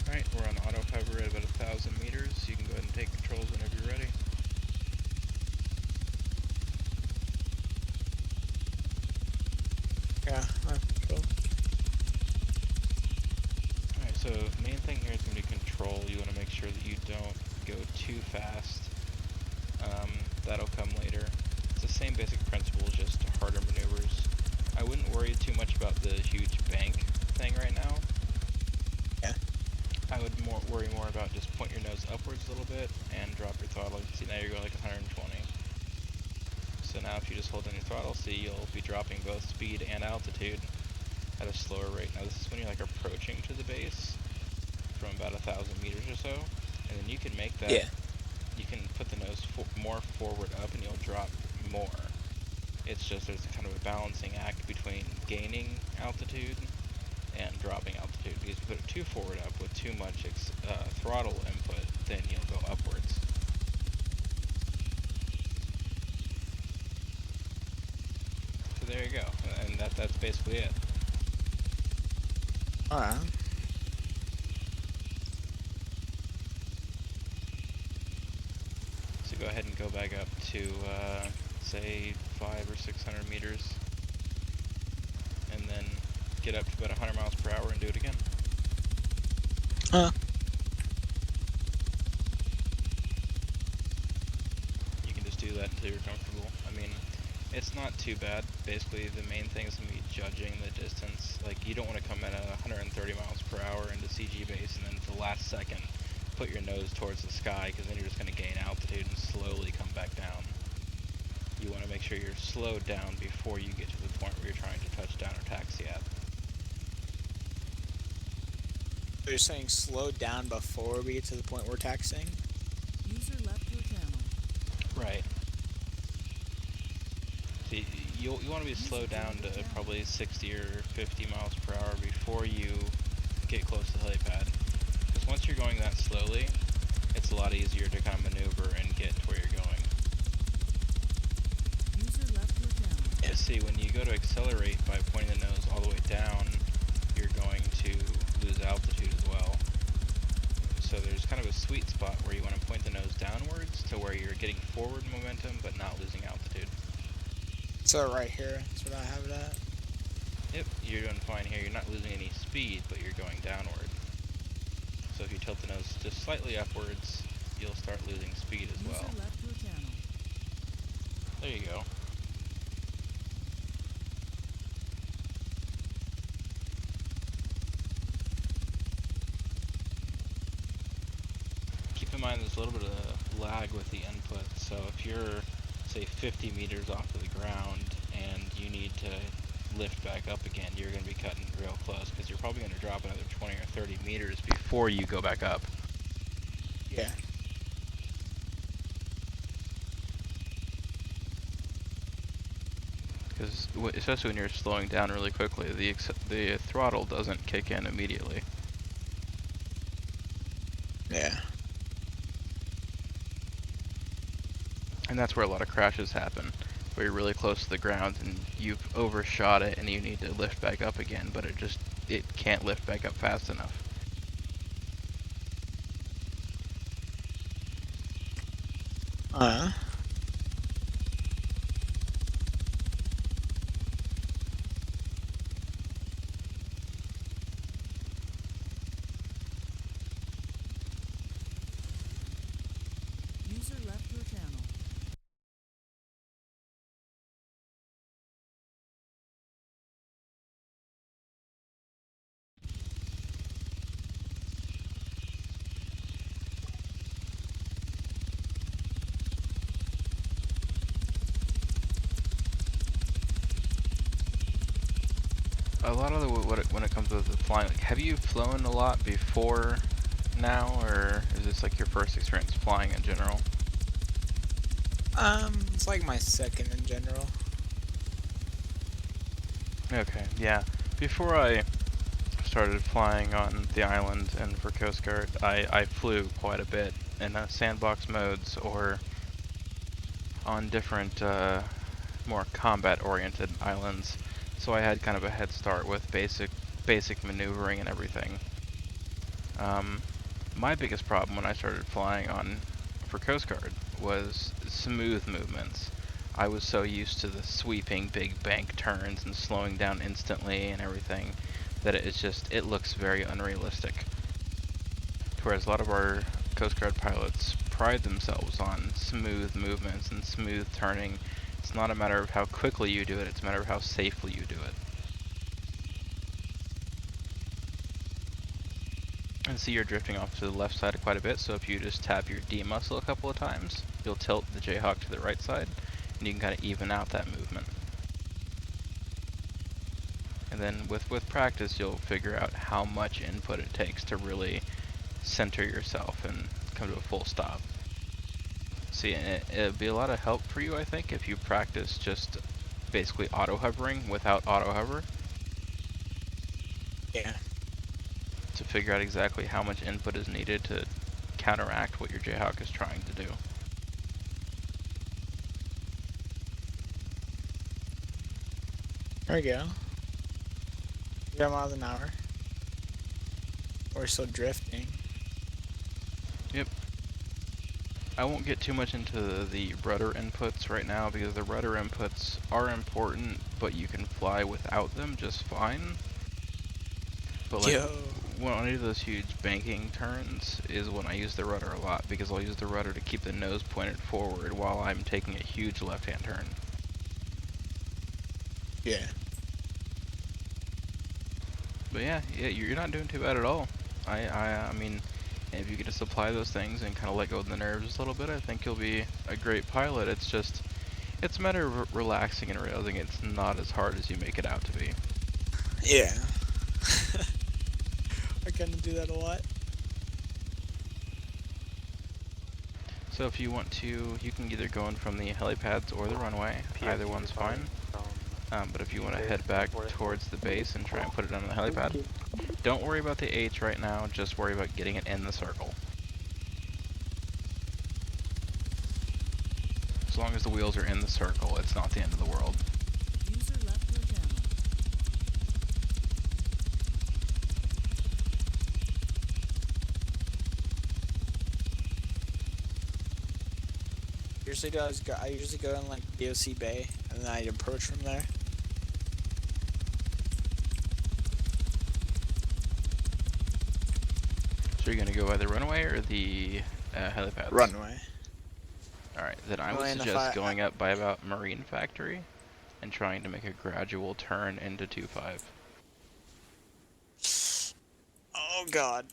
[SPEAKER 2] Alright, we're on auto hover at about 1,000 meters. You can go ahead and take controls whenever you're ready.
[SPEAKER 12] Yeah, cool.
[SPEAKER 2] Alright, so main thing here is going to be control. You want to make sure that you don't go too fast. That'll come later. It's the same basic principle, just harder maneuvers. I wouldn't worry too much about the huge bank thing right now.
[SPEAKER 12] Yeah.
[SPEAKER 2] I would worry more about just point your nose upwards a little bit and drop your throttle. You can see now you're going like 120. So now if you just hold down your throttle, see you'll be dropping both speed and altitude at a slower rate. Now this is when you're like approaching to the base from about 1,000 meters or so, and then you can make that.
[SPEAKER 12] Yeah.
[SPEAKER 2] You can put the nose more forward up, and you'll drop more. It's just there's kind of a balancing act between gaining altitude and dropping altitude. Because if you put it too forward up with too much throttle input, then you'll go upwards. So there you go, and that's basically it.
[SPEAKER 12] Alright.
[SPEAKER 2] So go ahead and go back up to say 500 or 600 meters, and then get up to about 100 miles per hour and do it again. You can just do that until you're comfortable. I mean, it's not too bad. Basically, the main thing is going to be judging the distance. Like, you don't want to come in at 130 miles per hour into CG base and then at the last second put your nose towards the sky, because then you're just going to gain altitude and slowly come back down. You want to make sure you're slowed down before you get to the point where you're trying to touch down or taxi at.
[SPEAKER 12] So you're saying slow down before we get to the point we're taxiing?
[SPEAKER 1] User left your channel.
[SPEAKER 2] Right. See, you want to be slowed down to probably 60 or 50 miles per hour before you get close to the helipad. Because once you're going that slowly, it's a lot easier to kind of maneuver and get to where you're going.
[SPEAKER 1] User left your channel.
[SPEAKER 2] Yeah, see, when you go to accelerate by pointing the nose all the way down, you're going to lose altitude as well. So there's kind of a sweet spot where you want to point the nose downwards to where you're getting forward momentum but not losing altitude.
[SPEAKER 12] So right here, that's what I have it at?
[SPEAKER 2] Yep, you're doing fine here. You're not losing any speed, but you're going downward. So if you tilt the nose just slightly upwards, you'll start losing speed as well.
[SPEAKER 1] User left your channel.
[SPEAKER 2] There you go. Keep in mind there's a little bit of lag with the input, so if you're, say, 50 meters off of the ground and you need to lift back up again, you're going to be cutting real close, because you're probably going to drop another 20 or 30 meters before you go back up.
[SPEAKER 12] Yeah.
[SPEAKER 2] Because especially when you're slowing down really quickly, the throttle doesn't kick in immediately.
[SPEAKER 12] Yeah.
[SPEAKER 2] And that's where a lot of crashes happen, where you're really close to the ground and you've overshot it and you need to lift back up again, but it can't lift back up fast enough. a lot of when it comes to the flying, like, have you flown a lot before now, or is this like your first experience flying in general?
[SPEAKER 12] It's like my second in general.
[SPEAKER 2] Okay, yeah. Before I started flying on the island and for Coast Guard, I flew quite a bit in sandbox modes or on different more combat-oriented islands. So I had kind of a head start with basic maneuvering and everything. My biggest problem when I started flying for Coast Guard was smooth movements. I was so used to the sweeping big bank turns and slowing down instantly and everything that it looks very unrealistic. Whereas a lot of our Coast Guard pilots pride themselves on smooth movements and smooth turning. It's not a matter of how quickly you do it, it's a matter of how safely you do it. And see, you're drifting off to the left side quite a bit, so if you just tap your D muscle a couple of times, you'll tilt the Jayhawk to the right side, and you can kind of even out that movement. And then with practice, you'll figure out how much input it takes to really center yourself and come to a full stop. See, it'd be a lot of help for you, I think, if you practice just basically auto-hovering without auto-hover.
[SPEAKER 12] Yeah.
[SPEAKER 2] To figure out exactly how much input is needed to counteract what your Jayhawk is trying to do.
[SPEAKER 12] 0 miles an hour. We're still drifting.
[SPEAKER 2] Yep. I won't get too much into the rudder inputs right now because the rudder inputs are important, but you can fly without them just fine. But like, when I do those huge banking turns is when I use the rudder a lot, because I'll use the rudder to keep the nose pointed forward while I'm taking a huge left-hand turn.
[SPEAKER 12] Yeah.
[SPEAKER 2] But yeah, you're not doing too bad at all. I mean, if you could just apply those things and kind of let go of the nerves a little bit, I think you'll be a great pilot. It's a matter of relaxing and realizing it's not as hard as you make it out to be.
[SPEAKER 12] Yeah. I kind of do that a lot.
[SPEAKER 2] So if you want to, you can either go in from the helipads or the runway. Either one's fine. But if you want to head back towards the base and try and put it on the helipad, don't worry about the H right now, just worry about getting it in the circle. As long as the wheels are in the circle, it's not the end of the world.
[SPEAKER 1] User left your channel.
[SPEAKER 12] I usually go in like DOC Bay, and then I approach from there.
[SPEAKER 2] So you're gonna go by the runway or the helipads?
[SPEAKER 12] Runway.
[SPEAKER 2] Alright, then I would suggest going up by about Marine Factory and trying to make a gradual turn into 2.5.
[SPEAKER 12] Oh god.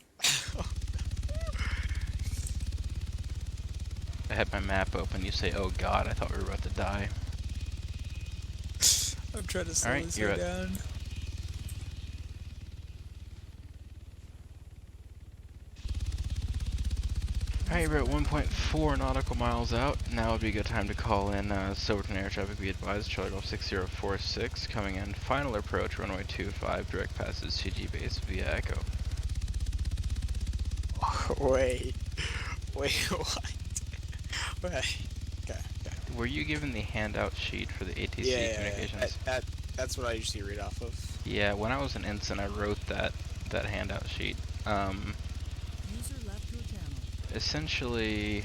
[SPEAKER 2] I had my map open, you say, oh god, I thought we were about to die.
[SPEAKER 12] I'm trying to slow this thing down.
[SPEAKER 2] Alright, we're at 1.4 nautical miles out. Now would be a good time to call in Silverton Air Traffic. Be advised, Charlie Golf 6046 coming in. Final approach, runway 25, direct passes CG base via Echo.
[SPEAKER 12] Wait, what? Wait. Okay.
[SPEAKER 2] Were you given the handout sheet for the ATC communications?
[SPEAKER 12] Yeah. That's what I usually read off of.
[SPEAKER 2] Yeah, when I was an ensign, I wrote that handout sheet. Essentially,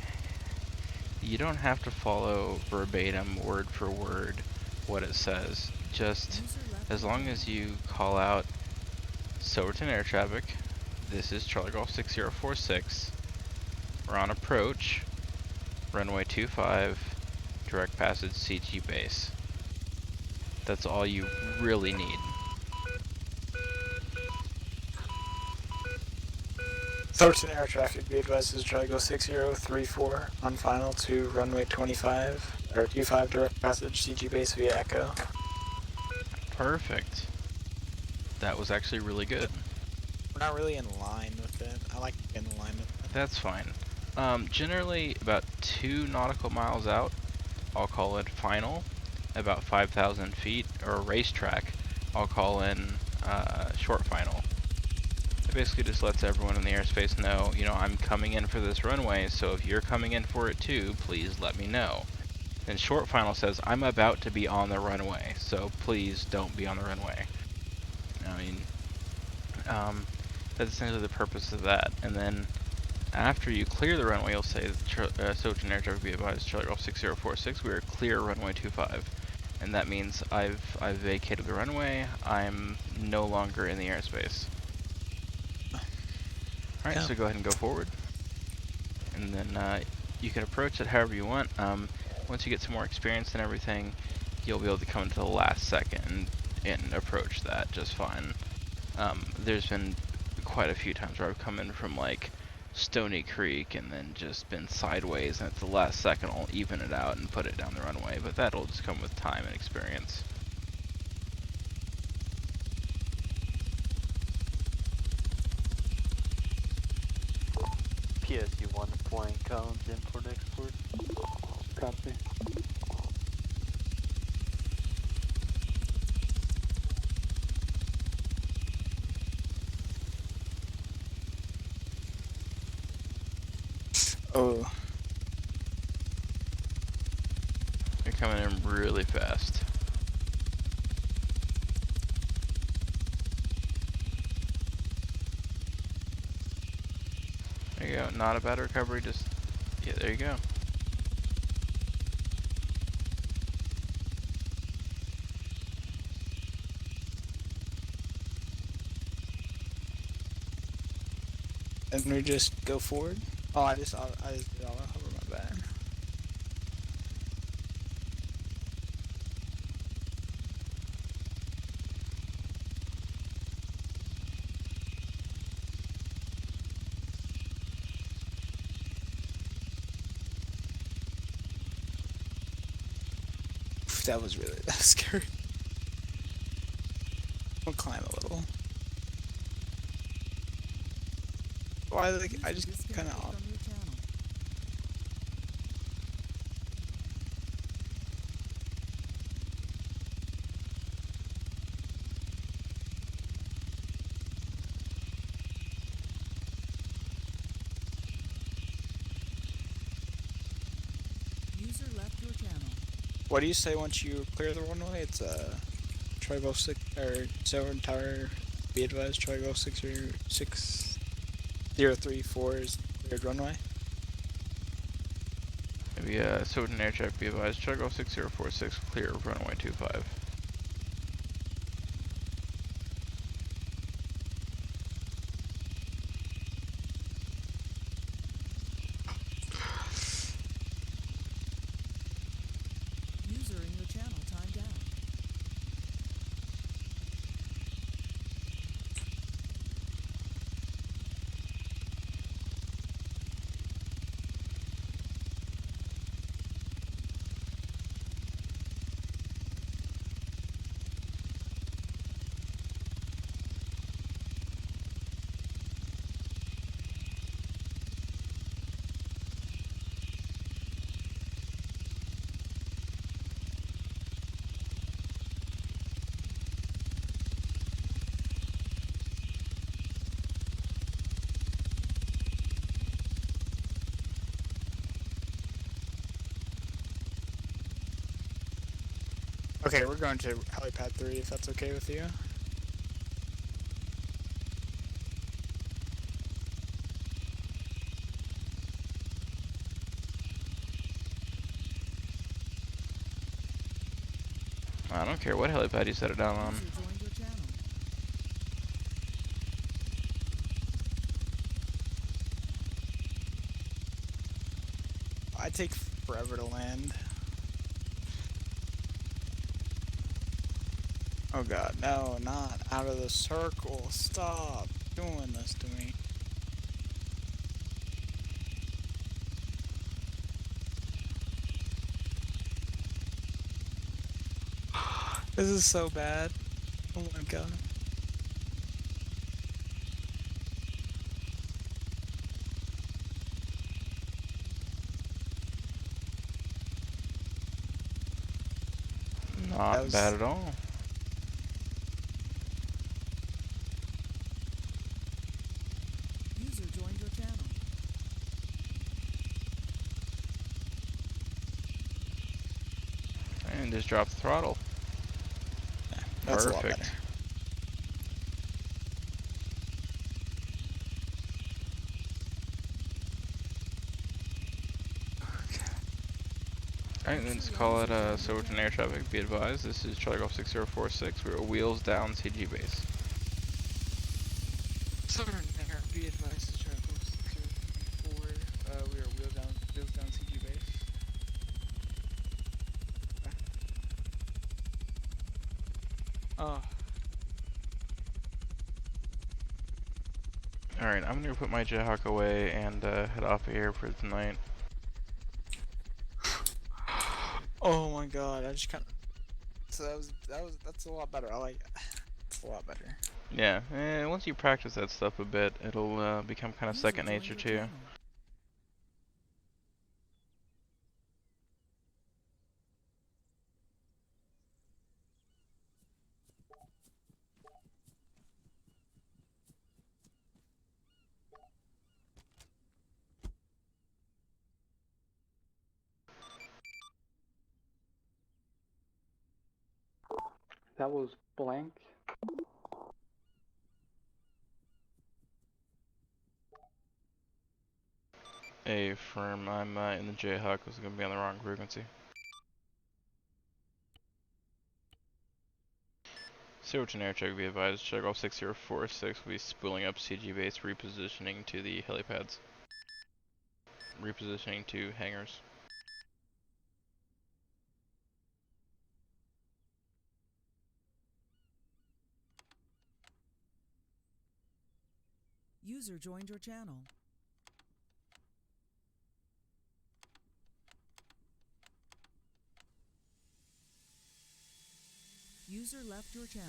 [SPEAKER 2] you don't have to follow verbatim, word for word, what it says. Just as long as you call out Silverton Air Traffic, this is Charlie Golf 6046, we're on approach, runway 25, direct passage CG base. That's all you really need.
[SPEAKER 12] Silverton Air Traffic, be advised, is Charlie Golf 6034 on final to runway 25, or 25 direct passage CG base via Echo.
[SPEAKER 2] Perfect. That was actually really good.
[SPEAKER 12] We're not really in line with it. I like to be in line with it.
[SPEAKER 2] That's fine. Generally, about 2 nautical miles out, I'll call it final. About 5,000 feet, or racetrack, I'll call in short final. It basically just lets everyone in the airspace know, you know, I'm coming in for this runway, so if you're coming in for it too, please let me know. Then short final says, I'm about to be on the runway, so please don't be on the runway. I mean, that's essentially the purpose of that. And then after you clear the runway, you'll say, Sojourn Air Traffic be advised, Charlie Golf 6046, we are clear runway 25. And that means I've vacated the runway, I'm no longer in the airspace. Alright,
[SPEAKER 12] Yeah.
[SPEAKER 2] so go ahead and go forward. And then you can approach it however you want. Once you get some more experience and everything, you'll be able to come to the last second and approach that just fine. There's been quite a few times where I've come in from like Stony Creek and then just been sideways, and at the last second I'll even it out and put it down the runway, but that'll just come with time and experience.
[SPEAKER 3] PSU-1 flying cones, import export. Copy.
[SPEAKER 12] Oh.
[SPEAKER 2] You're coming in really fast. There you go, not a bad recovery, just, yeah, there you go.
[SPEAKER 12] And we just go forward? Oh, I just did all over my bad. That was scary. We'll climb a little. Why? Like, I just kind of.
[SPEAKER 1] User left your channel.
[SPEAKER 12] What do you say once you clear the runway? It's Charlie Golf 6 or Silver Tower. Be advised, Charlie Golf 6034 is cleared runway.
[SPEAKER 2] Maybe Sojourn Air Traffic be advised, Charlie Golf 6046, clear runway 25.
[SPEAKER 1] User in your channel timed out.
[SPEAKER 12] Okay, we're going to helipad 3 if that's okay with you.
[SPEAKER 2] I don't care what helipad you set it down on.
[SPEAKER 1] User joined your channel.
[SPEAKER 12] I take forever to land. Oh god, no, not out of the circle. Stop doing this to me. This is so bad. Oh my god.
[SPEAKER 2] Not bad at all.
[SPEAKER 1] User joined your channel.
[SPEAKER 2] And just drop the throttle.
[SPEAKER 12] That's a lot
[SPEAKER 2] Perfect.
[SPEAKER 12] better.
[SPEAKER 2] Alright, let's call it Silverton Air Traffic. Be advised, this is Charlie Golf 6046. We're wheels down CG base.
[SPEAKER 4] Southern Air, be advised, is Charlie Golf 6034. We are wheels down CG base. Oh.
[SPEAKER 2] Alright, I'm gonna put my Jayhawk away and head off of here for tonight.
[SPEAKER 12] Oh my god, I just kind of. So that's a lot better. I like it. It's a lot better.
[SPEAKER 2] Yeah, once you practice that stuff a bit, it'll become kind of second nature to you.
[SPEAKER 5] That was blank.
[SPEAKER 2] Hey, firm, I'm in the Jayhawk, was gonna be on the wrong frequency. Silverton Air Check, be advised, Charlie Golf 6046 will be spooling up CG base, repositioning to the helipads. Repositioning to hangars.
[SPEAKER 1] User joined your channel. User left your channel.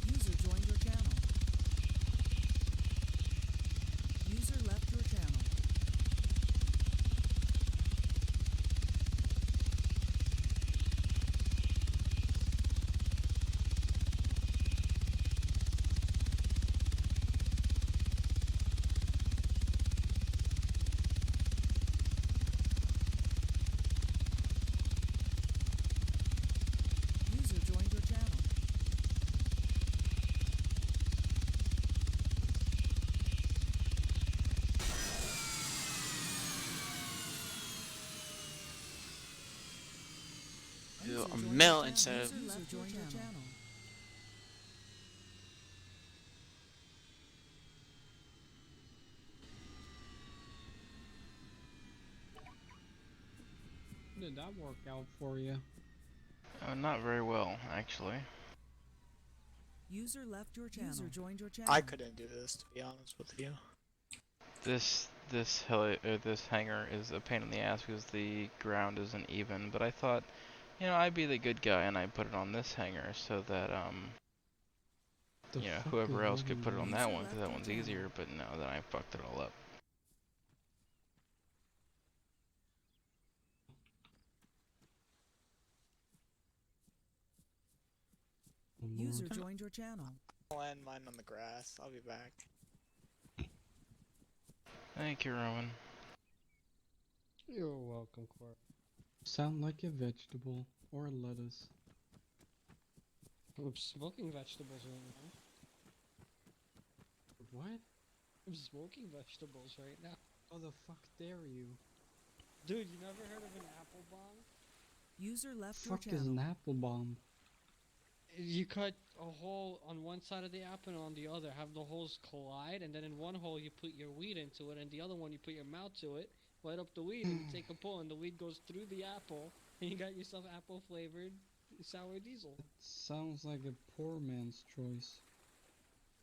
[SPEAKER 1] User joined your channel. User left your channel. User joined your channel.
[SPEAKER 4] Do a mill instead of.
[SPEAKER 1] User joined your channel.
[SPEAKER 9] How did that work out for you?
[SPEAKER 2] Not very well, actually.
[SPEAKER 1] User left your channel. User joined your channel.
[SPEAKER 12] I couldn't do this, to be honest with you.
[SPEAKER 2] This hangar is a pain in the ass because the ground isn't even, but I thought, you know, I'd be the good guy and I'd put it on this hangar so that, you know, whoever else could put it on that one because that one's easier, but no, then I fucked it all up.
[SPEAKER 1] User joined your channel.
[SPEAKER 12] I'll land mine on the grass. I'll be back.
[SPEAKER 2] Thank you, Roman.
[SPEAKER 9] You're welcome, Clark. Sound like a vegetable or a lettuce. I'm smoking vegetables right now. What? I'm smoking vegetables right now. How the fuck dare you? Dude, you never heard of an apple bomb?
[SPEAKER 1] User left your
[SPEAKER 9] Fuck
[SPEAKER 1] channel.
[SPEAKER 9] is an apple bomb? You cut a hole on one side of the apple and on the other, have the holes collide, and then in one hole you put your weed into it, and the other one you put your mouth to it, light up the weed, and you take a pull, and the weed goes through the apple, and you got yourself apple flavored sour diesel. It sounds like a poor man's choice.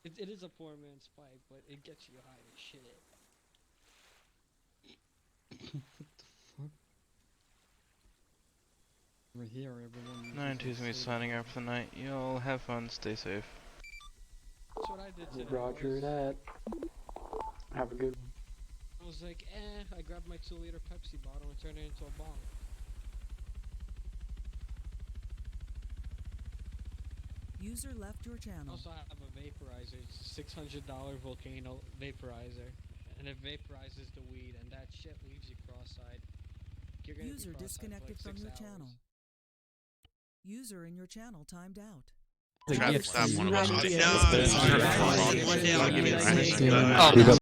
[SPEAKER 9] It is a poor man's pipe, but it gets you high as shit. What the fuck?
[SPEAKER 16] Over here, everyone.
[SPEAKER 2] 9-2's gonna be signing out for the night. Y'all have fun, stay safe.
[SPEAKER 16] That's what I did today.
[SPEAKER 5] Roger that. Have a good one.
[SPEAKER 16] I was like, I grabbed my 2-liter Pepsi bottle and turned it into a bong.
[SPEAKER 1] User left your channel.
[SPEAKER 16] Also, I have a vaporizer. It's a $600 volcano vaporizer. And it vaporizes the weed, and that shit leaves you cross-eyed. You're gonna
[SPEAKER 1] User
[SPEAKER 16] be cross-eyed
[SPEAKER 1] disconnected
[SPEAKER 16] for like
[SPEAKER 1] from
[SPEAKER 16] 6
[SPEAKER 1] your
[SPEAKER 16] hours.
[SPEAKER 1] channel. User in your channel timed out.
[SPEAKER 6] Traffic stop, one of us.